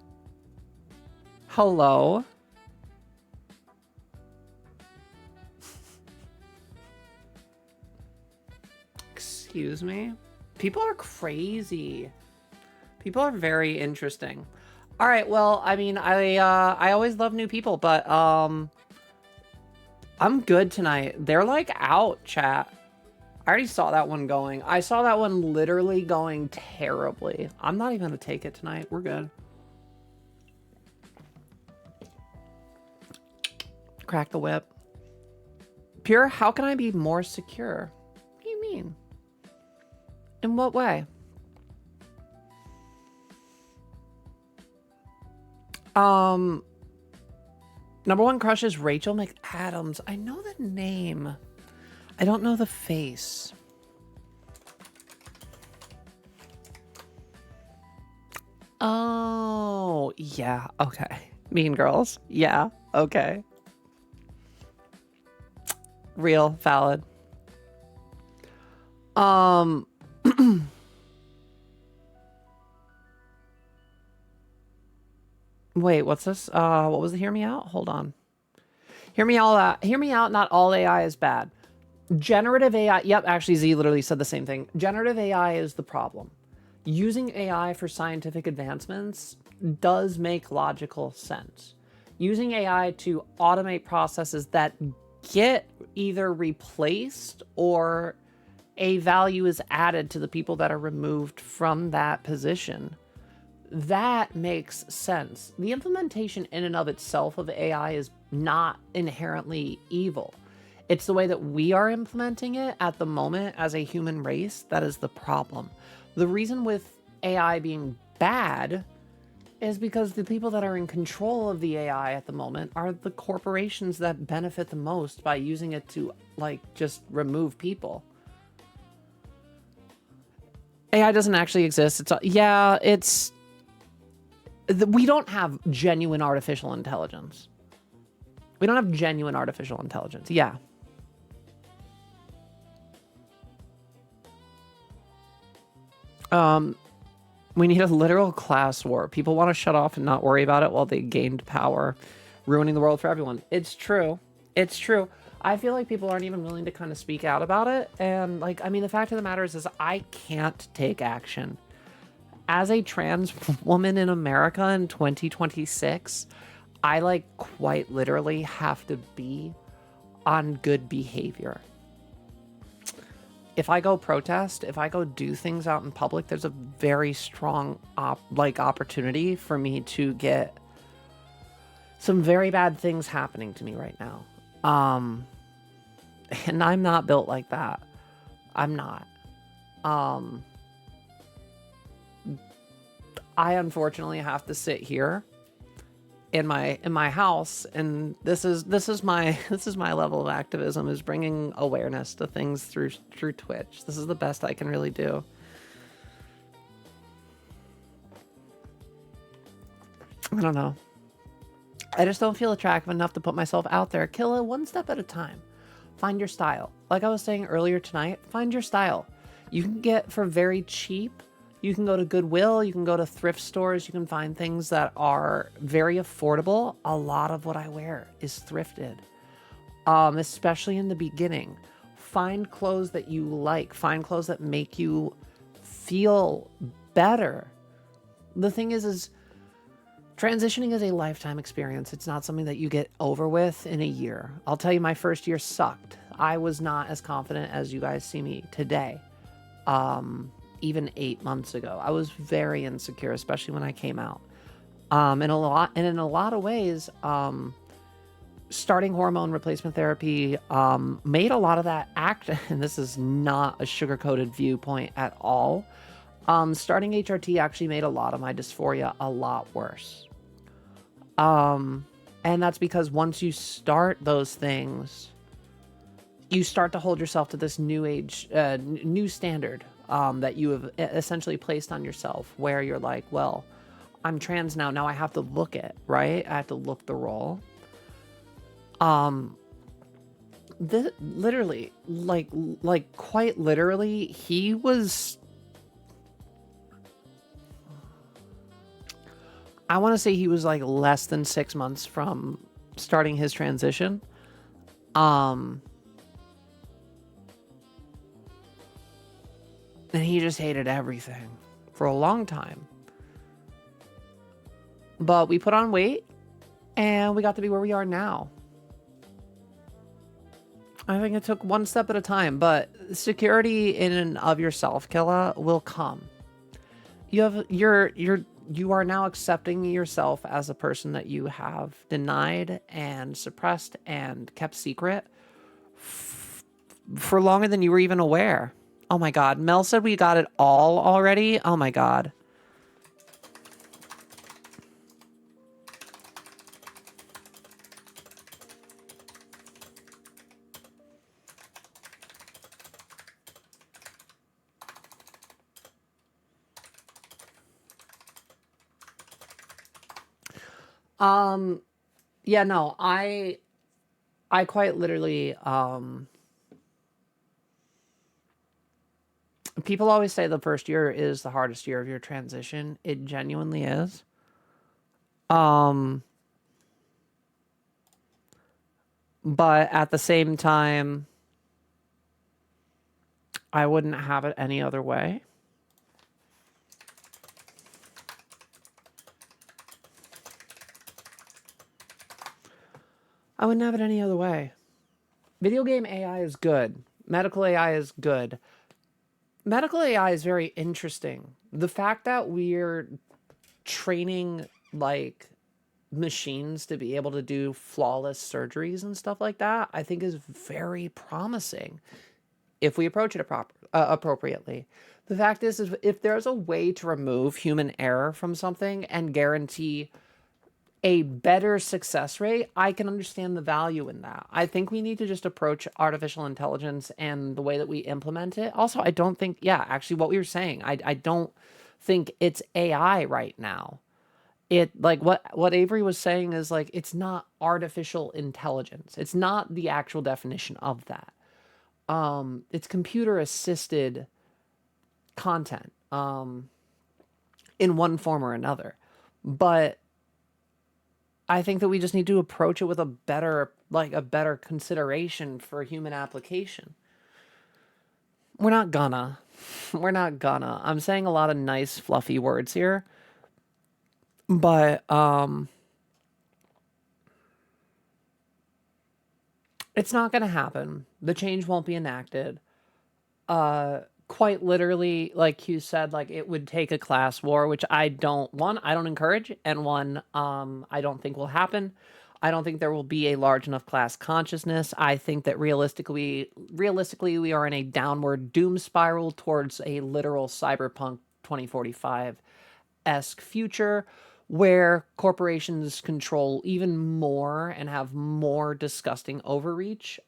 Hello? Excuse me? People are crazy. People are very interesting. All right, well, I mean, I always love new people, but I'm good tonight. They're like out, chat. I already saw that one going. I saw that one literally going terribly. I'm not even gonna take it tonight. We're good. Crack the whip. Pure, how can I be more secure? What do you mean? In what way? Number one crush is Rachel McAdams. I know the name. I don't know the face. Oh, yeah. Okay. Mean Girls. Yeah. Okay. Real. Valid. Wait, what's this? What was the hear me out? Hold on. Hear me out. Hear me out. Not all AI is bad. Generative AI. Yep, actually, Z literally said the same thing. Generative AI is the problem. Using AI for scientific advancements does make logical sense. Using AI to automate processes that get either replaced or a value is added to the people that are removed from that position, that makes sense. The implementation in and of itself of AI is not inherently evil. It's the way that we are implementing it at the moment as a human race that is the problem. The reason with AI being bad is because the people that are in control of the AI at the moment are the corporations that benefit the most by using it to, like, just remove people. AI doesn't actually exist. We don't have genuine artificial intelligence. We don't have genuine artificial intelligence. Yeah. We need a literal class war. People want to shut off and not worry about it while they gained power, ruining the world for everyone. It's true. It's true. I feel like people aren't even willing to kind of speak out about it. And, like, I mean, the fact of the matter is I can't take action. As a trans woman in America in 2026, I, like, quite literally have to be on good behavior. If I go protest, if I go do things out in public, there's a very strong opportunity for me to get some very bad things happening to me right now. And I'm not built like that. I'm not. I unfortunately have to sit here in my house, and this is my level of activism, is bringing awareness to things through Twitch. This is the best I can really do. I don't know. I just don't feel attractive enough to put myself out there. Kill it one step at a time. Find your style. Like I was saying earlier tonight, find your style. You can get for very cheap. You can go to Goodwill, you can go to thrift stores, you can find things that are very affordable. A lot of what I wear is thrifted, especially in the beginning. Find clothes that you like, find clothes that make you feel better. The thing is transitioning is a lifetime experience. It's not something that you get over with in a year. I'll tell you, my first year sucked. I was not as confident as you guys see me today. Even 8 months ago, I was very insecure, especially when I came out. In a lot of ways, starting hormone replacement therapy made a lot of that act. And this is not a sugar-coated viewpoint at all. Starting HRT actually made a lot of my dysphoria a lot worse. And that's because once you start those things, you start to hold yourself to this new standard that you have essentially placed on yourself, where you're like, well, I'm trans now. Now I have to look it, right? I have to look the role. Literally, like quite literally, he was, I want to say he was like less than 6 months from starting his transition. And he just hated everything for a long time. But we put on weight, and we got to be where we are now. I think it took one step at a time, but security in and of yourself, Killa, will come. You are now accepting yourself as a person that you have denied and suppressed and kept secret for longer than you were even aware. Oh my God. Mel said we got it all already. Oh my God. Yeah, no, I quite literally, people always say the first year is the hardest year of your transition. It genuinely is. But at the same time, I wouldn't have it any other way. I wouldn't have it any other way. Video game AI is good. Medical AI is good. Medical AI is very interesting. The fact that we're training, like, machines to be able to do flawless surgeries and stuff like that, I think is very promising. if we approach it appropriately. The fact is if there's a way to remove human error from something and guarantee a better success rate, I can understand the value in that. I think we need to just approach artificial intelligence and the way that we implement it. Also, I don't think, yeah, actually, what we were saying, I don't think it's AI right now. It like what Avery was saying is like it's not artificial intelligence. It's not the actual definition of that. It's computer assisted content in one form or another. But I think that we just need to approach it with a better consideration for human application. We're not gonna. We're not gonna. I'm saying a lot of nice fluffy words here. But it's not going to happen. The change won't be enacted. Quite literally, like you said, like it would take a class war, which I don't encourage, and one, I don't think will happen. I don't think there will be a large enough class consciousness. I think that realistically, we are in a downward doom spiral towards a literal cyberpunk 2045-esque future where corporations control even more and have more disgusting overreach,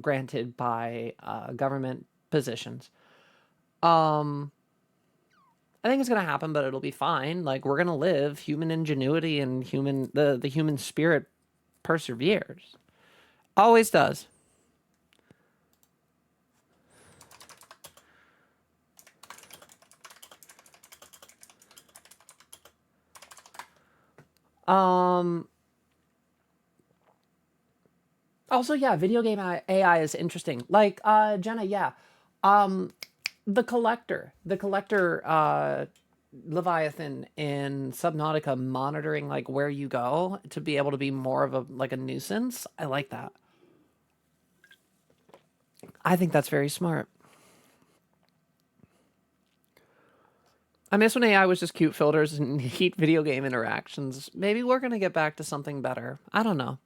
granted by government positions. I think it's gonna happen, but it'll be fine. Like we're gonna live. Human ingenuity and the human spirit perseveres. Always does. Also, yeah, video game AI is interesting. Like Jenna, yeah. The collector Leviathan in Subnautica monitoring like where you go to be able to be more of a nuisance. I like that. I think that's very smart. I miss when AI was just cute filters and neat video game interactions. Maybe we're gonna get back to something better. I don't know.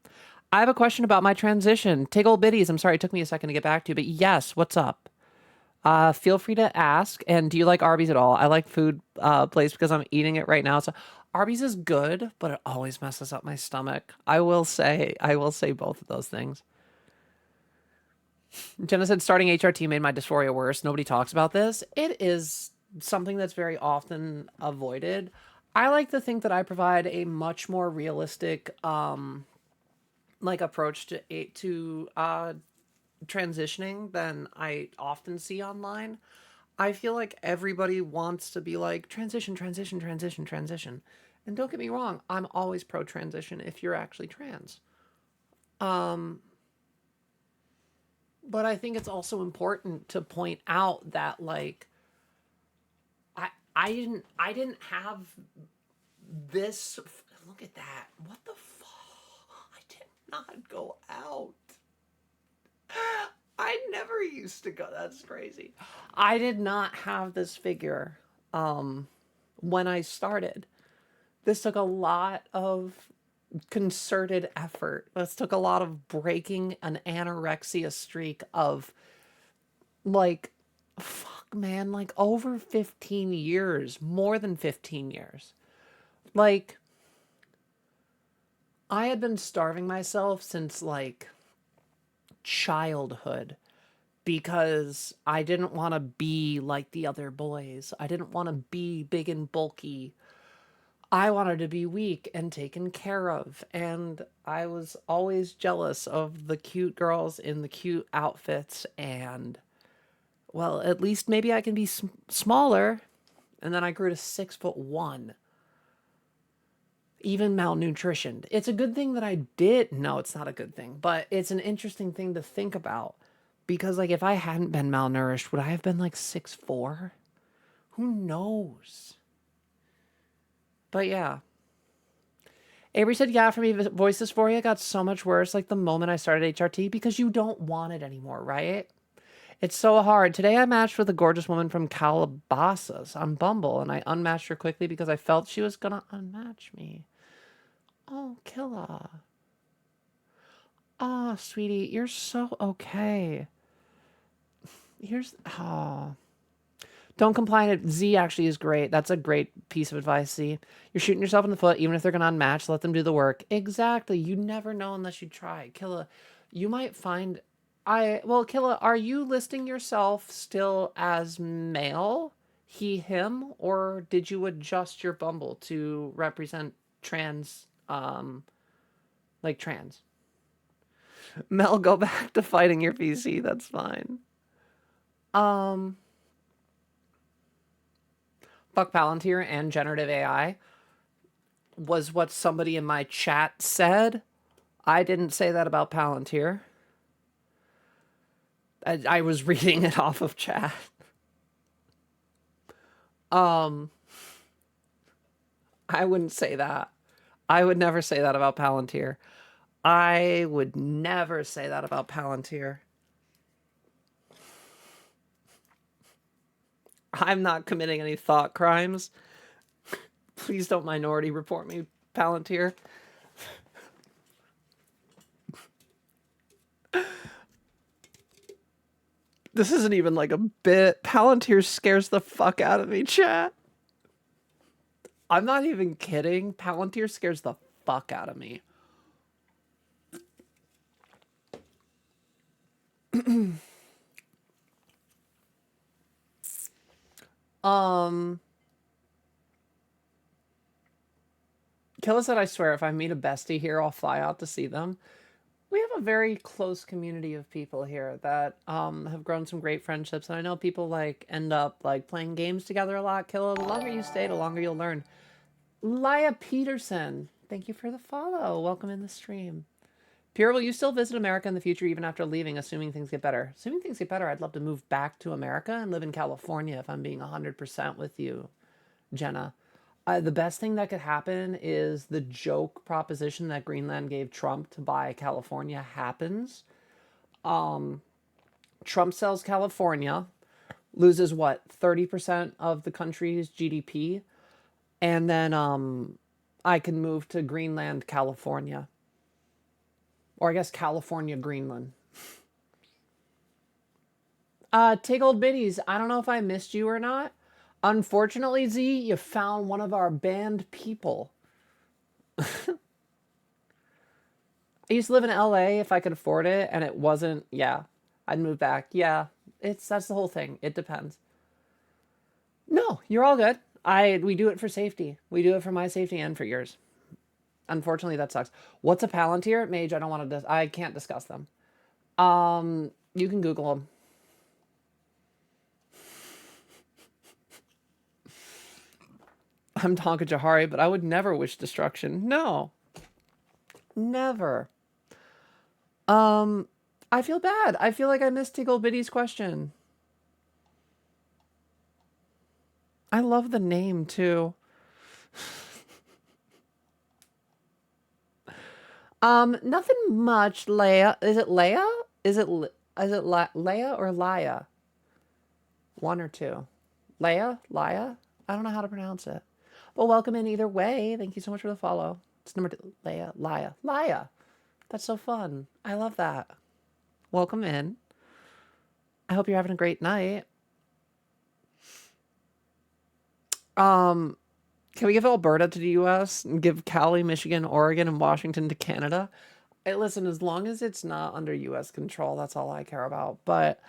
I have a question about my transition. Tiggle bitties. I'm sorry it took me a second to get back to you, but yes, what's up? Feel free to ask. And do you like Arby's at all? I like food place because I'm eating it right now. So Arby's is good, but it always messes up my stomach. I will say both of those things. Jenna said starting HRT made my dysphoria worse. Nobody talks about this. It is something that's very often avoided. I like to think that I provide a much more realistic approach to transitioning than I often see online. I feel like everybody wants to be like transition, transition, transition, transition. And don't get me wrong, I'm always pro transition if you're actually trans. But I think it's also important to point out that like I didn't have this. Look at that. What the fuck? I did not go out. I never used to go. That's crazy. I did not have this figure when I started. This took a lot of concerted effort. This took a lot of breaking an anorexia streak of like, fuck, man, like over 15 years, more than 15 years. Like, I had been starving myself since like childhood because I didn't want to be like the other boys. I didn't want to be big and bulky. I wanted to be weak and taken care of. And I was always jealous of the cute girls in the cute outfits. And, well, at least maybe I can be smaller. And then I grew to 6'1". Even malnutrition. It's a good thing that I did. No, it's not a good thing, but it's an interesting thing to think about. Because, like, if I hadn't been malnourished, would I have been like 6'4"? Who knows? But yeah. Avery said, yeah, for me, voice dysphoria got so much worse like the moment I started HRT because you don't want it anymore, right? It's so hard. Today I matched with a gorgeous woman from Calabasas on Bumble, and I unmatched her quickly because I felt she was gonna unmatch me. Oh, Killa. Oh, sweetie, you're so okay. Here's don't comply. Z actually is great. That's a great piece of advice. Z, you're shooting yourself in the foot. Even if they're gonna unmatch, let them do the work. Exactly. You never know unless you try. Killa, you might find. Killa, are you listing yourself still as male, he, him, or did you adjust your Bumble to represent trans, like trans? Mel, go back to fighting your PC. That's fine. Um, Fuck Palantir and generative AI was what somebody in my chat said. I didn't say that about Palantir. I was reading it off of chat. I wouldn't say that. I would never say that about Palantir. I would never say that about Palantir. I'm not committing any thought crimes. Please don't minority report me, Palantir. This isn't even like a bit. Palantir scares the fuck out of me, chat. I'm not even kidding. Palantir scares the fuck out of me. Killa said, I swear, if I meet a bestie here, I'll fly out to see them. We have a very close community of people here that have grown some great friendships, and I know people like end up like playing games together a lot. Killa, the longer you stay, the longer you'll learn. Laya Peterson, thank you for the follow. Welcome in the stream. Pierre, will you still visit America in the future even after leaving, assuming things get better? Assuming things get better, I'd love to move back to America and live in California if I'm being 100% with you, Jenna. The best thing that could happen is the joke proposition that Greenland gave Trump to buy California happens. Trump sells California, loses what, 30% of the country's GDP, and then I can move to Greenland, California. Or I guess California, Greenland. Take Old Biddies, I don't know if I missed you or not. Unfortunately, Z, you found one of our banned people. I used to live in LA if I could afford it, and it wasn't, yeah. I'd move back. Yeah, that's the whole thing. It depends. No, you're all good. We do it for safety. We do it for my safety and for yours. Unfortunately, that sucks. What's a Palantir? Mage, I don't want to, I can't discuss them. You can Google them. I'm Tonka Jahari, but I would never wish destruction. No. Never. I feel bad. I feel like I missed Tiggle Biddy's question. I love the name too. Nothing much. Leia. Is it Leia? Is it Leia or Laya? One or two. Leia? Laya? I don't know how to pronounce it. But welcome in either way. Thank you so much for the follow. It's number 2. Leia. Laya. Laya. That's so fun. I love that. Welcome in. I hope you're having a great night. Can we give Alberta to the US and give Cali, Michigan, Oregon, and Washington to Canada? Hey, listen, as long as it's not under US control, that's all I care about. But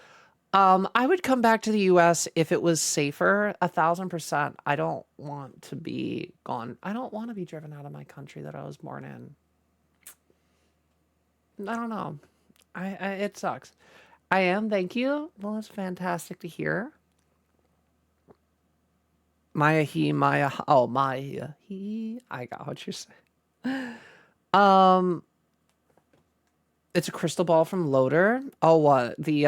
I would come back to the US if it was safer, 1,000%. I don't want to be gone. I don't want to be driven out of my country that I was born in. I don't know. It sucks. I am, thank you. Well, it's fantastic to hear. Maya he, Maya. Oh, Maya he. I got what you're saying. It's a crystal ball from Loader. Oh, what? The,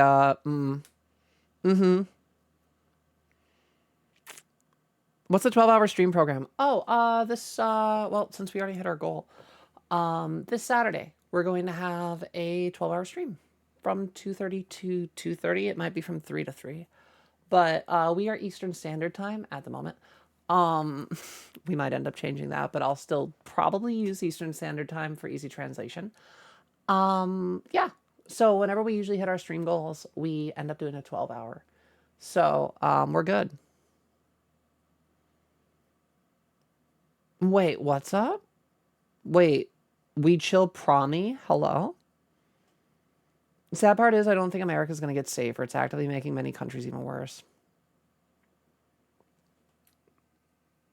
What's the 12-hour stream program? Oh, well, since we already hit our goal, this Saturday, we're going to have a 12-hour stream from 2:30 to 2:30. It might be from 3 to 3. But we are Eastern Standard Time at the moment. We might end up changing that, but I'll still probably use Eastern Standard Time for easy translation. Yeah, So whenever we usually hit our stream goals, we end up doing a 12-hour. So we're good. Wait, what's up? Wait, we chill promi? Hello? The sad part is I don't think America's going to get safer. It's actively making many countries even worse.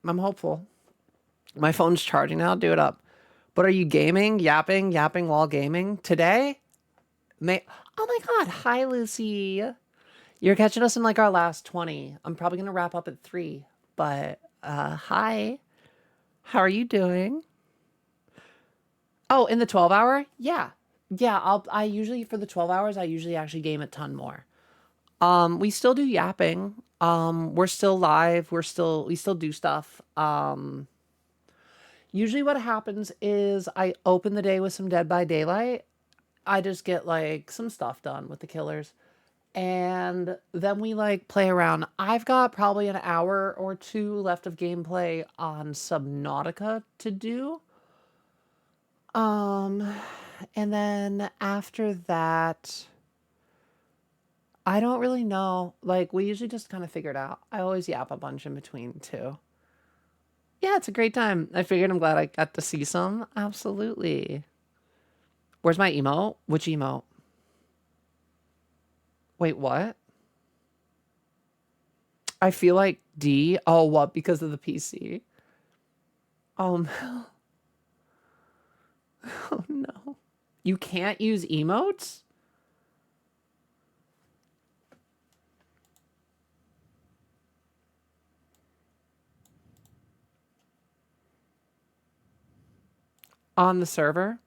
I'm hopeful. My phone's charging now. Do it up. But are you gaming? Yapping while gaming? Today? Oh my god. Hi, Lucy. You're catching us in like our last 20. I'm probably going to wrap up at 3. But, hi. How are you doing? Oh, in the 12-hour? Yeah. Yeah, I usually, for the 12 hours, I usually actually game a ton more. We still do yapping. We're still live. We still do stuff. Usually what happens is I open the day with some Dead by Daylight. I just get like some stuff done with the killers. And then we like play around. I've got probably an hour or 2 left of gameplay on Subnautica to do. And then after that, I don't really know. Like, we usually just kind of figure it out. I always yap a bunch in between, too. Yeah, it's a great time. I figured I'm glad I got to see some. Absolutely. Where's my emote? Which emote? Wait, what? I feel like D. Oh, what? Because of the PC? Oh, no. Oh, no. You can't use emotes? On the server?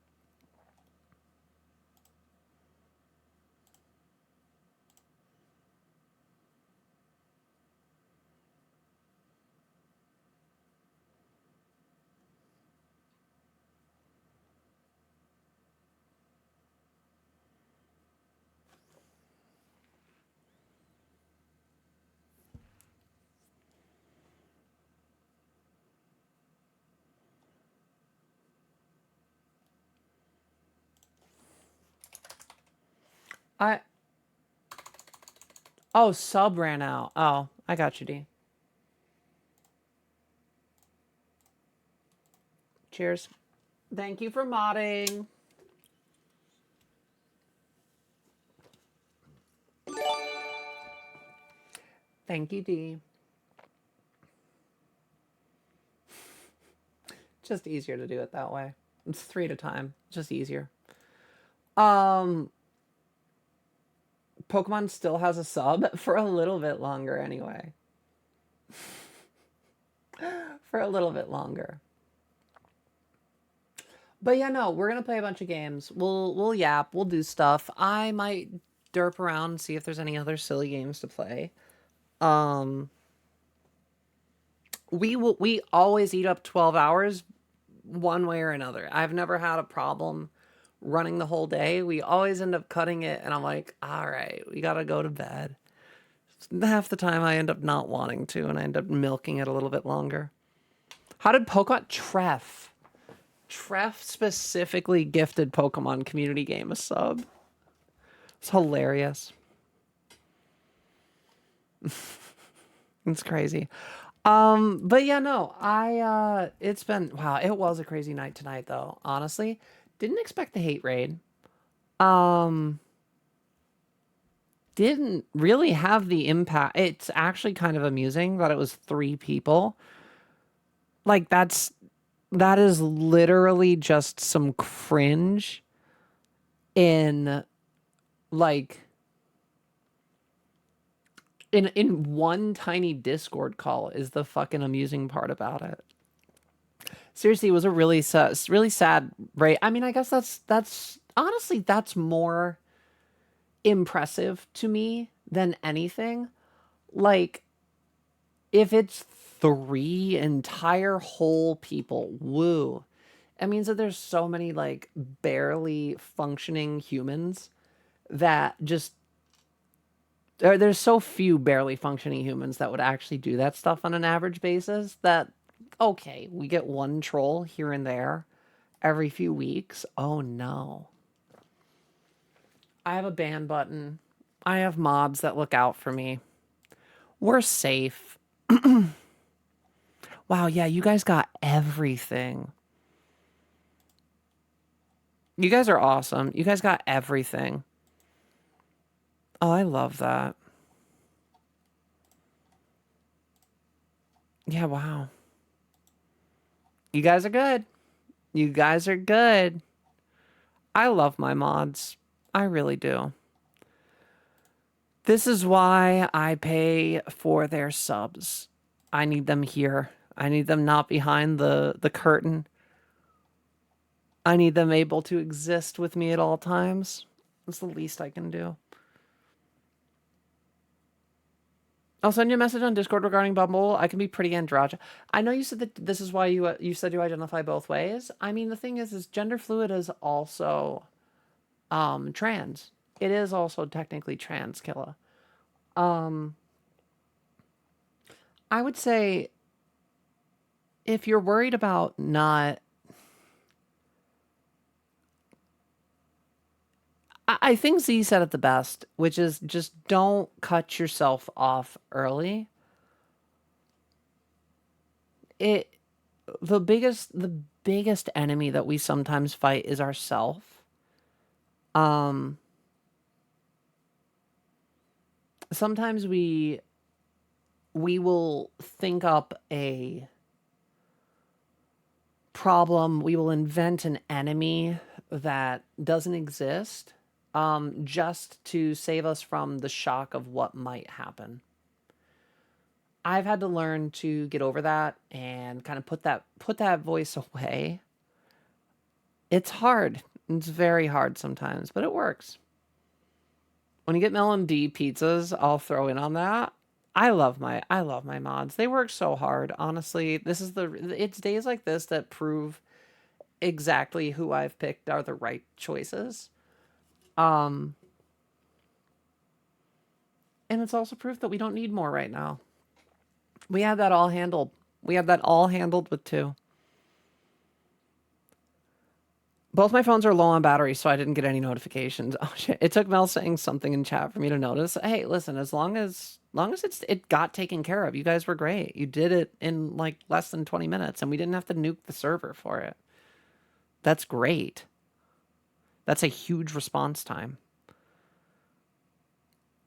I... Oh, sub ran out. Oh, I got you, D. Cheers. Thank you for modding. Thank you, D. Just easier to do it that way. It's 3 at a time. Just easier. Pokemon still has a sub for a little bit longer anyway. For a little bit longer. But yeah, no, we're gonna play a bunch of games. We'll yap, we'll do stuff. I might derp around and see if there's any other silly games to play. We always eat up 12 hours one way or another. I've never had a problem running the whole day. We always end up cutting it, and I'm like, all right, we gotta go to bed. Half the time I end up not wanting to, and I end up milking it a little bit longer. How did Pokemon... Treff specifically gifted Pokemon Community Game a sub. It's hilarious. It's crazy. But yeah, no, it's been, wow, it was a crazy night tonight though. Honestly, didn't expect the hate raid. Didn't really have the impact. It's actually kind of amusing that it was 3 people. Like that is literally just some cringe in like in one tiny Discord call is the fucking amusing part about it. Seriously, it was a really sad rate. I mean, I guess that's honestly that's more impressive to me than anything. Like, if it's 3 entire whole people, woo. It means that there's so many like barely functioning humans that just there's so few barely functioning humans that would actually do that stuff on an average basis that, okay, we get one troll here and there every few weeks. Oh no. I have a ban button. I have mods that look out for me. We're safe. Wow, yeah, you guys got everything. You guys are awesome. You guys got everything. Oh, I love that. Yeah, wow. You guys are good. You guys are good. I love my mods. I really do. This is why I pay for their subs. I need them here. I need them not behind the curtain. I need them able to exist with me at all times. That's the least I can do. I'll send you a message on Discord regarding Bumble. I can be pretty androgynous. I know you said that this is why you said you identify both ways. I mean, the thing is gender fluid is also trans. It is also technically trans, Killa. I would say if you're worried about not, I think Z said it the best, which is just don't cut yourself off early. It the biggest enemy that we sometimes fight is ourself. Um Sometimes we will think up a problem, we will invent an enemy that doesn't exist, just to save us from the shock of what might happen. I've had to learn to get over that and kind of put that voice away. It's hard. It's very hard sometimes, but it works. When you get Mel D pizzas, I'll throw in on that. I love my mods. They work so hard. Honestly, it's days like this that prove exactly who I've picked are the right choices. Um and it's also proof that we don't need more right now. We have that all handled. We have that all handled with two. Both my phones are low on battery, so I didn't get any notifications. Oh shit! It took Mel saying something in chat for me to notice. Hey, listen, as long as it got taken care of, you guys were great. You did it in like less than 20 minutes, and we didn't have to nuke the server for it. That's great. That's a huge response time.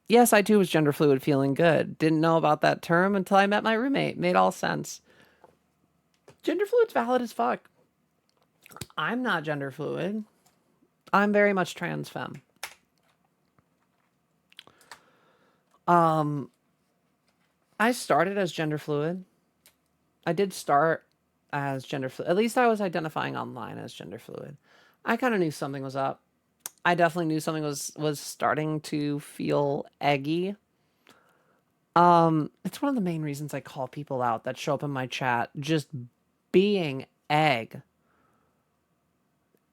Yes, I too was gender fluid, feeling good. Didn't know about that term until I met my roommate. Made all sense. Gender fluid's valid as fuck. I'm not gender fluid. I'm very much trans femme. Um, I started as gender fluid. I did start as gender fluid. At least I was identifying online as gender fluid. I kind of knew something was up. I definitely knew something was starting to feel eggy. It's one of the main reasons I call people out that show up in my chat just being egg.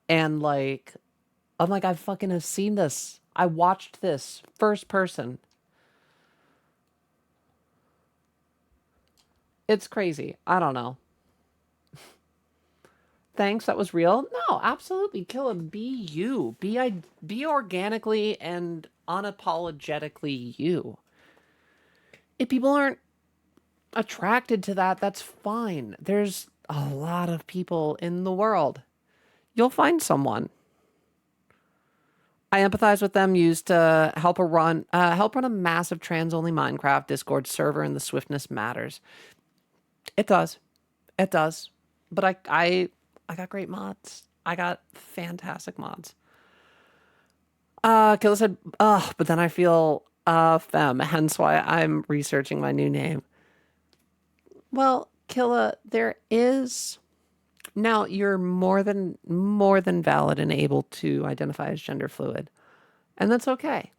And like I'm like I fucking have seen this. I watched this first person. It's crazy. I don't know. Thanks, that was real. No, absolutely. Kill him. Be you. Be organically and unapologetically you. If people aren't attracted to that, that's fine. There's a lot of people in the world. You'll find someone. I empathize with them. Used to help run a massive trans only Minecraft Discord server, and the swiftness matters. It does. It does. But I got great mods. I got fantastic mods. Killa said, ugh, but then I feel femme, hence why I'm researching my new name. Well, Killa, there is now you're more than valid and able to identify as gender fluid. And that's okay.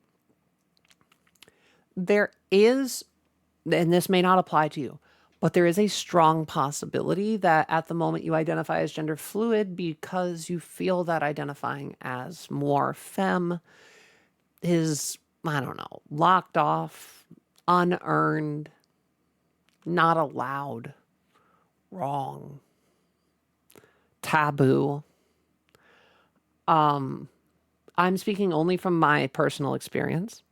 There is, and this may not apply to you, but there is a strong possibility that at the moment you identify as gender fluid because you feel that identifying as more femme is, I don't know, locked off, unearned, not allowed, wrong, taboo. I'm speaking only from my personal experience.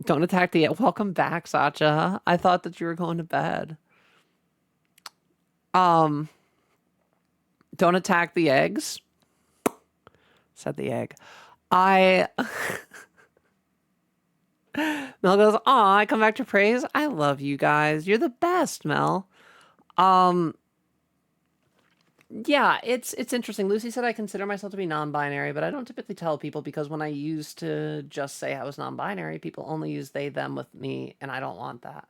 Don't attack the welcome back, Sacha. I thought that you were going to bed. Don't attack the eggs. Said the egg. I Mel goes, "Aw, I come back to praise. I love you guys. You're the best, Mel." Yeah, it's interesting. Lucy said I consider myself to be non-binary, but I don't typically tell people because when I used to just say I was non-binary, people only use they them with me, and I don't want that.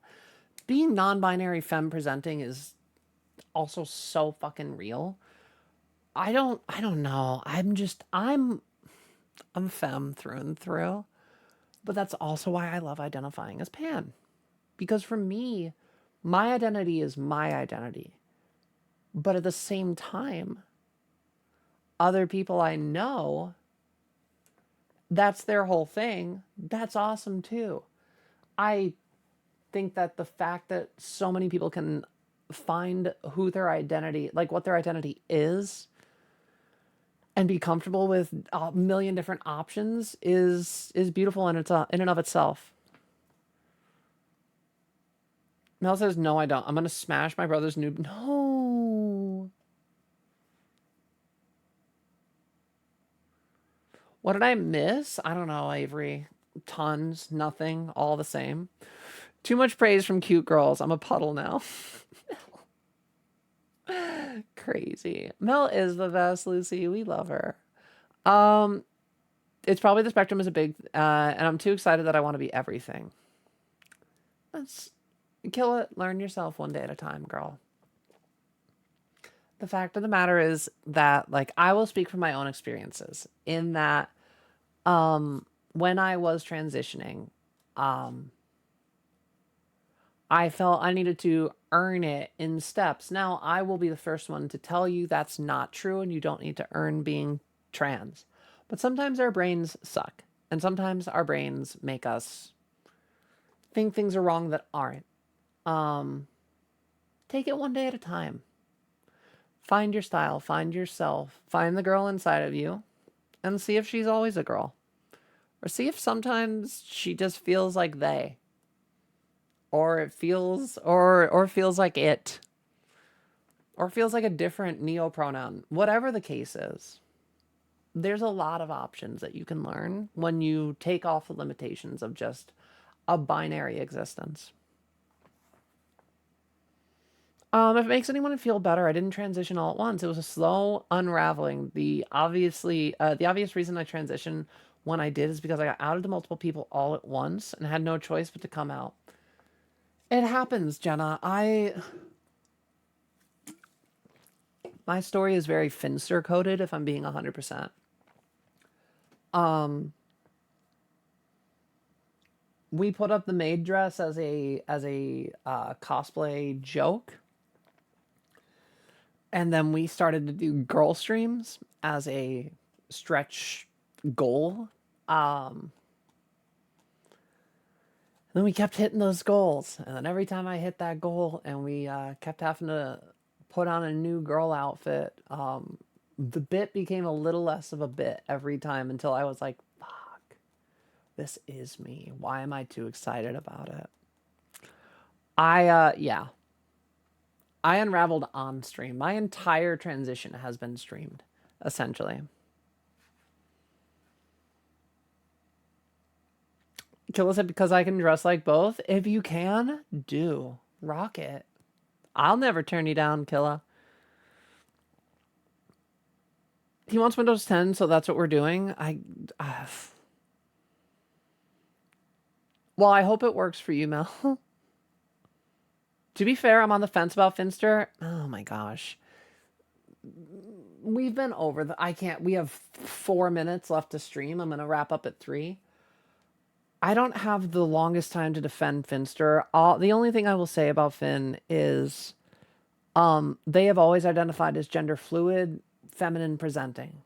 Being non-binary femme presenting is also so fucking real. I don't know. I'm femme through and through. But that's also why I love identifying as pan. Because for me, my identity is my identity. But at the same time, other people I know, that's their whole thing. That's awesome too. I think that the fact that so many people can find who their identity, like what their identity is, and be comfortable with a million different options is beautiful in and of itself. Mel says, "No, I don't. I'm gonna smash my brother's new." No. What did I miss? I don't know, Avery. Tons, nothing, all the same. Too much praise from cute girls. I'm a puddle now. Crazy. Mel is the best, Lucy. We love her. It's probably the spectrum is a big, and I'm too excited that I want to be everything. Let's kill it. Learn yourself one day at a time, girl. The fact of the matter is that, like, I will speak from my own experiences in that, when I was transitioning, I felt I needed to earn it in steps. Now, I will be the first one to tell you that's not true and you don't need to earn being trans. But sometimes our brains suck. And sometimes our brains make us think things are wrong that aren't. Take it one day at a time. Find your style, find yourself, find the girl inside of you, and see if she's always a girl. Or see if sometimes she just feels like they. Or it feels or feels like it. Or feels like a different neo pronoun. Whatever the case is. There's a lot of options that you can learn when you take off the limitations of just a binary existence. If it makes anyone feel better, I didn't transition all at once. It was a slow unraveling. The obvious reason I transitioned when I did is because I got outed to multiple people all at once and had no choice but to come out. It happens, Jenna. My story is very Finster coded, if I'm being 100%. We put up the maid dress as a cosplay joke. And then we started to do girl streams as a stretch goal. Then we kept hitting those goals. And then every time I hit that goal and we kept having to put on a new girl outfit, the bit became a little less of a bit every time until I was like, fuck, this is me. Why am I too excited about it? Yeah. I unraveled on stream. My entire transition has been streamed, essentially. Killa said, because I can dress like both. If you can, do. Rock it. I'll never turn you down, Killa. He wants Windows 10, so that's what we're doing. Well, I hope it works for you, Mel. To be fair, I'm on the fence about Finster. Oh my gosh. We've been over we have 4 minutes left to stream. I'm going to wrap up at 3. I don't have the longest time to defend Finster. The only thing I will say about Finn is they have always identified as gender fluid, feminine presenting.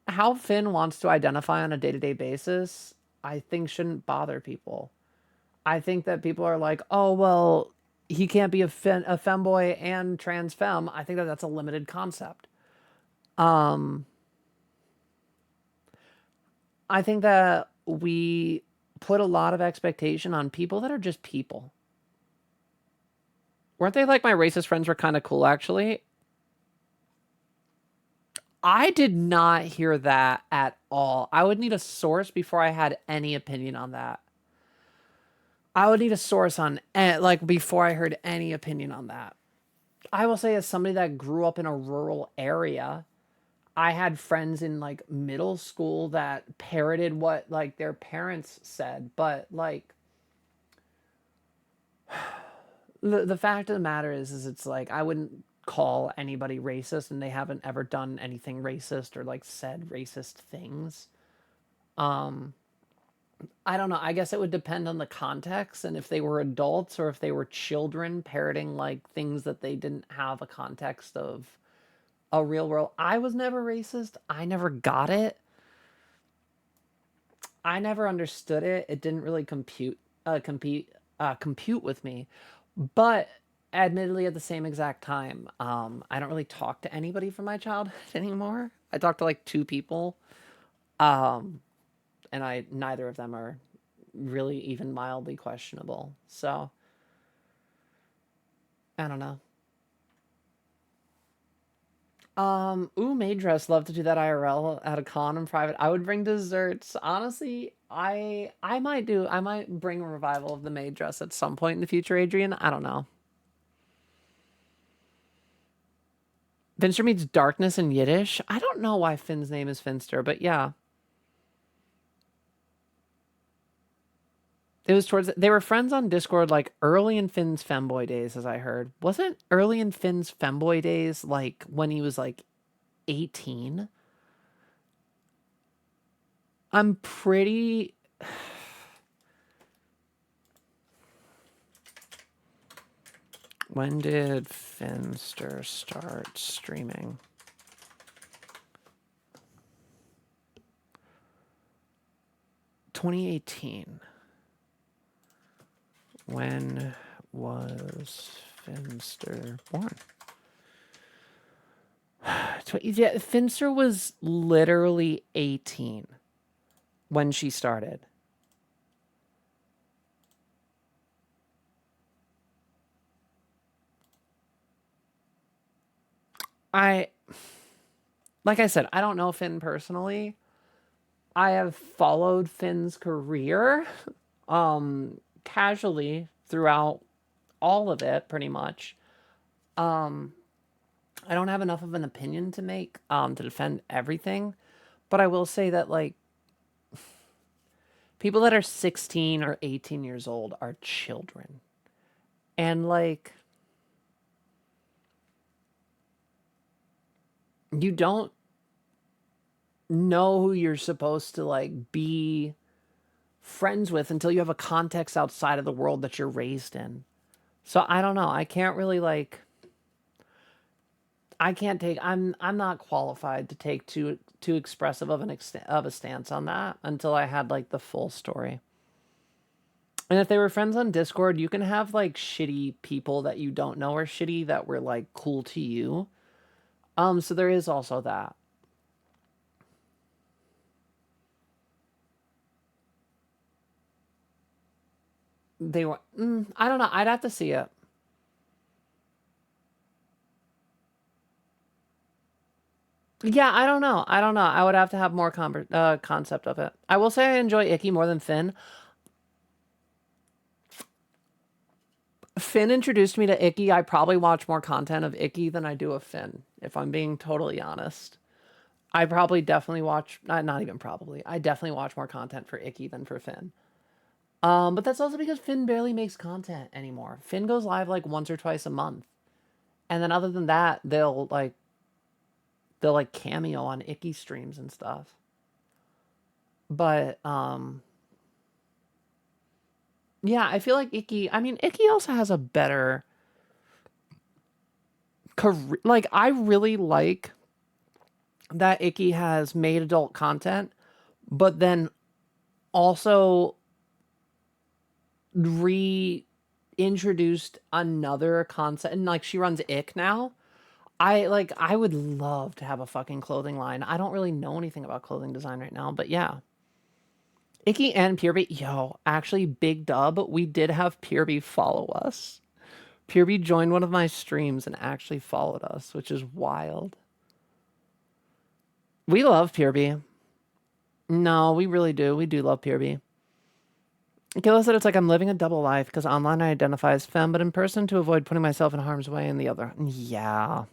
How Finn wants to identify on a day-to-day basis, I think shouldn't bother people. I think that people are like, oh, well, he can't be a femboy and trans femme. I think that that's a limited concept. I think that we put a lot of expectation on people that are just people. Weren't they like my racist friends were kind of cool, actually? I did not hear that at all. I would need a source before I had any opinion on that. I would need a source on, like, before I heard any opinion on that. I will say, as somebody that grew up in a rural area, I had friends in like middle school that parroted what like their parents said, but like the fact of the matter is it's like I wouldn't call anybody racist, and they haven't ever done anything racist or like said racist things. Um, I don't know. I guess it would depend on the context and if they were adults or if they were children parroting like things that they didn't have a context of a real world. I was never racist. I never got it. I never understood it. It didn't really compute with me. But admittedly, at the same exact time, I don't really talk to anybody from my childhood anymore. I talk to like two people, um, and I neither of them are really even mildly questionable. So I don't know. Ooh, maid dress. Love to do that IRL at a con in private. I would bring desserts. Honestly, I might bring a revival of the maid dress at some point in the future, Adrian. I don't know. Finster means darkness in Yiddish. I don't know why Finn's name is Finster, but yeah. It was towards they were friends on Discord like early in Finn's femboy days, as I heard. Wasn't early in Finn's femboy days like when he was like 18? I'm pretty When did Finster start streaming? (2018). When was Finster born? Yeah, Finster was literally 18 when she started. Like I said, I don't know Finn personally. I have followed Finn's career casually throughout all of it pretty much. I don't have enough of an opinion to make to defend everything, but I will say that like people that are 16 or 18 years old are children. And like you don't know who you're supposed to like be friends with until you have a context outside of the world that you're raised in. So I don't know. I can't really like I can't take I'm not qualified to take too expressive of of a stance on that until I had like the full story. And if they were friends on Discord, you can have like shitty people that you don't know are shitty that were like cool to you. So there is also that. They were I don't know. I'd have to see it. Yeah, I don't know. I don't know. I would have to have more concept of it. I will say I enjoy Icky more than Finn. Finn introduced me to Icky. I probably watch more content of Icky than I do of Finn, if I'm being totally honest. I probably definitely watch, not even probably, I definitely watch more content for Icky than for Finn. But that's also because Finn barely makes content anymore. Finn goes live like once or twice a month. And then other than that, they'll cameo on Icky streams and stuff. But yeah, I feel like Icky, I mean, Icky also has a better career. Like I really like that Icky has made adult content, but then also reintroduced another concept, and like she runs Ick now. I would love to have a fucking clothing line. I don't really know anything about clothing design right now, but yeah. Icky and Pureby. Yo, actually, big dub. We did have Pureby follow us. Pureby joined one of my streams and actually followed us, which is wild. We love Pureby. No, we really do. We do love Pureby. Kayla said it's like I'm living a double life because online I identify as femme, but in person to avoid putting myself in harm's way in the other. Yeah.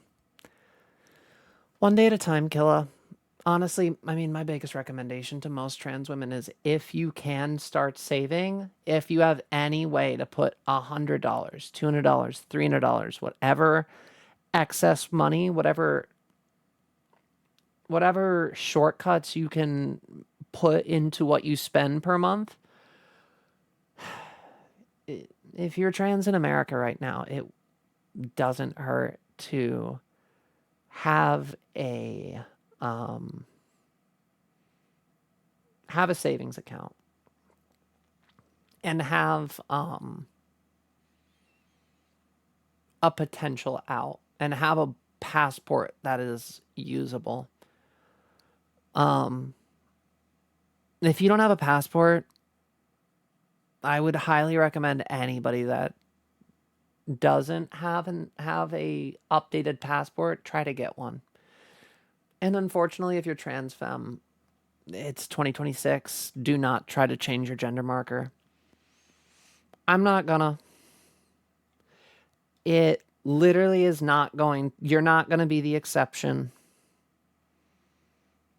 One day at a time, Killa. Honestly, I mean, my biggest recommendation to most trans women is if you can start saving, if you have any way to put $100, $200, $300, whatever excess money, whatever shortcuts you can put into what you spend per month. If you're trans in America right now, it doesn't hurt to have a savings account and have a potential out and have a passport that is usable. If you don't have a passport, I would highly recommend anybody that doesn't have a updated passport try to get one. And unfortunately, if you're trans femme, it's 2026. Do not try to change your gender marker. I'm not gonna. It literally is not going. You're not gonna be the exception.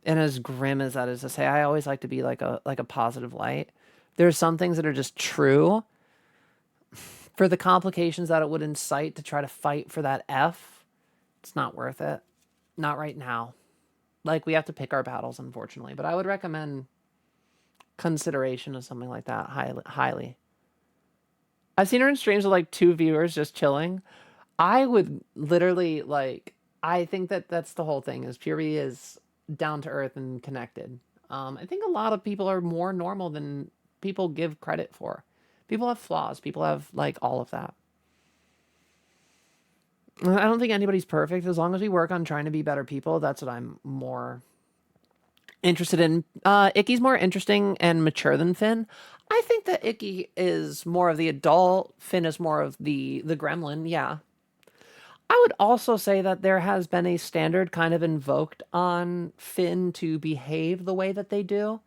And as grim as that is to say, I always like to be like a positive light. There's some things that are just true. For the complications that it would incite to try to fight for that F, it's not worth it. Not right now. Like, we have to pick our battles, unfortunately. But I would recommend consideration of something like that highly. I've seen her in streams with like 2 viewers just chilling. I would literally I think that that's the whole thing. Is Purity is down to earth and connected. I think a lot of people are more normal than people give credit for. People have flaws. People have like all of that. I don't think anybody's perfect. As long as we work on trying to be better people, that's what I'm more interested in. Icky's more interesting and mature than Finn. I think that Icky is more of the adult. Finn is more of the gremlin. Yeah. I would also say that there has been a standard kind of invoked on Finn to behave the way that they do.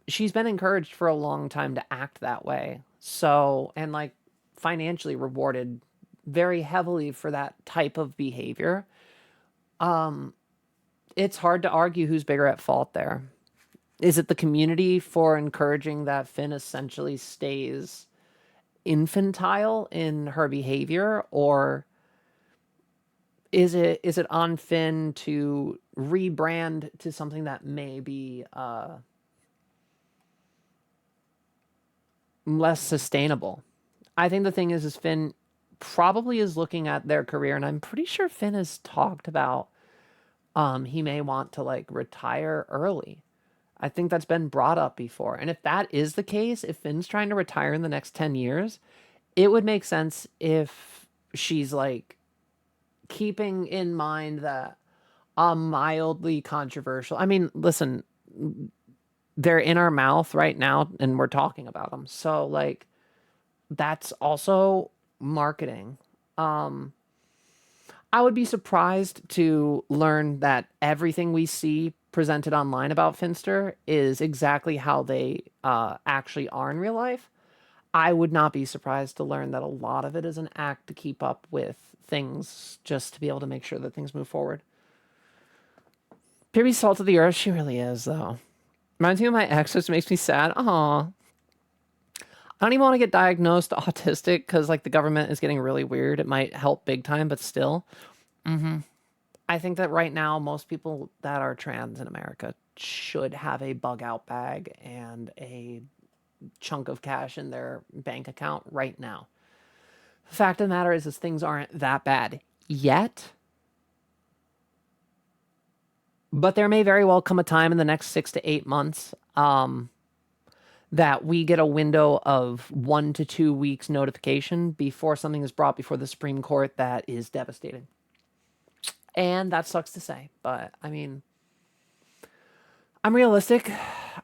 She's been encouraged for a long time to act that way. So, and like financially rewarded very heavily for that type of behavior. It's hard to argue who's bigger at fault there. Is it the community for encouraging that Finn essentially stays infantile in her behavior, or is it on Finn to rebrand to something that may be less sustainable? I think the thing is Finn probably is looking at their career, and I'm pretty sure Finn has talked about he may want to like retire early. I think that's been brought up before. And if that is the case, if Finn's trying to retire in the next 10 years, it would make sense if she's like keeping in mind that a mildly controversial. I mean, listen, they're in our mouth right now and we're talking about them. So like that's also marketing. I would be surprised to learn that everything we see presented online about Finster is exactly how they actually are in real life. I would not be surprised to learn that a lot of it is an act to keep up with things, just to be able to make sure that things move forward. Phoebe's salt of the earth, she really is, though. Reminds me of my ex, which makes me sad. Aw. I don't even want to get diagnosed autistic because, like, the government is getting really weird. It might help big time, but still. I think that right now, most people that are trans in America should have a bug out bag and a chunk of cash in their bank account right now. The fact of the matter is things aren't that bad yet. But there may very well come a time in the next 6 to 8 months that we get a window of 1 to 2 weeks notification before something is brought before the Supreme Court that is devastating. And that sucks to say, but I mean, I'm realistic.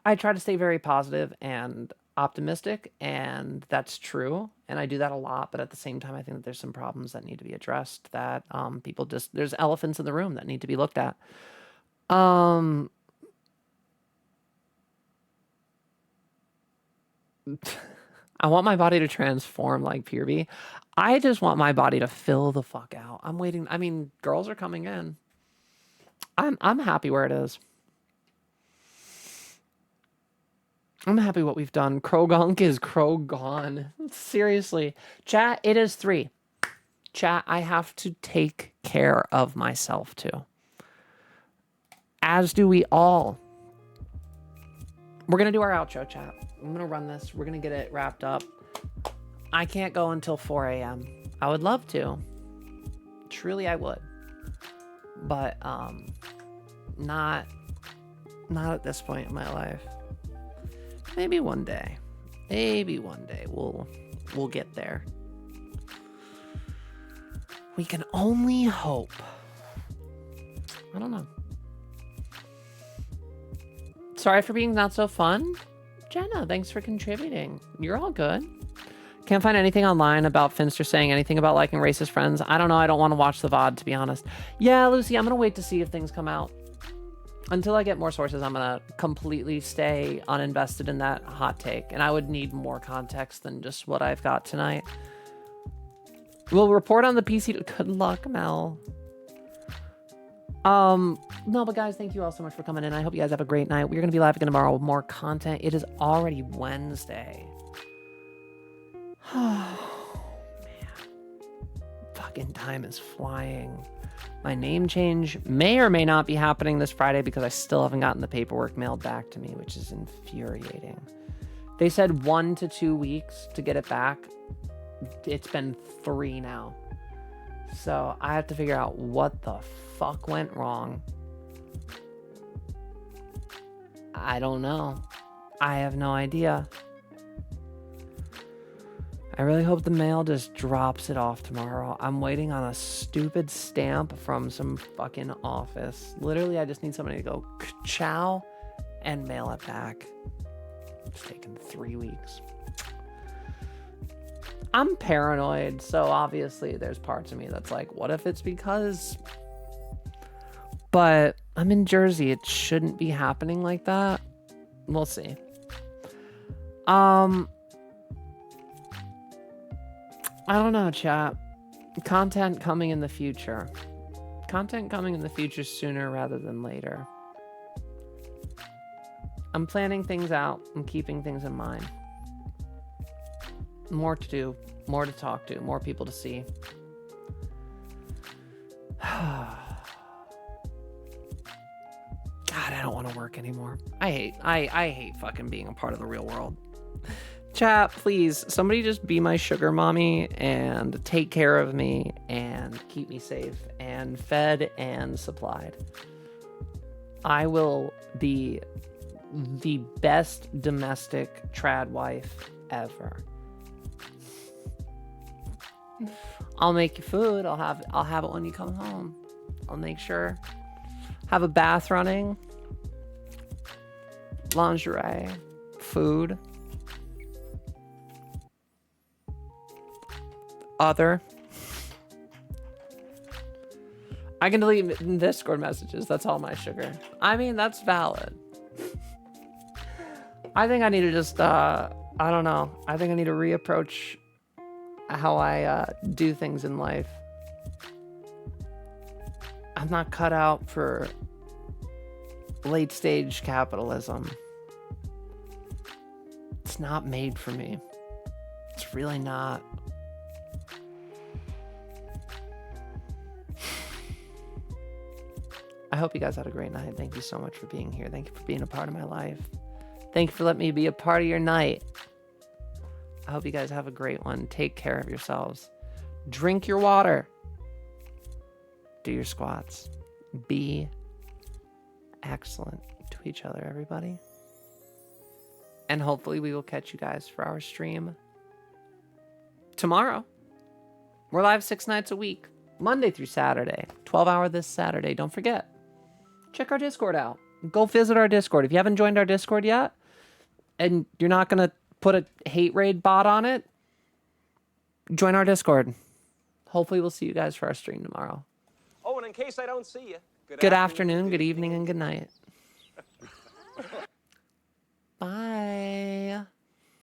I try to stay very positive and optimistic, and that's true. And I do that a lot, but at the same time, I think that there's some problems that need to be addressed. That people just there's elephants in the room that need to be looked at. Um, I want my body to transform like Purby. I just want my body to fill the fuck out. I'm waiting. I mean, girls are coming in. I'm happy where it is. I'm happy what we've done. Krogunk is crow gone. Seriously. Chat, it is 3. Chat, I have to take care of myself too. As do we all. We're going to do our outro, chat. I'm going to run this. We're going to get it wrapped up. I can't go until 4 a.m. I would love to. Truly, I would. But, not at this point in my life. Maybe one day. Maybe one day we'll get there. We can only hope. I don't know. Sorry for being not so fun. Jenna, thanks for contributing. You're all good. Can't find anything online about Finster saying anything about liking racist friends. I don't know. I don't want to watch the VOD, to be honest. Yeah, Lucy, I'm going to wait to see if things come out. Until I get more sources, I'm going to completely stay uninvested in that hot take. And I would need more context than just what I've got tonight. We'll report on the PC. Good luck, Mel. No, but guys, thank you all so much for coming in. I hope you guys have a great night. We're going to be live again tomorrow with more content. It is already Wednesday. Oh, man. Fucking time is flying. My name change may or may not be happening this Friday because I still haven't gotten the paperwork mailed back to me, which is infuriating. They said 1 to 2 weeks to get it back. It's been 3 now. So I have to figure out what the fuck went wrong. I don't know. I have no idea. I really hope the mail just drops it off tomorrow. I'm waiting on a stupid stamp from some fucking office. Literally, I just need somebody to go chow and mail it back. It's taken 3 weeks. I'm paranoid, so obviously there's parts of me that's like, what if it's because... But I'm in Jersey. It shouldn't be happening like that. We'll see. I don't know, chat. Content coming in the future. Content coming in the future sooner rather than later. I'm planning things out. I'm keeping things in mind. More to do. More to talk to. More people to see. God, I don't want to work anymore. I hate fucking being a part of the real world. Chat, please, somebody just be my sugar mommy and take care of me and keep me safe and fed and supplied. I will be the best domestic trad wife ever. I'll make you food. I'll have it when you come home. I'll make sure. Have a bath running. Lingerie. Food. Other. I can delete Discord messages. That's all my sugar. I mean, that's valid. I think I need to just, I don't know. I think I need to reapproach how I do things in life. I'm not cut out for late stage capitalism. It's not made for me. It's really not. I hope you guys had a great night. Thank you so much for being here. Thank you for being a part of my life. Thank you for letting me be a part of your night. I hope you guys have a great one. Take care of yourselves. Drink your water. Do your squats. Be excellent to each other, everybody. And hopefully we will catch you guys for our stream tomorrow. We're live 6 nights a week, Monday through Saturday, 12-hour this Saturday. Don't forget, check our Discord out. go visit our Discord. If you haven't joined our Discord yet, and you're not going to put a hate raid bot on it, join our Discord. Hopefully we'll see you guys for our stream tomorrow. Oh, and in case I don't see you, Good afternoon, good evening, and good night. Bye.